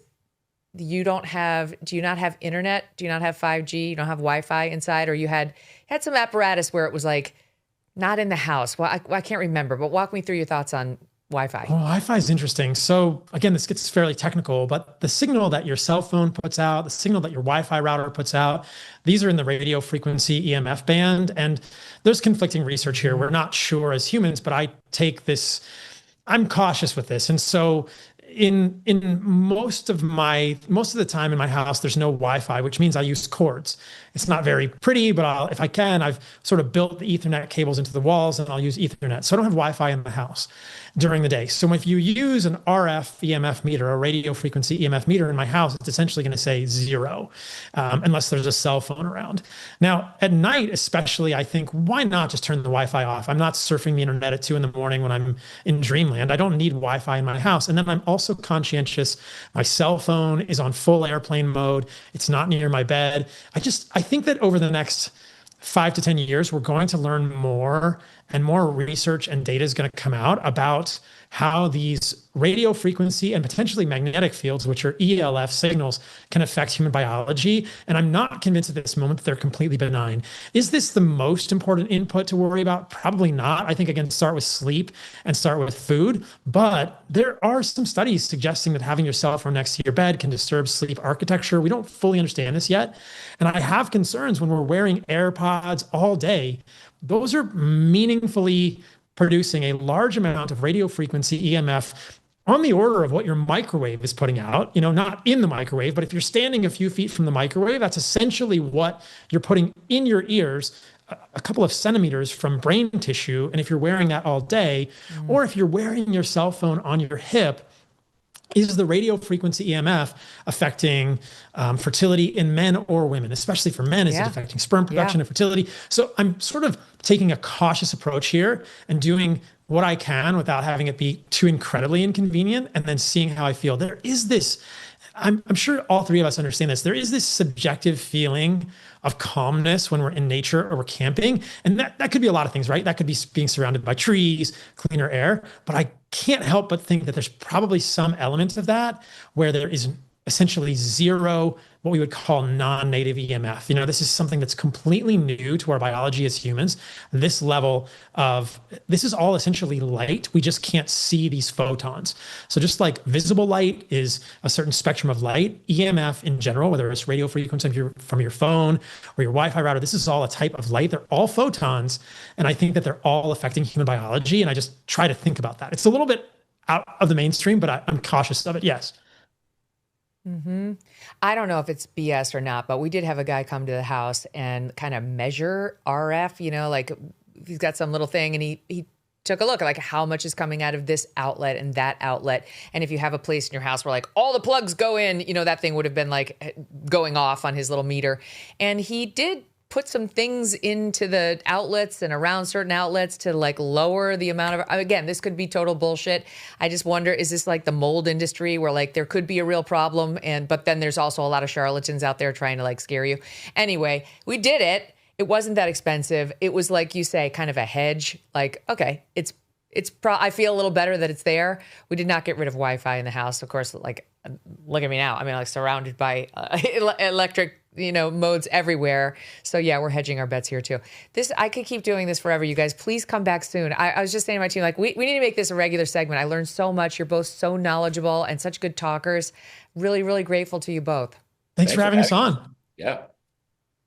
[SPEAKER 1] do you not have internet? Do you not have 5G? You don't have Wi-Fi inside? Or you had some apparatus where it was not in the house. Well, I can't remember, but walk me through your thoughts on Wi-Fi.
[SPEAKER 10] Well, Wi-Fi is interesting. So again, this gets fairly technical, but the signal that your cell phone puts out, the signal that your Wi-Fi router puts out, these are in the radio frequency EMF band. And there's conflicting research here. We're not sure as humans, but I'm cautious with this. And so in most of the time in my house, there's no Wi-Fi, which means I use cords. It's not very pretty, but if I can, I've sort of built the Ethernet cables into the walls and I'll use Ethernet. So I don't have Wi-Fi in the house during the day. So if you use an RF EMF meter, a radio frequency EMF meter in my house, it's essentially going to say 0, unless there's a cell phone around. Now, at night especially, I think, why not just turn the Wi-Fi off? I'm not surfing the internet at 2 a.m. when I'm in dreamland. I don't need Wi-Fi in my house. And then I'm also conscientious. My cell phone is on full airplane mode. It's not near my bed. I think that over the next 5 to 10 years, we're going to learn more and more research and data is going to come out about how these radio frequency and potentially magnetic fields, which are ELF signals, can affect human biology. And I'm not convinced at this moment that they're completely benign. Is this the most important input to worry about? Probably not. I think, again, start with sleep and start with food. But there are some studies suggesting that having your cell phone next to your bed can disturb sleep architecture. We don't fully understand this yet. And I have concerns when we're wearing AirPods all day. Those are meaningfully producing a large amount of radio frequency EMF on the order of what your microwave is putting out, not in the microwave, but if you're standing a few feet from the microwave, that's essentially what you're putting in your ears, a couple of centimeters from brain tissue. And if you're wearing that all day, or if you're wearing your cell phone on your hip, is the radio frequency EMF affecting fertility in men or women? Especially for men, is it affecting sperm production and fertility? So I'm sort of taking a cautious approach here and doing what I can without having it be too incredibly inconvenient, and then seeing how I feel. There is this, I'm sure all three of us understand this, there is this subjective feeling of calmness when we're in nature or we're camping. And that could be a lot of things, right? That could be being surrounded by trees, cleaner air. But I can't help but think that there's probably some elements of that where there is essentially zero, what we would call non-native EMF. This is something that's completely new to our biology as humans. This is all essentially light. We just can't see these photons. So just like visible light is a certain spectrum of light, EMF in general, whether it's radio frequency from your phone or your Wi-Fi router, this is all a type of light. They're all photons. And I think that they're all affecting human biology. And I just try to think about that. It's a little bit out of the mainstream, but I'm cautious of it. Yes.
[SPEAKER 1] Mm-hmm. I don't know if it's BS or not, but we did have a guy come to the house and kind of measure RF, like he's got some little thing, and he took a look at like how much is coming out of this outlet and that outlet. And if you have a place in your house where like all the plugs go in, that thing would have been like going off on his little meter. And he did put some things into the outlets and around certain outlets to like lower the amount of, again, this could be total bullshit. I just wonder, is this like the mold industry where like there could be a real problem, but then there's also a lot of charlatans out there trying to like scare you. Anyway, we did it. It wasn't that expensive. It was like you say, kind of a hedge. Like, okay, I feel a little better that it's there. We did not get rid of Wi-Fi in the house. Of course, like, look at me now. I mean, like surrounded by electric modes everywhere. So yeah, we're hedging our bets here too. I could keep doing this forever, you guys. Please come back soon. I was just saying to my team, like, we need to make this a regular segment. I learned so much. You're both so knowledgeable and such good talkers. Really, really grateful to you both.
[SPEAKER 10] Thanks for having us on.
[SPEAKER 9] Yeah.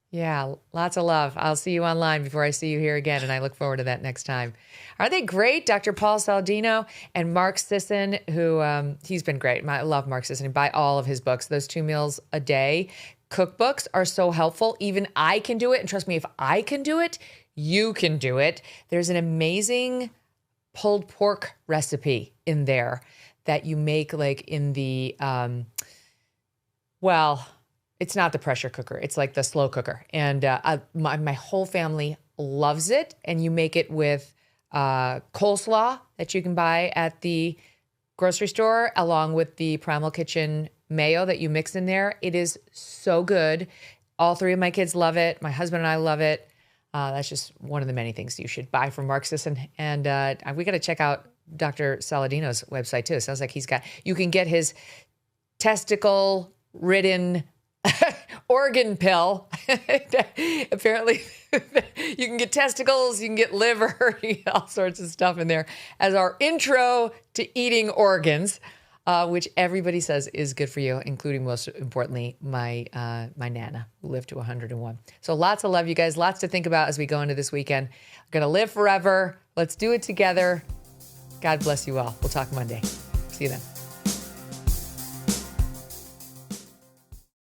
[SPEAKER 1] Yeah, lots of love. I'll see you online before I see you here again, and I look forward to that next time. Are they great? Dr. Paul Saladino and Mark Sisson, who he's been great. I love Mark Sisson. Buy all of his books. Those 2 meals a day cookbooks are so helpful. Even I can do it. And trust me, if I can do it, you can do it. There's an amazing pulled pork recipe in there that you make like in the, it's not the pressure cooker. It's like the slow cooker. And my whole family loves it. And you make it with coleslaw that you can buy at the grocery store, along with the Primal Kitchen mayo that you mix in there. It is so good. All 3 of my kids love it. My husband and I love it. That's just one of the many things you should buy from Mark Sisson. And we got to check out Dr. Saladino's website too. It sounds like you can get his testicle-ridden organ pill. Apparently you can get testicles, you can get liver, all sorts of stuff in there as our intro to eating organs, which everybody says is good for you, including, most importantly, my Nana, who lived to 101. So lots of love, you guys. Lots to think about as we go into this weekend. We're going to live forever. Let's do it together. God bless you all. We'll talk Monday. See you then.